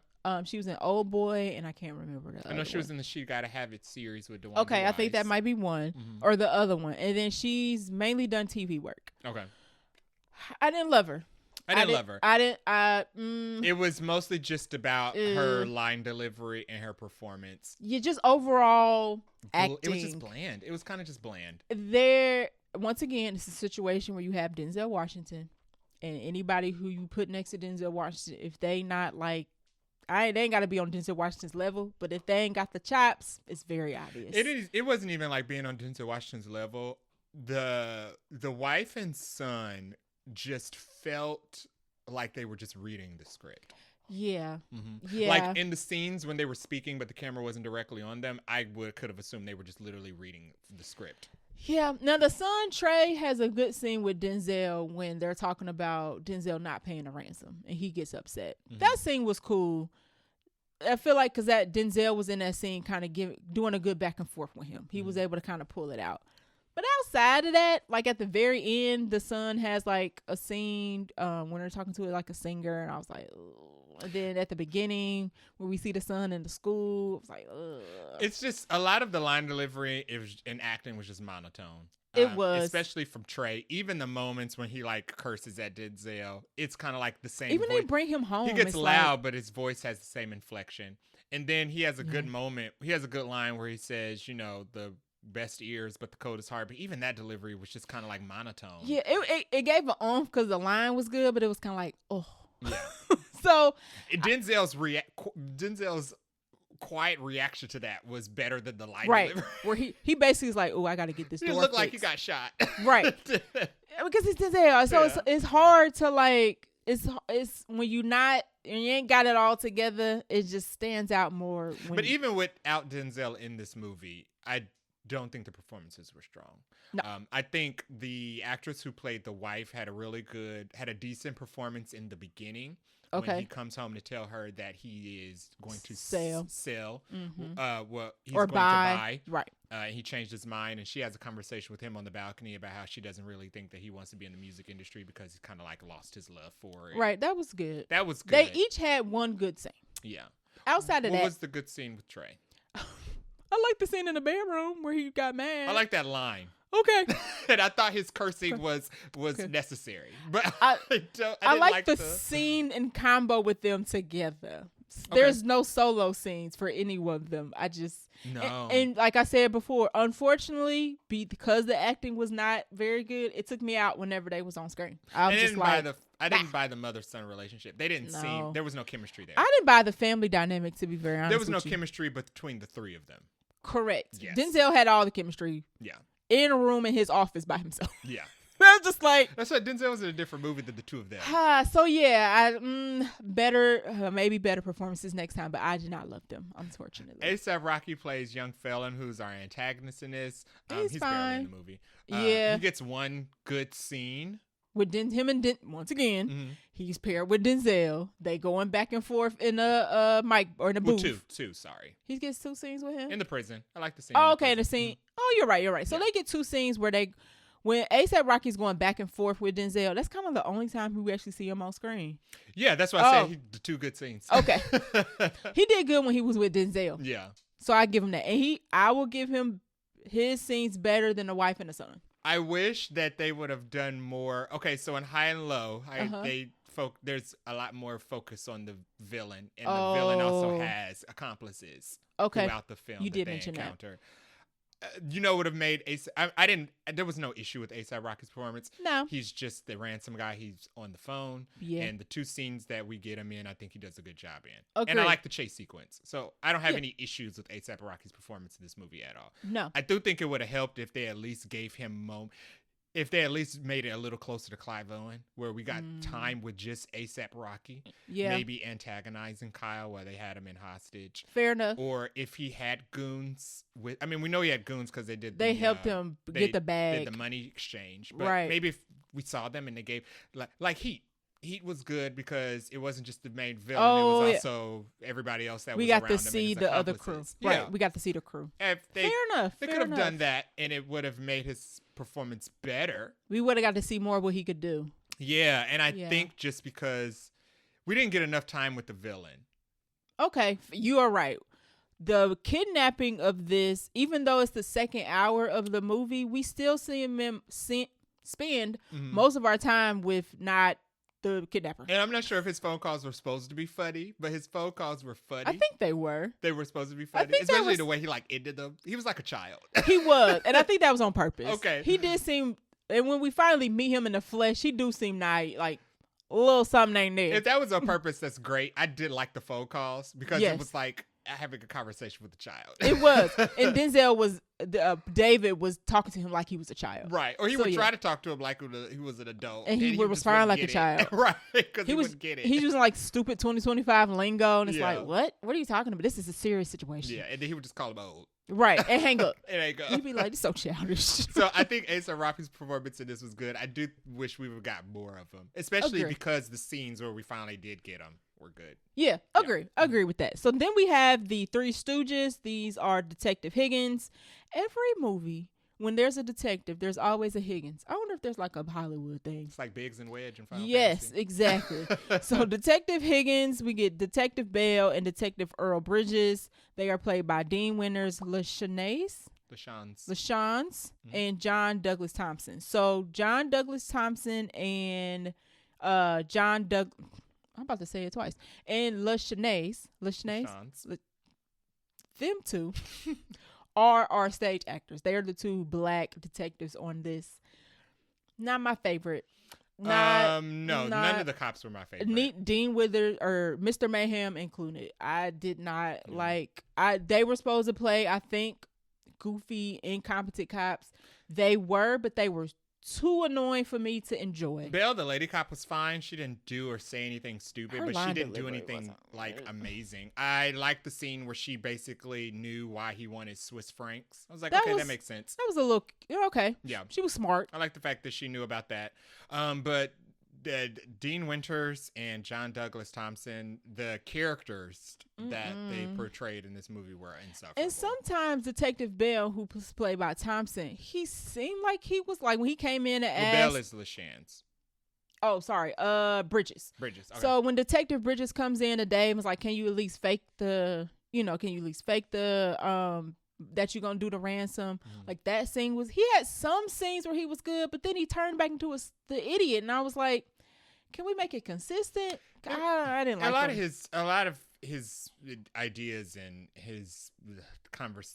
She was in Old Boy, and I can't remember the other one. I know she was in the She Gotta Have It series with DeWanda Okay, I think that might be one or the other one. And then she's mainly done TV work. Okay. I didn't love her. I didn't love her. It was mostly just about her line delivery and her performance. You just overall acting. It was just bland. It was kind of just bland. Once again, it's a situation where you have Denzel Washington, and anybody who you put next to Denzel Washington, if they not like, they ain't got to be on Denzel Washington's level, but if they ain't got the chops, it's very obvious. It wasn't even like being on Denzel Washington's level. The wife and son just felt like they were just reading the script. Yeah. Mm-hmm. Yeah. Like in the scenes when they were speaking, but the camera wasn't directly on them, I could have assumed they were just literally reading the script. Yeah. Now, the son, Trey, has a good scene with Denzel when they're talking about Denzel not paying a ransom and he gets upset. Mm-hmm. That scene was cool. I feel like because that Denzel was in that scene kind of doing a good back and forth with him. He was able to kind of pull it out. But outside of that, like at the very end, the son has like a scene when they're talking to it like a singer, and I was like, ugh. And then at the beginning, when we see the son in the school, I was like, ugh. It's just a lot of the line delivery and acting was just monotone. It was, especially from Trey. Even the moments when he like curses at Denzel, it's kind of like the same. Even voice. they bring him home. He gets loud, but his voice has the same inflection. And then he has a good moment. He has a good line where he says, the best ears, but the coldest heart. But even that delivery was just kind of like monotone. Yeah, it gave an oomph because the line was good, but it was kind of like, oh. Yeah. So Denzel's quiet reaction to that was better than the line delivery. Where he basically is like, oh, I got to get this door He looked fixed. like he got shot. Right. Because it's Denzel. So it's hard to like, it's when you ain't got it all together, it just stands out more. But even without Denzel in this movie, I don't think the performances were strong. No. I think the actress who played the wife had a decent performance in the beginning. Okay. When he comes home to tell her that he is going to sell, mm-hmm. What he's or going buy. to buy. Right. He changed his mind, and she has a conversation with him on the balcony about how she doesn't really think that he wants to be in the music industry because he's kind of like lost his love for it. Right. That was good. They each had one good scene. Yeah. Outside of that. What was the good scene with Trey? I like the scene in the bedroom where he got mad. I like that line. Okay. And I thought his cursing was necessary. But I I like the scene in combo with them together. Okay. There's no solo scenes for any one of them. I just and like I said before, unfortunately, because the acting was not very good, it took me out whenever they was on screen. I didn't buy the mother-son relationship. They didn't seem there was no chemistry there. I didn't buy the family dynamic, to be very honest. There was no chemistry between the three of them. Correct. Yes. Denzel had all the chemistry. Yeah. In a room in his office by himself. Yeah. I was just like, that's why Denzel was in a different movie than the two of them. So yeah, maybe better performances next time, but I did not love them, unfortunately. A$AP Rocky plays young felon who's our antagonist in this. He's barely in the movie. Yeah. He gets one good scene. With him and once again, mm-hmm. He's paired with Denzel. They going back and forth in a mic or in a booth. Two. Sorry, he gets two scenes with him in the prison. I like the scene. Oh, okay, the scene. Mm-hmm. Oh, you're right. So they get two scenes where when A$AP Rocky's going back and forth with Denzel. That's kind of the only time we actually see him on screen. Yeah, that's why I said the two good scenes. Okay, he did good when he was with Denzel. Yeah, so I give him that, and I will give him his scenes better than the wife and the son. I wish that they would have done more. Okay, so in High and Low, there's a lot more focus on the villain, and the villain also has accomplices throughout the film. You did mention that. Would have made there was no issue with A$AP Rocky's performance. No. He's just the ransom guy. He's on the phone. Yeah. And the two scenes that we get him in, I think he does a good job in. Agreed. And I like the chase sequence. So I don't have any issues with A$AP Rocky's performance in this movie at all. No. I do think it would have helped if they at least gave him if they at least made it a little closer to Clive Owen, where we got time with just A$AP Rocky, maybe antagonizing Kyle while they had him in hostage. Fair enough. Or if he had goons we know he had goons because they helped him get the bag, did the money exchange. But right. Maybe if we saw them and they gave like Heat. Heat was good because it wasn't just the main villain. It was also everybody else that was around him. We got to see the other crew. Right. Yeah. We got to see the crew. Fair enough. They could have done that, and it would have made his performance better. We would have got to see more of what he could do. Yeah, and I think just because we didn't get enough time with the villain. Okay, you are right. The kidnapping of this, even though it's the second hour of the movie, we still see him spend most of our time with not the kidnapper. And I'm not sure if his phone calls were supposed to be funny, but his phone calls were funny. I think they were. They were supposed to be funny, especially the way he like ended them. He was like a child. He was, and I think that was on purpose. Okay. He did seem, and when we finally meet him in the flesh, he do seem nice, like a little something ain't there. If that was on purpose, that's great. I did like the phone calls because it was like having a conversation with a child. It was, and Denzel was, David was talking to him like he was a child, right? Or he would try to talk to him like he was an adult, and he would respond like a child, right? Because he wouldn't get it. He was using like stupid 2025 lingo, and it's like, what are you talking about? This is a serious situation. Yeah, and then he would just call him old. Right, and hang up. And hang up. You'd be like, "This is so childish." So I think A$AP Rocky's performance in this was good. I do wish we would have got more of him, especially because the scenes where we finally did get him were good. Yeah, agree with that. So then we have the Three Stooges. These are Detective Higgins. Every movie, when there's a detective, there's always a Higgins. I wonder if there's like a Hollywood thing. It's like Biggs and Wedge and Final Yes, Fantasy. exactly. So Detective Higgins, we get Detective Bell and Detective Earl Bridges. They are played by Dean Winters, LaShans, and John Douglas Thompson. So John Douglas Thompson and I'm about to say it twice. And LaShans, them two are our stage actors. They are the two black detectives on this. Not my favorite. No, none of the cops were my favorite. Dean Withers or Mr. Mayhem included. I did not like. They were supposed to play, I think, goofy, incompetent cops. They were, but they were too annoying for me to enjoy. Belle, the lady cop, was fine. She didn't do or say anything stupid, but she didn't do anything like amazing. I liked the scene where she basically knew why he wanted Swiss francs. I was like, that makes sense. That was a little okay. Yeah, she was smart. I like the fact that she knew about that. But Dean Winters and John Douglas Thompson, the characters that they portrayed in this movie were insufferable. And sometimes Detective Bell, who was played by Thompson, he seemed like he was like when he came in and asked. Bell is LaShans. Oh, sorry. Bridges. Okay. So when Detective Bridges comes in today and was like, can you at least fake that you're gonna do the ransom? Like that scene he had some scenes where he was good, but then he turned back into the idiot, and I was like, can we make it consistent? I didn't like a lot of his ideas and his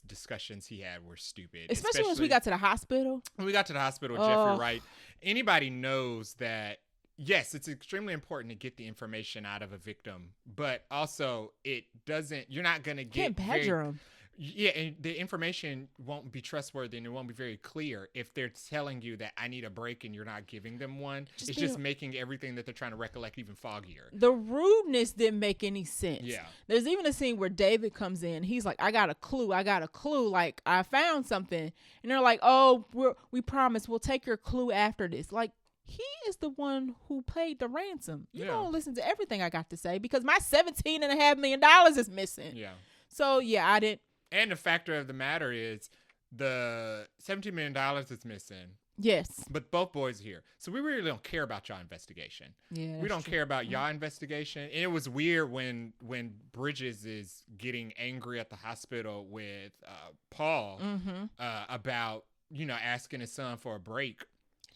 discussions he had were stupid. Especially once we got to the hospital. When we got to the hospital with Jeffrey Wright, anybody knows that, yes, it's extremely important to get the information out of a victim, but also you're not going to get... Can't badger them. Yeah, and the information won't be trustworthy and it won't be very clear if they're telling you that I need a break and you're not giving them one. It's just making everything that they're trying to recollect even foggier. The rudeness didn't make any sense. Yeah. There's even a scene where David comes in. He's like, I got a clue. Like, I found something. And they're like, oh, we promise we'll take your clue after this. Like, he is the one who paid the ransom. You don't listen to everything I got to say because my $17.5 million is missing. Yeah. So, yeah, I didn't. And the factor of the matter is the $17 million is missing. Yes. But both boys are here. So we really don't care about y'all investigation. Yeah. We don't care about y'all investigation. And it was weird when Bridges is getting angry at the hospital with Paul about, asking his son for a break.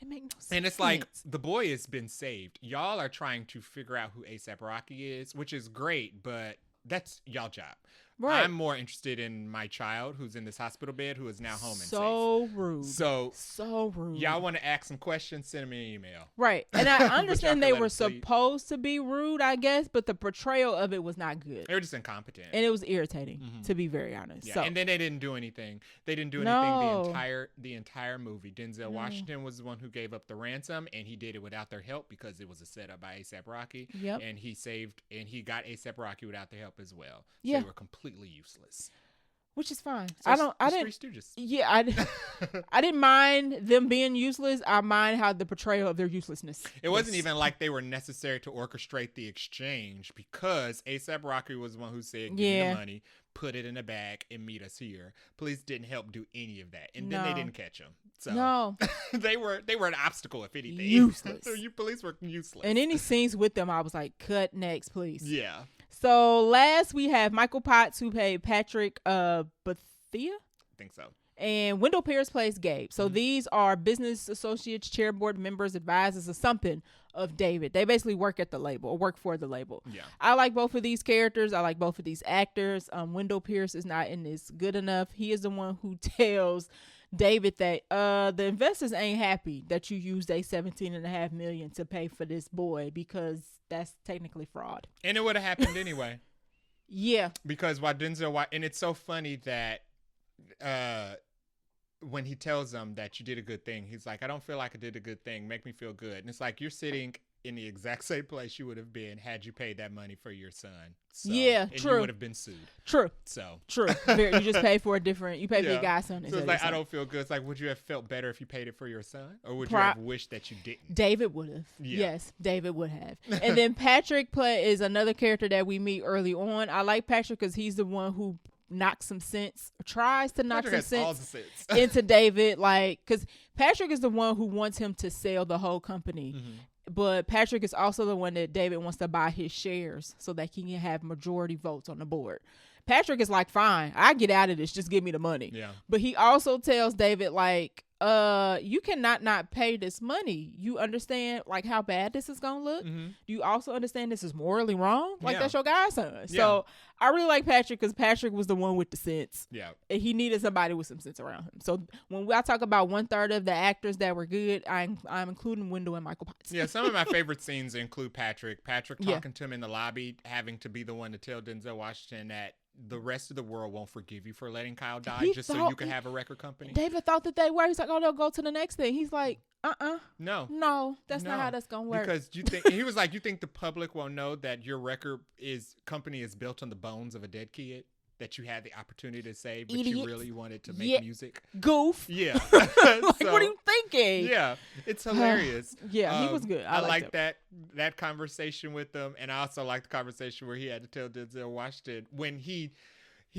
It make no sense. And it's like, the boy has been saved. Y'all are trying to figure out who A$AP Rocky is, which is great, but that's y'all job. Right. I'm more interested in my child who's in this hospital bed who is now home and safe. So rude. So rude. Y'all want to ask some questions? Send me an email. Right. And I understand they were supposed to be rude, I guess, but the portrayal of it was not good. They were just incompetent. And it was irritating, to be very honest. Yeah. So. And then they didn't do anything. They didn't do anything the entire movie. Denzel Washington was the one who gave up the ransom, and he did it without their help because it was a setup by A$AP Rocky. Yep. And he got A$AP Rocky without their help as well. So yeah. They were completely useless. Which is fine. So I didn't. Three Stooges. Yeah, I didn't mind them being useless. I mind how the portrayal of their uselessness. It wasn't even like they were necessary to orchestrate the exchange because A$AP Rocky was the one who said, "Give me the money, put it in a bag, and meet us here." Police didn't help do any of that, and then they didn't catch him. So they were an obstacle, if anything. Useless. Police were useless. And any scenes with them, I was like, "Cut next, please." Yeah. So last we have Michael Potts, who played Patrick Bethea. I think so. And Wendell Pierce plays Gabe. So these are business associates, chair board members, advisors, or something of David. They basically work at the label or work for the label. Yeah. I like both of these characters. I like both of these actors. Wendell Pierce is not in this good enough. He is the one who tells David that the investors ain't happy that you used $17.5 million to pay for this boy because that's technically fraud. And it would have happened anyway. Yeah. Because while Denzel, and it's so funny that when he tells them that you did a good thing, he's like, I don't feel like I did a good thing. Make me feel good. And it's like, you're sitting in the exact same place you would have been had you paid that money for your son. So, yeah, and true. You would have been sued. True. So. True. You just pay for a different, you pay for your guy's son. So it's like, I don't feel good. It's like, would you have felt better if you paid it for your son? Or would you have wished that you didn't? David would have. Yeah. Yes, David would have. And then Patrick is another character that we meet early on. I like Patrick because he's the one who knocks some sense, tries to knock some sense into David, like, because Patrick is the one who wants him to sell the whole company. But Patrick is also the one that David wants to buy his shares so that he can have majority votes on the board. Patrick is like, fine, I get out of this, just give me the money. Yeah. But he also tells David, like, you cannot not pay this money. You understand, like, how bad this is gonna look? Do you also understand this is morally wrong? Like, that's your guy's son. So I really like Patrick because Patrick was the one with the sense. Yeah. And he needed somebody with some sense around him. So when I talk about 1/3 of the actors that were good, I'm including Wendell and Michael Potts. Yeah, some of my favorite scenes include Patrick talking to him in the lobby, having to be the one to tell Denzel Washington that the rest of the world won't forgive you for letting Kyle die so you can have a record company. David thought that they were. He's like, oh, they'll go to the next thing. He's like, no, that's not how that's gonna work. Because you think he was like, you think the public will know that your company is built on the bones of a dead kid that you had the opportunity to save, but you really wanted to make music? Goof. Yeah. Like, what are you thinking? Yeah, it's hilarious. He was good. I like that conversation with them, and I also like the conversation where he had to tell Denzel Washington when he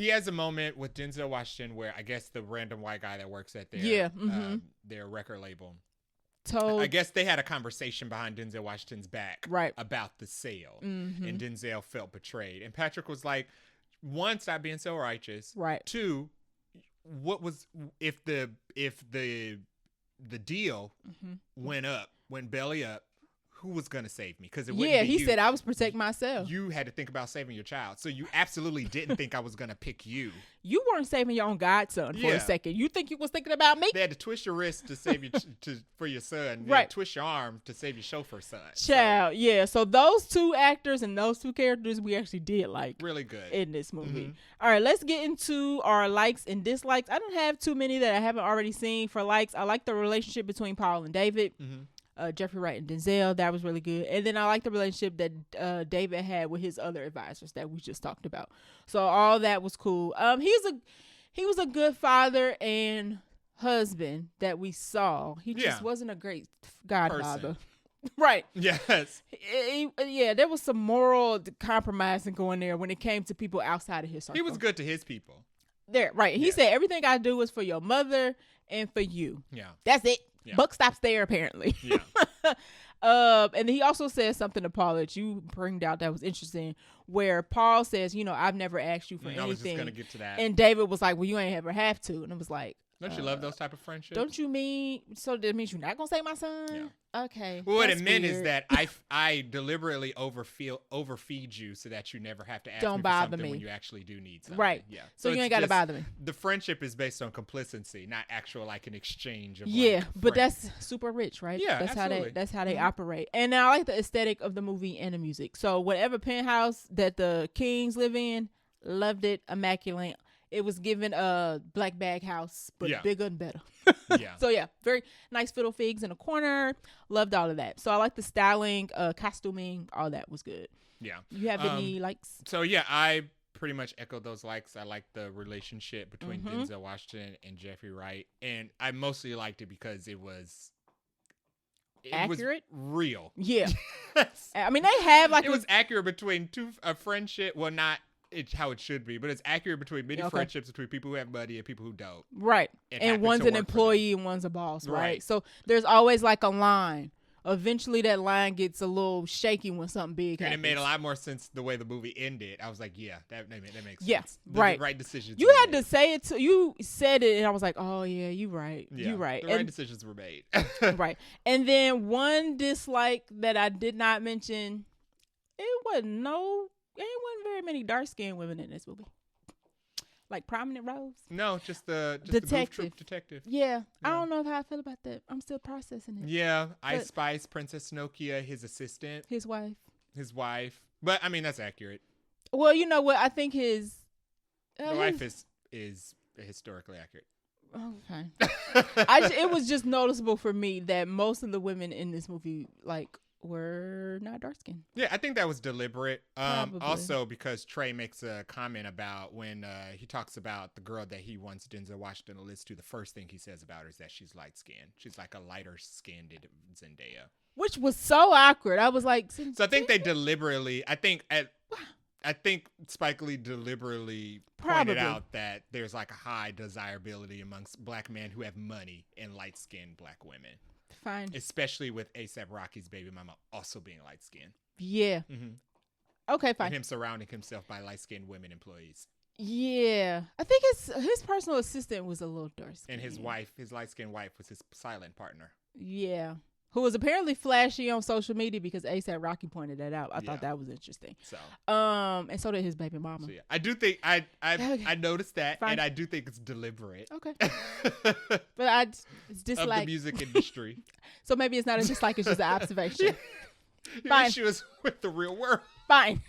has a moment with Denzel Washington where I guess the random white guy that works at their record label. I guess they had a conversation behind Denzel Washington's back about the sale, and Denzel felt betrayed. And Patrick was like, one, stop being so righteous. Right. Two, what was if the deal went belly up, who was going to save me? Because he said I was protect myself. You had to think about saving your child. So you absolutely didn't think I was going to pick you. You weren't saving your own godson for a second. You think you was thinking about me? They had to twist your wrist to save you for your son. Right. Twist your arm to save your chauffeur's son. Child, yeah. So those two actors and those two characters we actually did like really good in this movie. All right, let's get into our likes and dislikes. I don't have too many that I haven't already seen for likes. I like the relationship between Paul and David. Jeffrey Wright and Denzel, that was really good. And then I like the relationship that David had with his other advisors that we just talked about. So all that was cool. He was a good father and husband that we saw. He just wasn't a great godfather. Right. Yes. There was some moral compromising going there when it came to people outside of his circle. He was good to his people. He said everything I do is for your mother and for you. Yeah. That's it. Yeah. Buck stops there, apparently. Yeah. And he also says something to Paul that you bringed out that was interesting, where Paul says, I've never asked you for anything. I was just going to get to that. And David was like, well, you ain't ever have to. And it was like, don't you love those type of friendships? Don't you mean, so that means you're not going to say my son? Yeah. Okay. Well, what it meant is that I deliberately overfeed you so that you never have to ask me for something when you actually do need something. Right. Yeah. So you ain't got to bother me. The friendship is based on complicity, not actual like an exchange of but that's super rich, right? Yeah, that's how they operate. And I like the aesthetic of the movie and the music. So whatever penthouse that the Kings live in, loved it, immaculate. It was given a black bag house, but bigger and better. So very nice fiddle figs in the corner. Loved all of that. So I like the styling, costuming, all that was good. Yeah. You have any likes? So I pretty much echoed those likes. I like the relationship between Denzel Washington and Jeffrey Wright, and I mostly liked it because it was accurate, real. Yeah. I mean, they have like it was accurate between a friendship. Well, not. It's how it should be, but it's accurate between many friendships between people who have money and people who don't. Right. And one's an employee and one's a boss, right? So there's always like a line eventually that line gets a little shaky when something big happens. And it made a lot more sense the way the movie ended. I was like, yeah, that makes yeah, sense. Right. The right decisions. You had to say it. You said it, and I was like, oh, yeah, you right. Yeah, you right. The right decisions were made. Right. And then one dislike that I did not mention, there wasn't very many dark-skinned women in this movie. Like prominent roles? No, just the detective. Goof Troop detective. Yeah. I don't know how I feel about that. I'm still processing it. Yeah. Ice Spice, Princess Nokia, his assistant. His wife. But, I mean, that's accurate. Well, you know what? I think his... the wife is historically accurate. Okay. It was just noticeable for me that most of the women in this movie, like, were not dark skinned. Yeah, I think that was deliberate. Also because Trey makes a comment about when he talks about the girl that he wants Denzel Washington to listen to, the first thing he says about her is that she's light skinned. She's like a lighter skinned Zendaya. Which was so awkward. I was like, so I think they deliberately, I think Spike Lee deliberately pointed out that there's like a high desirability amongst black men who have money and light skinned black women. Fine. Especially with A$AP Rocky's baby mama also being light skinned. Yeah. Mm-hmm. Okay, fine. And him surrounding himself by light skinned women employees. Yeah. I think his personal assistant was a little dark skinned. And his light skinned wife was his silent partner. Yeah. Who was apparently flashy on social media because A$AP Rocky pointed that out. I thought that was interesting. So, and so did his baby mama. So yeah, I do think I noticed that, and I do think it's deliberate. Okay, but it's dislike of the music industry. So maybe it's not a dislike; it's just an observation. Fine. She was with the real world. Fine.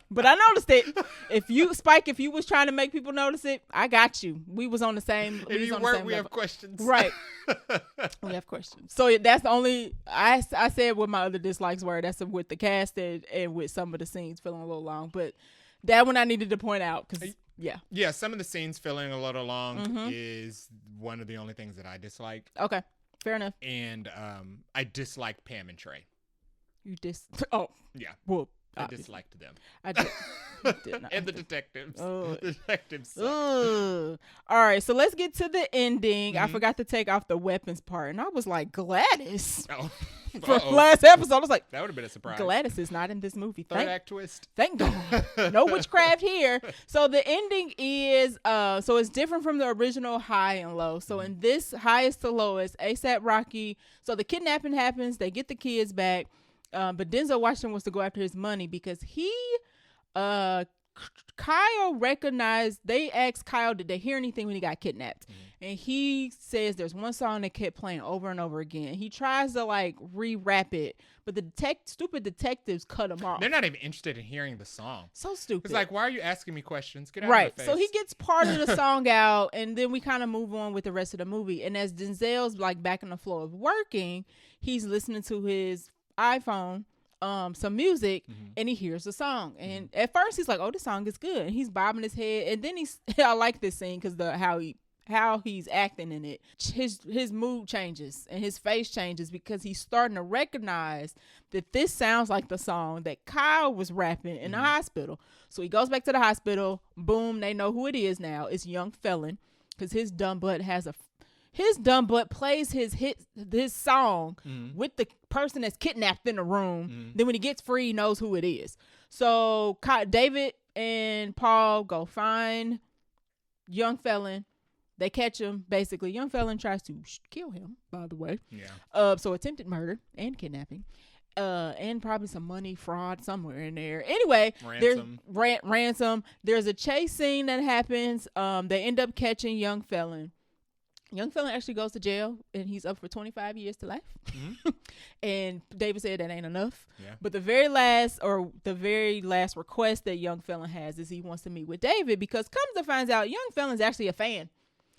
But I noticed it. If you was trying to make people notice it, I got you. We was on the same. If you weren't, we have questions. Right. We have questions. So that's the only. I said what my other dislikes were. That's with the cast and with some of the scenes feeling a little long. But that one I needed to point out because yeah, some of the scenes feeling a little long is one of the only things that I dislike. Okay, fair enough. And I dislike Pam and Trey. You Oh yeah. Well. I disliked them. I did. Not. And the detectives. The detectives. All right, so let's get to the ending. I forgot to take off the weapons part, and I was like, Gladys. For last episode, I was like, that would have been a surprise. Gladys is not in this movie. Third act twist. Thank God. No witchcraft here. So the ending is, so it's different from the original high and low. So in this highest to lowest, A$AP Rocky. So the kidnapping happens. They get the kids back. But Denzel Washington wants to go after his money because Kyle recognized, they asked Kyle, did they hear anything when he got kidnapped? And he says there's one song that kept playing over and over again. He tries to like re-rap it, but the stupid detectives cut him off. They're not even interested in hearing the song. So stupid. It's like, why are you asking me questions? Get out right. of my face. So he gets part of the song out, and then we kind of move on with the rest of the movie. And as Denzel's like back on the floor of working, he's listening to his iPhone, some music, and he hears the song. And at first he's like, oh, this song is good. And he's bobbing his head. And then I like this scene because how he's acting in it. His mood changes and his face changes because he's starting to recognize that this sounds like the song that Kyle was rapping in the hospital. So he goes back to the hospital. Boom, they know who it is now. It's Young Felon because his dumb butt plays his song with the person that's kidnapped in the room. Then when he gets free, he knows who it is. So David and Paul go find Young Felon. They catch him. Basically, Young Felon tries to kill him, by the way. Yeah. So attempted murder and kidnapping. And probably some money fraud somewhere in there. Anyway, ransom. There's ransom. There's a chase scene that happens. They end up catching Young Felon. Young Felon actually goes to jail, and he's up for 25 years to life. And David said that ain't enough. Yeah. But the very last request that Young Felon has is he wants to meet with David because comes to find out Young Felon's actually a fan.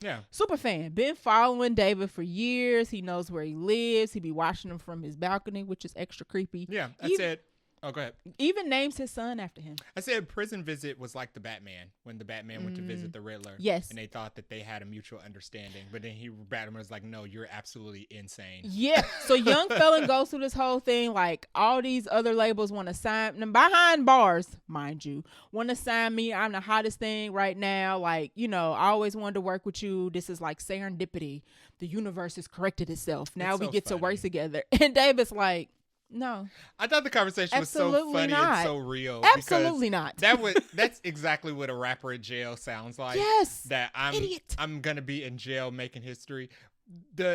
Yeah. Super fan. Been following David for years. He knows where he lives. He be watching him from his balcony, which is extra creepy. Yeah, that's it. Oh, go ahead. Even names his son after him. I said Prison Visit was like the Batman, when the Batman went to visit the Riddler. Yes. And they thought that they had a mutual understanding. But then Batman was like, no, you're absolutely insane. Yeah. So Young Felon goes through this whole thing. Like, all these other labels want to sign them behind bars, mind you, want to sign me. I'm the hottest thing right now. Like, you know, I always wanted to work with you. This is like serendipity. The universe has corrected itself. Now we get to work together. And David's like, no. I thought the conversation was so funny and so real. Absolutely not. That's exactly what a rapper in jail sounds like. Yes. That I'm gonna be in jail making history.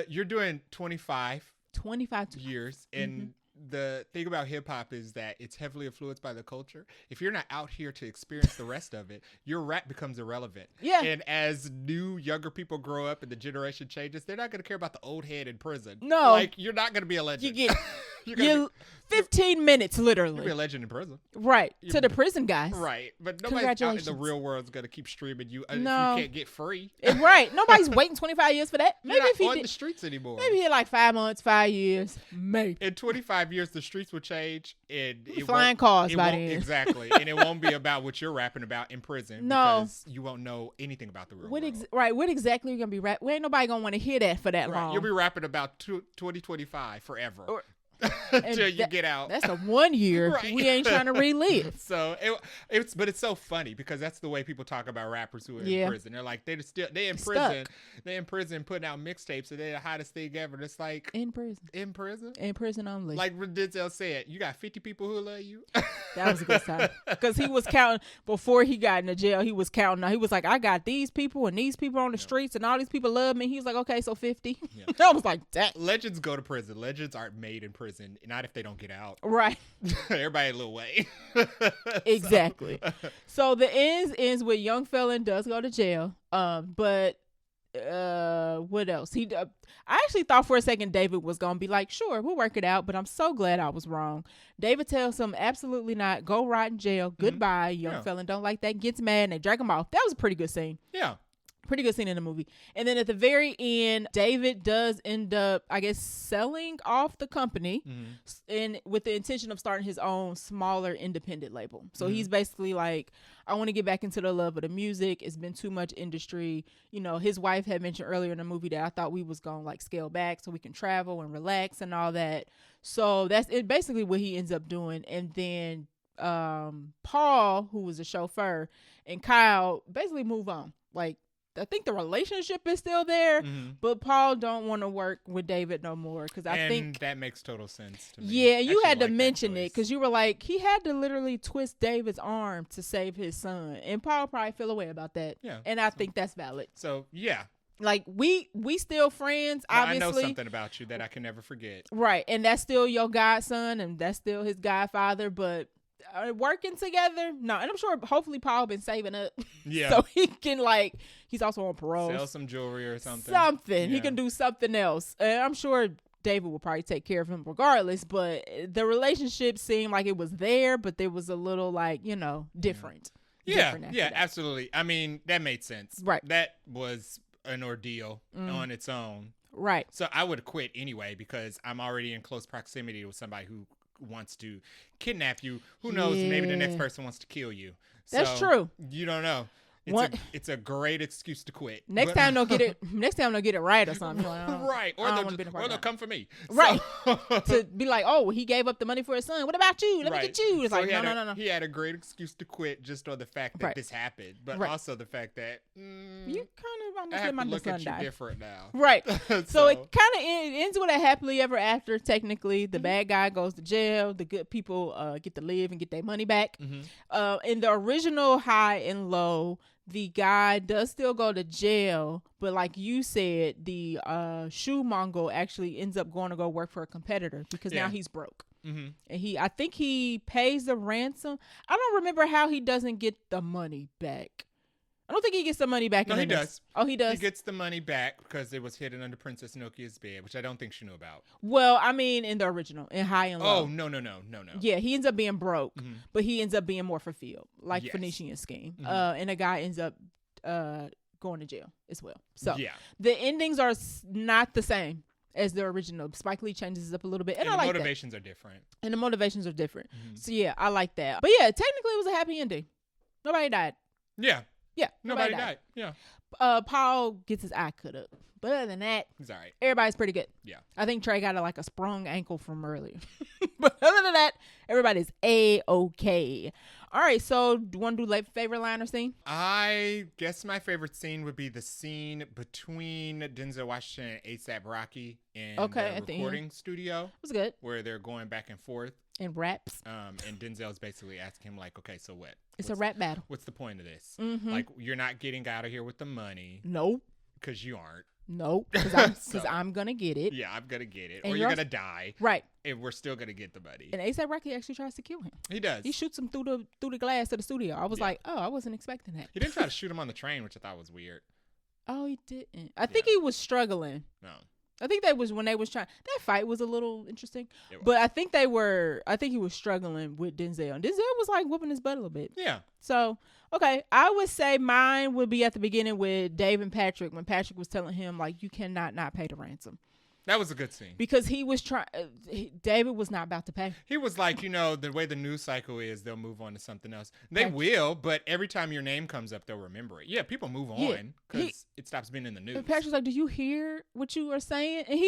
You're doing 25 years, and the thing about hip hop is that it's heavily influenced by the culture. If you're not out here to experience the rest of it, your rap becomes irrelevant. Yeah. And as younger people grow up and the generation changes, they're not going to care about the old head in prison. No. Like, you're not going to be a legend. You get 15 minutes, literally. You'll be a legend in prison. Right. To the prison guys. Right. But nobody's out in the real world is going to keep streaming you if you can't get free. Right. Nobody's waiting 25 years for that. Maybe you're not if he on the streets anymore. Maybe in like 5 months, 5 years. Maybe. In 25 years, the streets will change. And flying cars by then. Exactly. And it won't be about what you're rapping about in prison. No. Because you won't know anything about the real world. Right. What exactly are you going to be rapping? Ain't nobody going to want to hear that for that long. You'll be rapping about 2025 forever. Until you get out. That's a 1 year. Right. We ain't trying to relive. So it's so funny because that's the way people talk about rappers who are in prison. They're like, they in prison putting out mixtapes and they're the hottest thing ever. And it's like in prison only. Like Denzel said, you got 50 people who love you. That was a good sign because he was counting before he got into jail. He was counting. He was like, I got these people and these people on the streets and all these people love me. He was like, okay, so 50. I was like, that. Legends go to prison. Legends aren't made in prison. Not if they don't get out. Right. Everybody a little way. Exactly. So the ends with Young Felon does go to jail. But what else? I actually thought for a second David was gonna be like, sure, we'll work it out, but I'm so glad I was wrong. David tells him absolutely not, go rot in jail, goodbye. Young Felon don't like that, gets mad, and they drag him off. That was a pretty good scene. Yeah. Pretty good scene in the movie. And then at the very end, David does end up, I guess, selling off the company and with the intention of starting his own smaller independent label. So he's basically like, I want to get back into the love of the music. It's been too much industry. You know, his wife had mentioned earlier in the movie that I thought we was going to like scale back so we can travel and relax and all that. So that's it, basically what he ends up doing. And then Paul, who was the chauffeur, and Kyle basically move on. Like, I think the relationship is still there, but Paul don't want to work with David no more because I think that makes total sense to me. Yeah, you had to mention it because you were like, he had to literally twist David's arm to save his son, and Paul probably feel away about that. Yeah, and I think that's valid. So yeah, like we still friends. Obviously, I know something about you that I can never forget. Right, and that's still your godson, and that's still his godfather, but. Working together, no, and I'm sure hopefully Paul been saving up, so he can like he's also on parole, sell some jewelry or something. He can do something else. I'm sure David will probably take care of him regardless. But the relationship seemed like it was there, but there was a little like different. Yeah, absolutely. I mean that made sense. Right, that was an ordeal on its own. Right. So I would quit anyway because I'm already in close proximity with somebody who wants to kidnap you. Who knows? Maybe the next person wants to kill you. That's true. You don't know. It's a great excuse to quit. Next time they'll get it right or something. Like, right. Or they'll come for me. Right. To be like, oh, he gave up the money for his son. What about you? Let me get you. It's like, no. He had a great excuse to quit just on the fact that this happened, but also the fact that you kind of almost I have let to my look son at you die. different now. Right. So it kind of ends with a happily ever after. Technically, the bad guy goes to jail. The good people get to live and get their money back. In the original High and Low, the guy does still go to jail, but like you said, the shoe mongol actually ends up going to go work for a competitor because now he's broke. And I think he pays the ransom. I don't remember how he doesn't get the money back. I don't think he gets the money back. No, he does. Oh, he does? He gets the money back because it was hidden under Princess Nokia's bed, which I don't think she knew about. Well, I mean, in the original, in High and Low. Oh, no. Yeah, he ends up being broke, but he ends up being more fulfilled, like Phoenician scheme. And the guy ends up going to jail as well. So the endings are not the same. as the original. Spike Lee changes it up a little bit, and the I like motivations are different. And the motivations are different. Mm-hmm. So yeah, I like that. But yeah, technically it was a happy ending. Nobody died. Yeah. Yeah. Nobody died. Yeah. Paul gets his eye cut up. But other than that, it's all right. Everybody's pretty good. Yeah. I think Trey got a sprung ankle from earlier. But other than that, everybody's A-okay. All right, so do you want to do favorite line or scene? I guess my favorite scene would be the scene between Denzel Washington and A$AP Rocky in the recording studio. It was good. Where they're going back and forth. And raps. And Denzel's basically asking him, like, okay, so what? It's a rap battle. What's the point of this? Mm-hmm. Like, you're not getting out of here with the money. Nope. Because you aren't. Nope, because I'm going to get it. Yeah, I'm going to get it. And or you're going to die. Right. And we're still going to get the money. And A$AP Rocky actually tries to kill him. He does. He shoots him through the glass of the studio. I was like, oh, I wasn't expecting that. He didn't try to shoot him on the train, which I thought was weird. Oh, he didn't. I think he was struggling. No. I think that was when they was trying. That fight was a little interesting. But I think he was struggling with Denzel. And Denzel was like whooping his butt a little bit. Yeah. So, okay. I would say mine would be at the beginning with Dave and Patrick when Patrick was telling him, like, you cannot not pay the ransom. That was a good scene. Because he was trying, David was not about to pay. He was like, the way the news cycle is, they'll move on to something else. They will, but every time your name comes up, they'll remember it. Yeah, people move on because it stops being in the news. And Patrick's like, do you hear what you are saying? And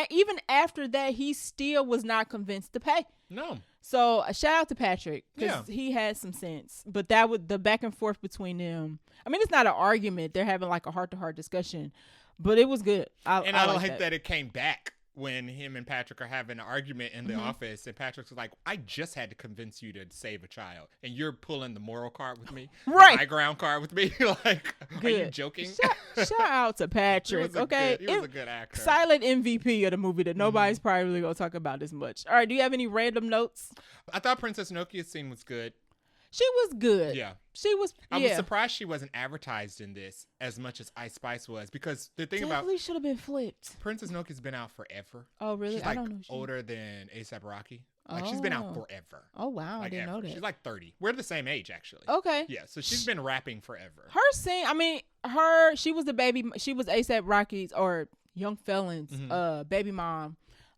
even after that, he still was not convinced to pay. No. So a shout out to Patrick because he had some sense. But that was the back and forth between them. I mean, it's not an argument. They're having like a heart-to-heart discussion. But it was good. I like that it came back when him and Patrick are having an argument in the office. And Patrick's like, I just had to convince you to save a child. And you're pulling the moral card with me. Right. The high ground card with me. Like, good. Are you joking? Shout out to Patrick. He was a good actor. Silent MVP of the movie that nobody's probably really going to talk about as much. All right. Do you have any random notes? I thought Princess Nokia's scene was good. She was good. Yeah. She was. I was surprised she wasn't advertised in this as much as Ice Spice was because the thing definitely should have been flipped. Princess Nokia's been out forever. Oh, really? She's I don't know. Older than A$AP Rocky. Like she's been out forever. Oh, wow. I didn't know that. She's like 30. We're the same age, actually. Okay. Yeah. So she's been rapping forever. Her scene, she was the baby. She was A$AP Rocky's or Young Felon's baby mom.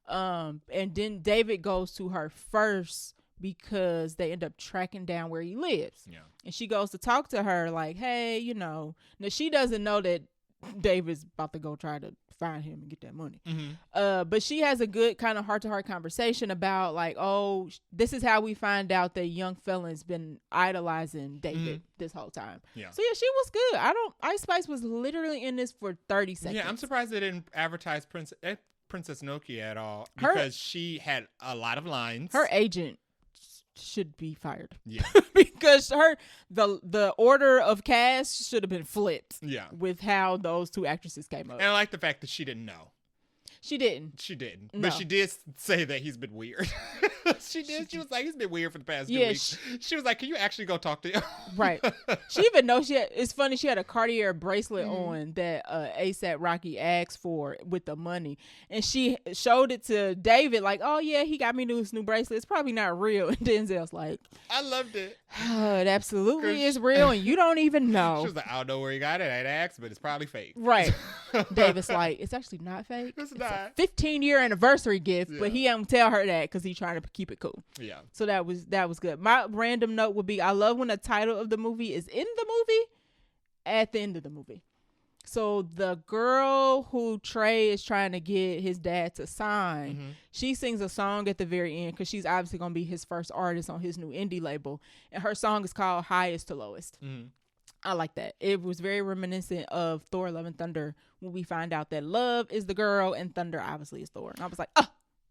And then David goes to her first because they end up tracking down where he lives. Yeah. And she goes to talk to her like, hey, now she doesn't know that David's about to go try to find him and get that money. But she has a good kind of heart-to-heart conversation about like, oh, this is how we find out that Young Felon's been idolizing David this whole time. Yeah. So yeah, she was good. Ice Spice was literally in this for 30 seconds. Yeah, I'm surprised they didn't advertise Princess Nokia at all because she had a lot of lines. Her agent should be fired. Yeah. Because the order of cast should have been flipped. Yeah. With how those two actresses came up. And I like the fact that she didn't know. She didn't. No. But she did say that he's been weird. She did. She was like, he's been weird for the past 2 weeks. She was like, can you actually go talk to him? Right. She even knows it's funny. She had a Cartier bracelet on that A$AP Rocky asked for with the money. And she showed it to David like, oh yeah, he got me this new bracelet. It's probably not real. And Denzel's like, I loved it. It absolutely is real and you don't even know. She was like, I don't know where he got it. I'd asked, but it's probably fake. Right. David's like, it's actually not fake. It's not. A 15-year anniversary gift, but he don't tell her that because he's trying to keep it cool. Yeah. So that was good. My random note would be, I love when the title of the movie is in the movie at the end of the movie. So the girl who Trey is trying to get his dad to sign, she sings a song at the very end because she's obviously going to be his first artist on his new indie label. And her song is called Highest to Lowest. I like that. It was very reminiscent of Thor Love and Thunder when we find out that Love is the girl and Thunder obviously is Thor. And I was like,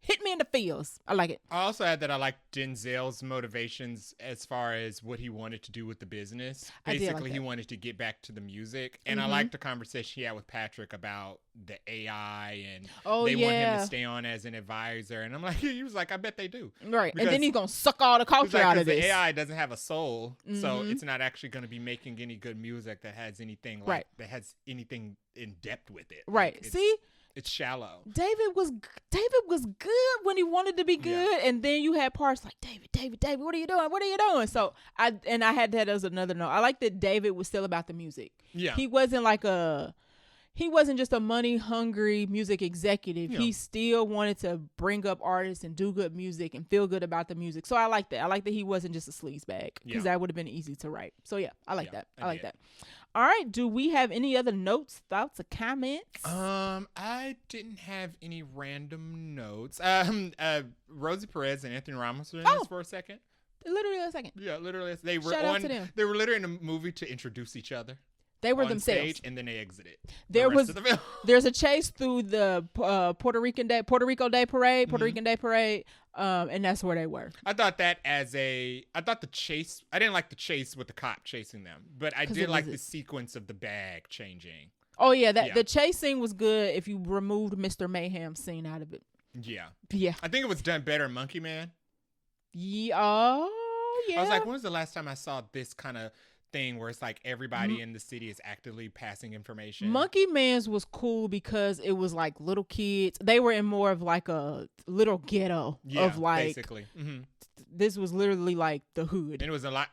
hit me in the feels. I like it. I also add that I like Denzel's motivations as far as what he wanted to do with the business. Basically, he wanted to get back to the music. And I like the conversation he had with Patrick about the AI and they want him to stay on as an advisor. And I'm like, he was like, I bet they do. Right. And then he's going to suck all the culture out of this. The AI doesn't have a soul. So it's not actually going to be making any good music that has anything that has anything in depth with it. Right. See? It's shallow. David was good when he wanted to be good, and then you had parts like David, what are you doing? What are you doing? So I had that as another note. I like that David was still about the music. Yeah, he wasn't like he wasn't just a money hungry music executive. Yeah. He still wanted to bring up artists and do good music and feel good about the music. So I like that. I like that he wasn't just a sleaze bag, because that would have been easy to write. So yeah, I like that. I like that. All right. Do we have any other notes, thoughts, or comments? I didn't have any random notes. Rosie Perez and Anthony Ramos were in this for a second. Literally a second. Yeah, literally. They were Shout out to them. They were literally in a movie to introduce each other. They were on themselves, stage, and then they exited. There's a chase through the Puerto Rico Day Parade, Rican Day Parade, and that's where they were. I thought the chase. I didn't like the chase with the cop chasing them, but I did like the sequence of the bag changing. Oh yeah, the chase scene was good if you removed Mr. Mayhem's scene out of it. Yeah. Yeah. I think it was done better in Monkey Man. Yeah. Oh yeah. I was like, when was the last time I saw this kind of thing where it's like everybody in the city is actively passing information? Monkey Man's was cool because it was like little kids. They were in more of like a little ghetto of like basically. Mm-hmm. This was literally like the hood. And it was a lot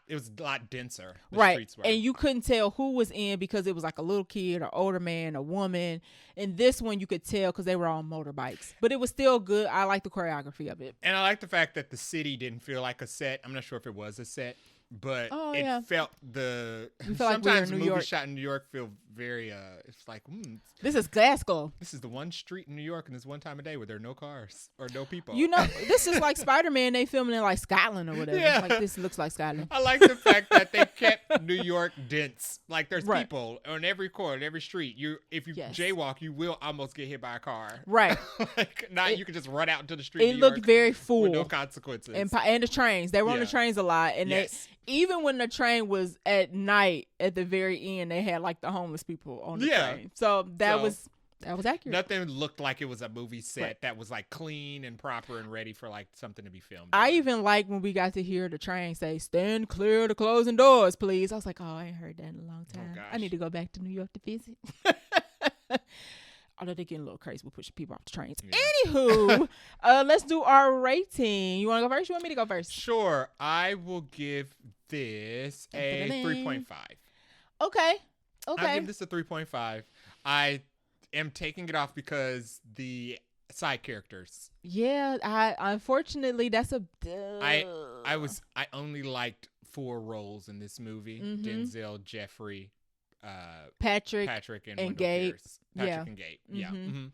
denser. Right. Streets were. And you couldn't tell who was in because it was like a little kid, an older man, a woman. And this one you could tell because they were on motorbikes. But it was still good. I like the choreography of it. And I like the fact that the city didn't feel like a set. I'm not sure if it was a set, but it felt sometimes like movies shot in New York feel very it's like this is Glasgow. This is the one street in New York and this one time of day where there are no cars or no people. You know, this is like Spider-Man. They filming in like Scotland or whatever. Yeah. Like this looks like Scotland. I like the fact that they kept New York dense. Like there's people on every corner, every street. If you jaywalk, you will almost get hit by a car. Right. You can just run out into the street. It looked very full with no consequences. And the trains. They were on the trains a lot, and even when the train was at night, at the very end, they had like the homeless people on the train. So that was accurate. Nothing looked like it was a movie set that was like clean and proper and ready for like something to be filmed. I even like when we got to hear the train say, "Stand clear of the closing doors, please." I was like, oh, I ain't heard that in a long time. I need to go back to New York to visit. Although they're getting a little crazy with pushing people off the trains. Yeah. Anywho, let's do our rating. You want to go first? You want me to go first? Sure. I will give this a 3.5. Okay. I'll give this a 3.5. I am taking it off because the side characters. Yeah, unfortunately that's a. I only liked 4 roles in this movie: Denzel, Jeffrey, Patrick, and Gabe. Patrick and Gabe. Yeah. Mm-hmm.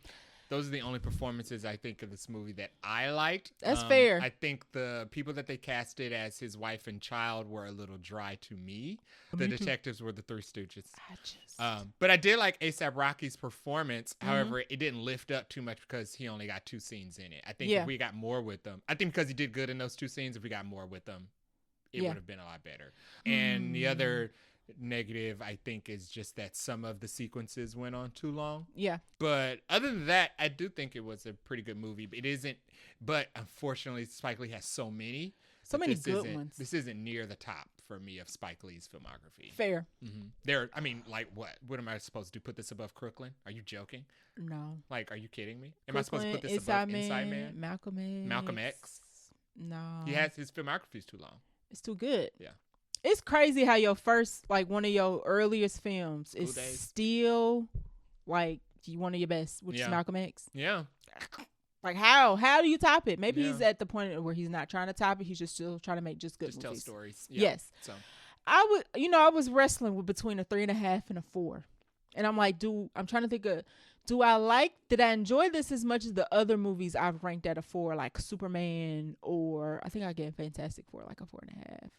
Those are the only performances I think of this movie that I liked. That's fair. I think the people that they casted as his wife and child were a little dry to me. The detectives were the Three Stooges. But I did like A$AP Rocky's performance. However, it didn't lift up too much because he only got 2 scenes in it. I think if we got more with them, I think because he did good in those 2 scenes, if we got more with them, it would have been a lot better. And the other negative I think is just that some of the sequences went on too long. But other than that, I do think it was a pretty good movie. It isn't, but unfortunately Spike Lee has so many good ones. This isn't near the top for me of Spike Lee's filmography. Fair. I mean, like what am I supposed to do? Put this above Crooklyn? Are you joking? No. Like, are you kidding me? Am I supposed to put this above Inside Man? Malcolm X? No. His filmography is too long. It's too good. Yeah. It's crazy how your first, like one of your earliest films is still like one of your best, which is Malcolm X. Yeah. Like how do you top it? Maybe he's at the point where he's not trying to top it. He's just still trying to make just good movies. Tell stories. Yeah. Yes. So I was wrestling with between a 3.5 and a 4. And I'm like, I'm trying to think of, did I enjoy this as much as the other movies I've ranked at a 4, like Superman, or I think I gave Fantastic Four like a 4.5.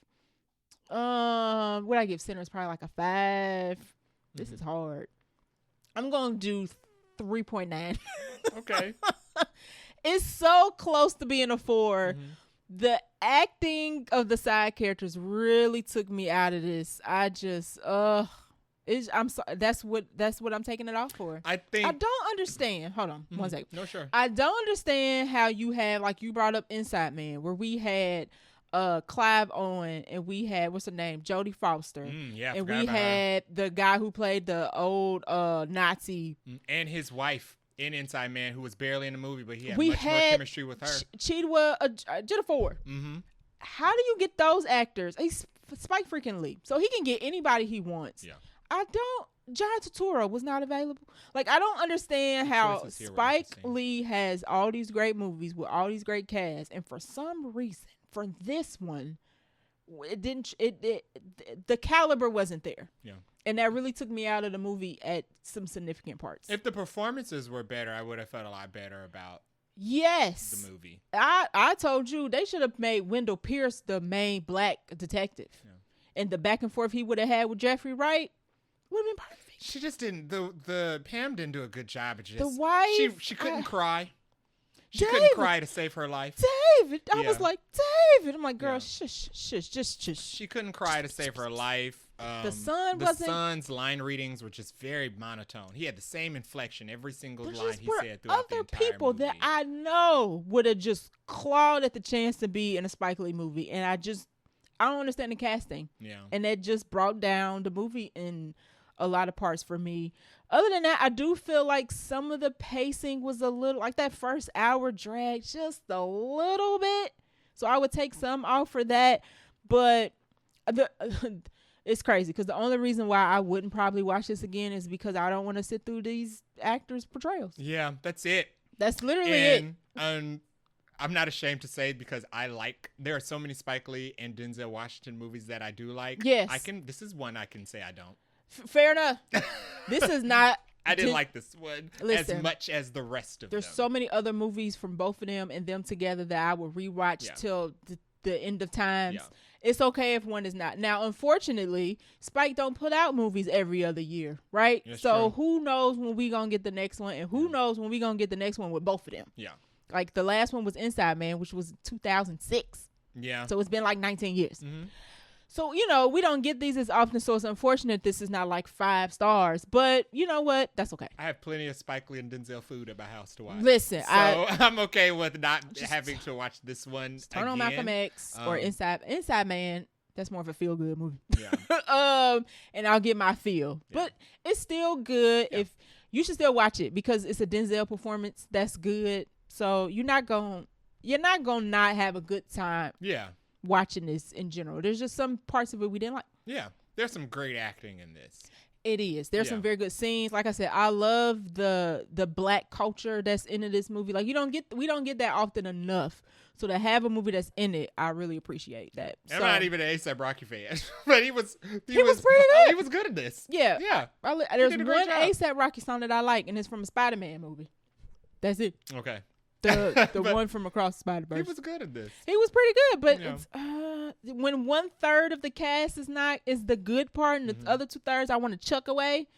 What I give Sinners probably like a 5. This is hard. I'm gonna do 3.9. Okay. It's so close to being a 4. The acting of the side characters really took me out of this. I just I'm sorry. That's what I'm taking it off for. I don't understand. Hold on, 1 second. No, sure. I don't understand how you have, like you brought up Inside Man, where we had Clive Owen and we had, what's her name, Jodie Foster, and we had the guy who played the old Nazi and his wife in Inside Man, who was barely in the movie, but he had much more chemistry with her. Chidwa Ejiofor. How do you get those actors? He's Spike freaking Lee, so he can get anybody he wants. John Turturro was not available. Like, I don't understand how Spike Lee has all these great movies with all these great casts, and for some reason, for this one, the caliber wasn't there. Yeah. And that really took me out of the movie at some significant parts. If the performances were better, I would have felt a lot better about the movie. I told you they should have made Wendell Pierce the main black detective. Yeah. And the back and forth he would have had with Jeffrey Wright would have been perfect. She just didn't. The Pam didn't do a good job of just. The wife. She couldn't cry. She couldn't cry to save her life. David, I was like, David. I'm like, girl, shush, just shush. She couldn't cry to save her life. The son's line readings were just very monotone. He had the same inflection every single line he said throughout the other entire people movie. That I know would have just clawed at the chance to be in a Spike Lee movie, and I don't understand the casting. Yeah, and that just brought down the movie in a lot of parts for me. Other than that, I do feel like some of the pacing was a little, like that first hour drag just a little bit. So I would take some off for that. But it's crazy because the only reason why I wouldn't probably watch this again is because I don't want to sit through these actors' portrayals. Yeah, that's it. That's literally it. I'm not ashamed to say because there are so many Spike Lee and Denzel Washington movies that I do like. Yes. This is one I can say I don't. Fair enough. This is not. I didn't like this one as much as the rest of them. There's so many other movies from both of them and them together that I would rewatch till the end of times. Yeah. It's okay if one is not. Now, unfortunately, Spike don't put out movies every other year, right? That's so true. Who knows when we gonna get the next one, and who knows when we gonna get the next one with both of them? Yeah. Like the last one was Inside Man, which was 2006. Yeah. So it's been like 19 years. Mm-hmm. So, we don't get these as often, so it's unfortunate this is not like 5 stars. But you know what? That's okay. I have plenty of Spike Lee and Denzel food at my house to watch. Listen, so I'm okay with not having to watch this one turn on Malcolm X or Inside Man. That's more of a feel-good movie. Yeah. And I'll get my feel. Yeah. But it's still good. Yeah. If you should still watch it because it's a Denzel performance that's good. So you're not gonna not have a good time. Yeah. Watching this in general. There's just some parts of it we didn't like. Yeah. There's some great acting in this. It is. There's some very good scenes. Like I said, I love the black culture that's into this movie. Like we don't get that often enough. So to have a movie that's in it, I really appreciate that. I'm not even an A$AP Rocky fan, but he was pretty good. He was good at this. Yeah. Yeah. There's one A$AP Rocky song that I like, and it's from a Spider-Man movie. That's it. Okay. The one from Across the Spider-Verse. He was good at this. He was pretty good, but it's, when 1/3 of the cast is the good part, and the other 2/3 I want to chuck away.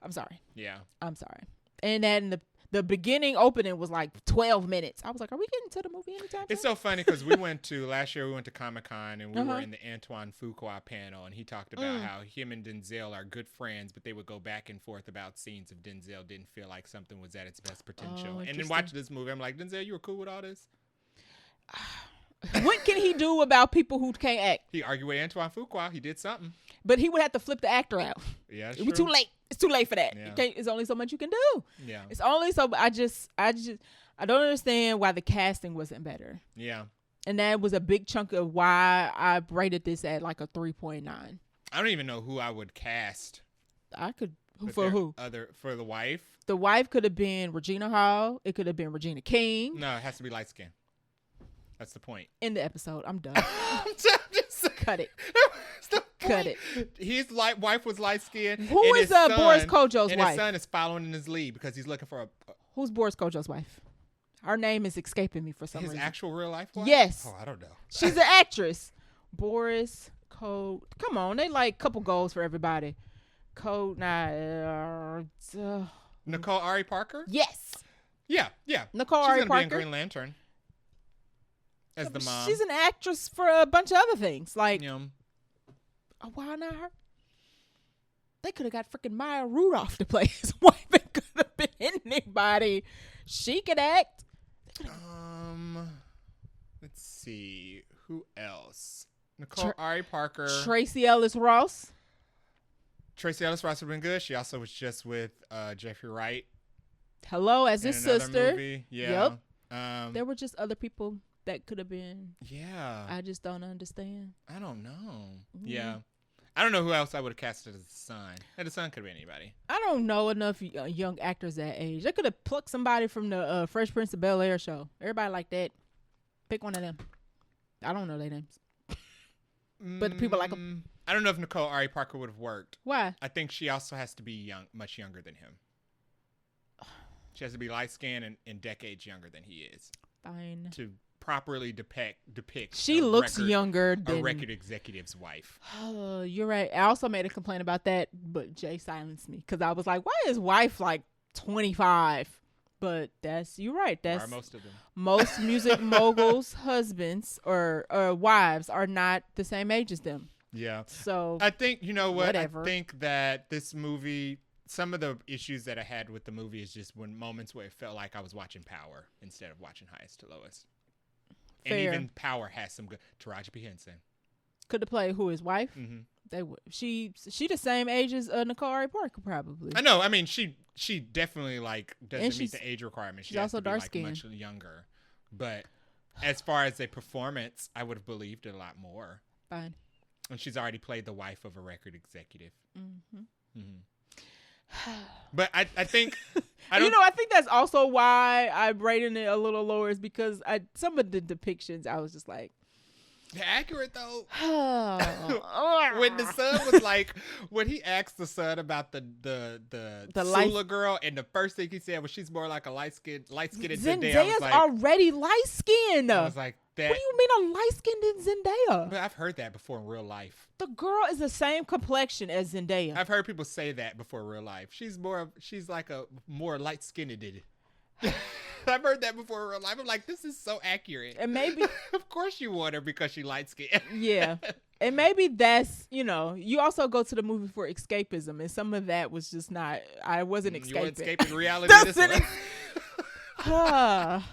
I'm sorry. Yeah. I'm sorry. And then the beginning opening was like 12 minutes. I was like, are we getting to the movie anytime soon? It's so funny because last year we went to Comic-Con and we were in the Antoine Fuqua panel, and he talked about how him and Denzel are good friends, but they would go back and forth about scenes if Denzel didn't feel like something was at its best potential. And then watching this movie, I'm like, Denzel, you were cool with all this? What can he do about people who can't act? He argued with Antoine Fuqua. He did something. But he would have to flip the actor out. Yeah, it was too late. It's too late for that. Yeah. It's only so much you can do. Yeah. It's only so. I don't understand why the casting wasn't better. Yeah. And that was a big chunk of why I rated this at like a 3.9. I don't even know who I would cast. I could. But for who? For the wife? The wife could have been Regina Hall. It could have been Regina King. No, it has to be light skin. That's the point. In the episode. I'm done. Cut it. Cut it. His wife was light skinned. Who is Boris Kojo's and wife? His son is following in his lead because he's looking for a. Who's Boris Kojo's wife? Her name is escaping me for some reason. His actual real life wife? Yes. Oh, I don't know. She's an actress. Boris Code. Come on, they like couple goals for everybody. Code. Nicole Ari Parker? Yes. Yeah. Nicole She's Ari gonna Parker. be in Green Lantern. As the mom. She's an actress for a bunch of other things. Like, why not her? They could have got freaking Maya Rudolph to play his wife. It could have been anybody. She could act. Let's see. Who else? Nicole Ari Parker. Tracy Ellis Ross. Tracy Ellis Ross would have been good. She also was just with Jeffrey Wright. Hello, as his sister. Movie. Yeah. Yep. There were just other people that could have been. Yeah. I just don't understand. I don't know. Mm-hmm. Yeah. I don't know who else I would have casted as the son. And the son could be anybody. I don't know enough young actors that age. They could have plucked somebody from the Fresh Prince of Bel-Air show. Everybody like that. Pick one of them. I don't know their names. But the people like them. I don't know if Nicole Ari Parker would have worked. Why? I think she also has to be much younger than him. She has to be light-skinned and decades younger than he is. Fine. To properly depict. She looks younger than a record executive's wife. Oh, you're right. I also made a complaint about that, but Jay silenced me because I was like, "Why is wife like 25?" But you're right. That's most of them. Most music moguls' husbands or wives are not the same age as them. Yeah. So I think whatever. I think that this movie. Some of the issues that I had with the movie is just moments where it felt like I was watching Power instead of watching Highest to Lowest. Fair. And even Power has some good. Taraji P. Henson could have played who his wife. Mm-hmm. They would. She the same age as Nicole Ari Parker probably. I know. I mean, she definitely doesn't meet the age requirement. She's also dark skinned, much younger. But as far as a performance, I would have believed it a lot more. Fine. And she's already played the wife of a record executive. Mm-hmm. Mm-hmm. But I think I think that's also why I'm rating it a little lower is because some of the depictions I was just like accurate though. Oh. When the son was when he asked the son about the Sula girl, and the first thing he said was she's more like a light skinned Zendaya. Zendaya's already light skinned. I was like, that. What do you mean a light skinned Zendaya? But I've heard that before in real life. The girl is the same complexion as Zendaya. I've heard people say that before in real life. She's like a more light skinned. I've heard that before in real life. I'm like, this is so accurate. And maybe of course you want her because she light skinned. Yeah. And maybe that's, you also go to the movie for escapism, and some of that was just not, I wasn't escaping. You weren't escaping reality this one.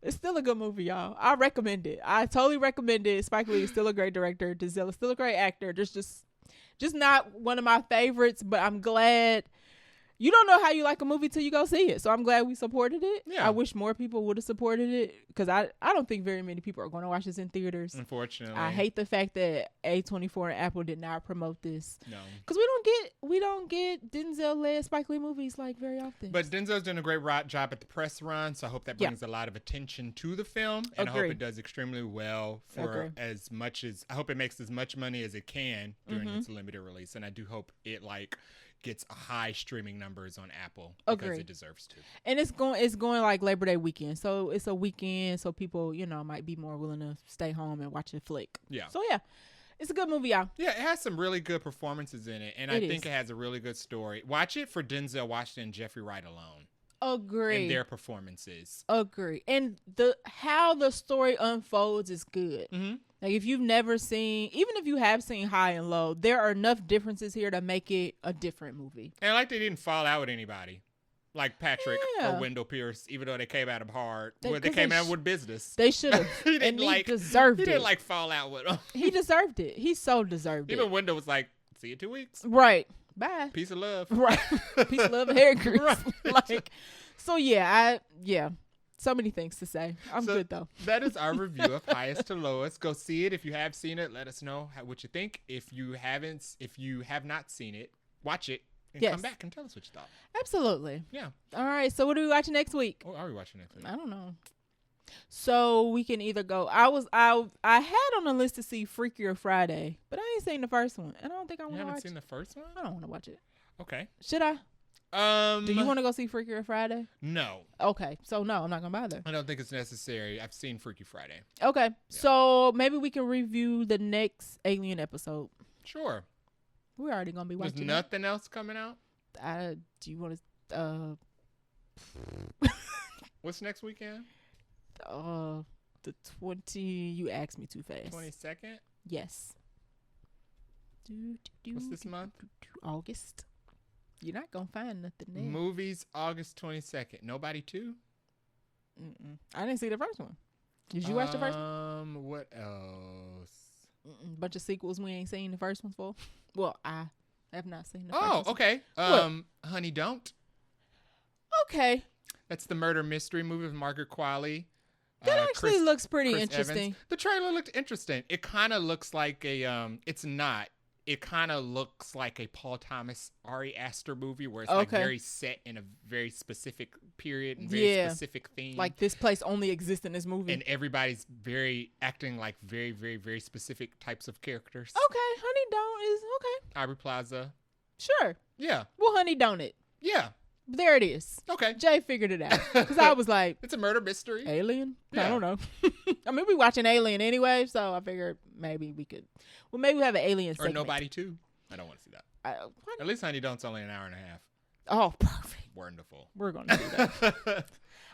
It's still a good movie, y'all. I recommend it. I totally recommend it. Spike Lee is still a great director. Denzel is still a great actor. There's just not one of my favorites, but I'm glad. You don't know how you like a movie till you go see it. So I'm glad we supported it. Yeah. I wish more people would have supported it because I don't think very many people are going to watch this in theaters. Unfortunately. I hate the fact that A24 and Apple did not promote this. No. Because we don't get Denzel-led Spike Lee movies very often. But Denzel's doing a great job at the press run, so I hope that brings a lot of attention to the film. And I hope it does extremely well for I hope it makes as much money as it can during its limited release. And I do hope it gets high streaming numbers on Apple because it deserves to. And it's going like Labor Day weekend. So it's a weekend, so people, might be more willing to stay home and watch a flick. Yeah. So yeah. It's a good movie, y'all. Yeah, it has some really good performances in it, and I think it has a really good story. Watch it for Denzel Washington and Jeffrey Wright alone. Agree. And their performances. Agree. And how the story unfolds is good. Mm-hmm. Like if you've never seen, even if you have seen High and Low, there are enough differences here to make it a different movie. And they didn't fall out with anybody. Like Patrick or Wendell Pierce, even though they came at him hard. They came at him with business. They should have. He deserved it. He didn't fall out with him. He deserved it. He so deserved it. Even Wendell was like, see you 2 weeks. Right. Bye. Peace of love. Right. Peace of love and hair grease. Right. So so many things to say. I'm good though. That is our review of Highest to Lowest. Go see it. If you have seen it, let us know what you think. If you have not seen it, watch it and come back and tell us what you thought. Absolutely. Yeah. All right. So what are we watching next week? What are we watching next week? I don't know. So we can either go. I had on the list to see Freakier Friday, but I ain't seen the first one, and I don't think I want to watch it. You haven't seen the first one? I don't want to watch it. Okay. Should I? Do you want to go see Freakier Friday? No. Okay. So no, I'm not gonna bother. I don't think it's necessary. I've seen Freaky Friday. Okay. Yeah. So maybe we can review the next Alien episode. Sure. We're already gonna be watching. There's nothing else coming out? Do you want to What's next weekend? The 20. You asked me too fast. 22nd? Yes. What's this month? August. You're not gonna find nothing there. Movies, August 22nd. Nobody 2? I didn't see the first one. Did you watch the first one? What else? Bunch of sequels we ain't seen the first one for. Well, I have not seen the first one. Oh, okay. Honey, Don't. Okay. That's the murder mystery movie with Margaret Qualley. That actually looks pretty Chris interesting. Evans. The trailer looked interesting. It kind of looks like a. It's not. it kind of looks like a Paul Thomas Ari Aster movie where it's like very set in a very specific period and very specific theme. Like this place only exists in this movie. And everybody's acting like very, very, very specific types of characters. Okay, Honey Don't is okay. Aubrey Plaza. Sure. Yeah. Well, Honey Don't it. Yeah. There it is. Okay. Jay figured it out. Because I was like, it's a murder mystery. Alien? Yeah. I don't know. I mean, we watching Alien anyway, so I figured maybe we could. Well, maybe we have an Alien segment. Or Nobody 2. I don't want to see that. At least Honey Don't's only an hour and a half. Oh, perfect. Wonderful. We're going to do that.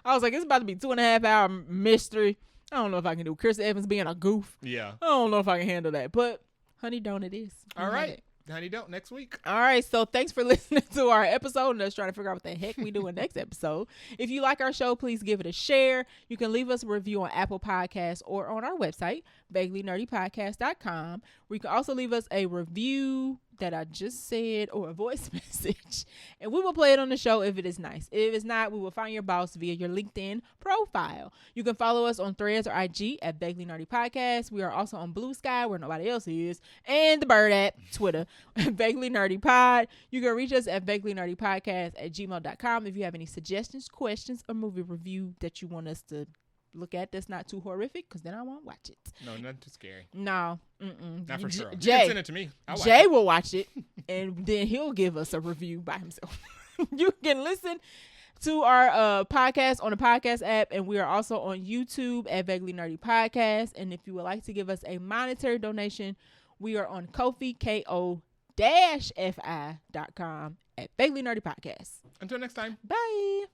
I was like, it's about to be 2.5 hour mystery. I don't know if I can do Chris Evans being a goof. Yeah. I don't know if I can handle that. But Honey Don't it is. All right. Honey Don't next week. All right, so thanks for listening to our episode and us trying to figure out what the heck we do in next episode. If you like our show, please give it a share. You can leave us a review on Apple Podcasts or on our website, vaguelynerdypodcast.com, where you can also leave us a review that I just said or a voice message, and we will play it on the show if it is nice. If it's not, we will find your boss via your LinkedIn profile. You can follow us on Threads or IG at Vaguely Nerdy Podcast. We are also on Blue Sky, where nobody else is, and the Bird app, Twitter, Vaguely Nerdy Pod. You can reach us at vaguelynerdypodcast@gmail.com if you have any suggestions, questions, or movie review that you want us to look at that's not too horrific, because then I won't watch it. No, nothing too scary. No. Not for sure. Jay, you can send it to me. Jay will watch it, and then he'll give us a review by himself. You can listen to our podcast on the podcast app, and we are also on YouTube at Vaguely Nerdy Podcast. And if you would like to give us a monetary donation, we are on Ko-fi, ko-fi.com at Vaguely Nerdy Podcast. Until next time. Bye.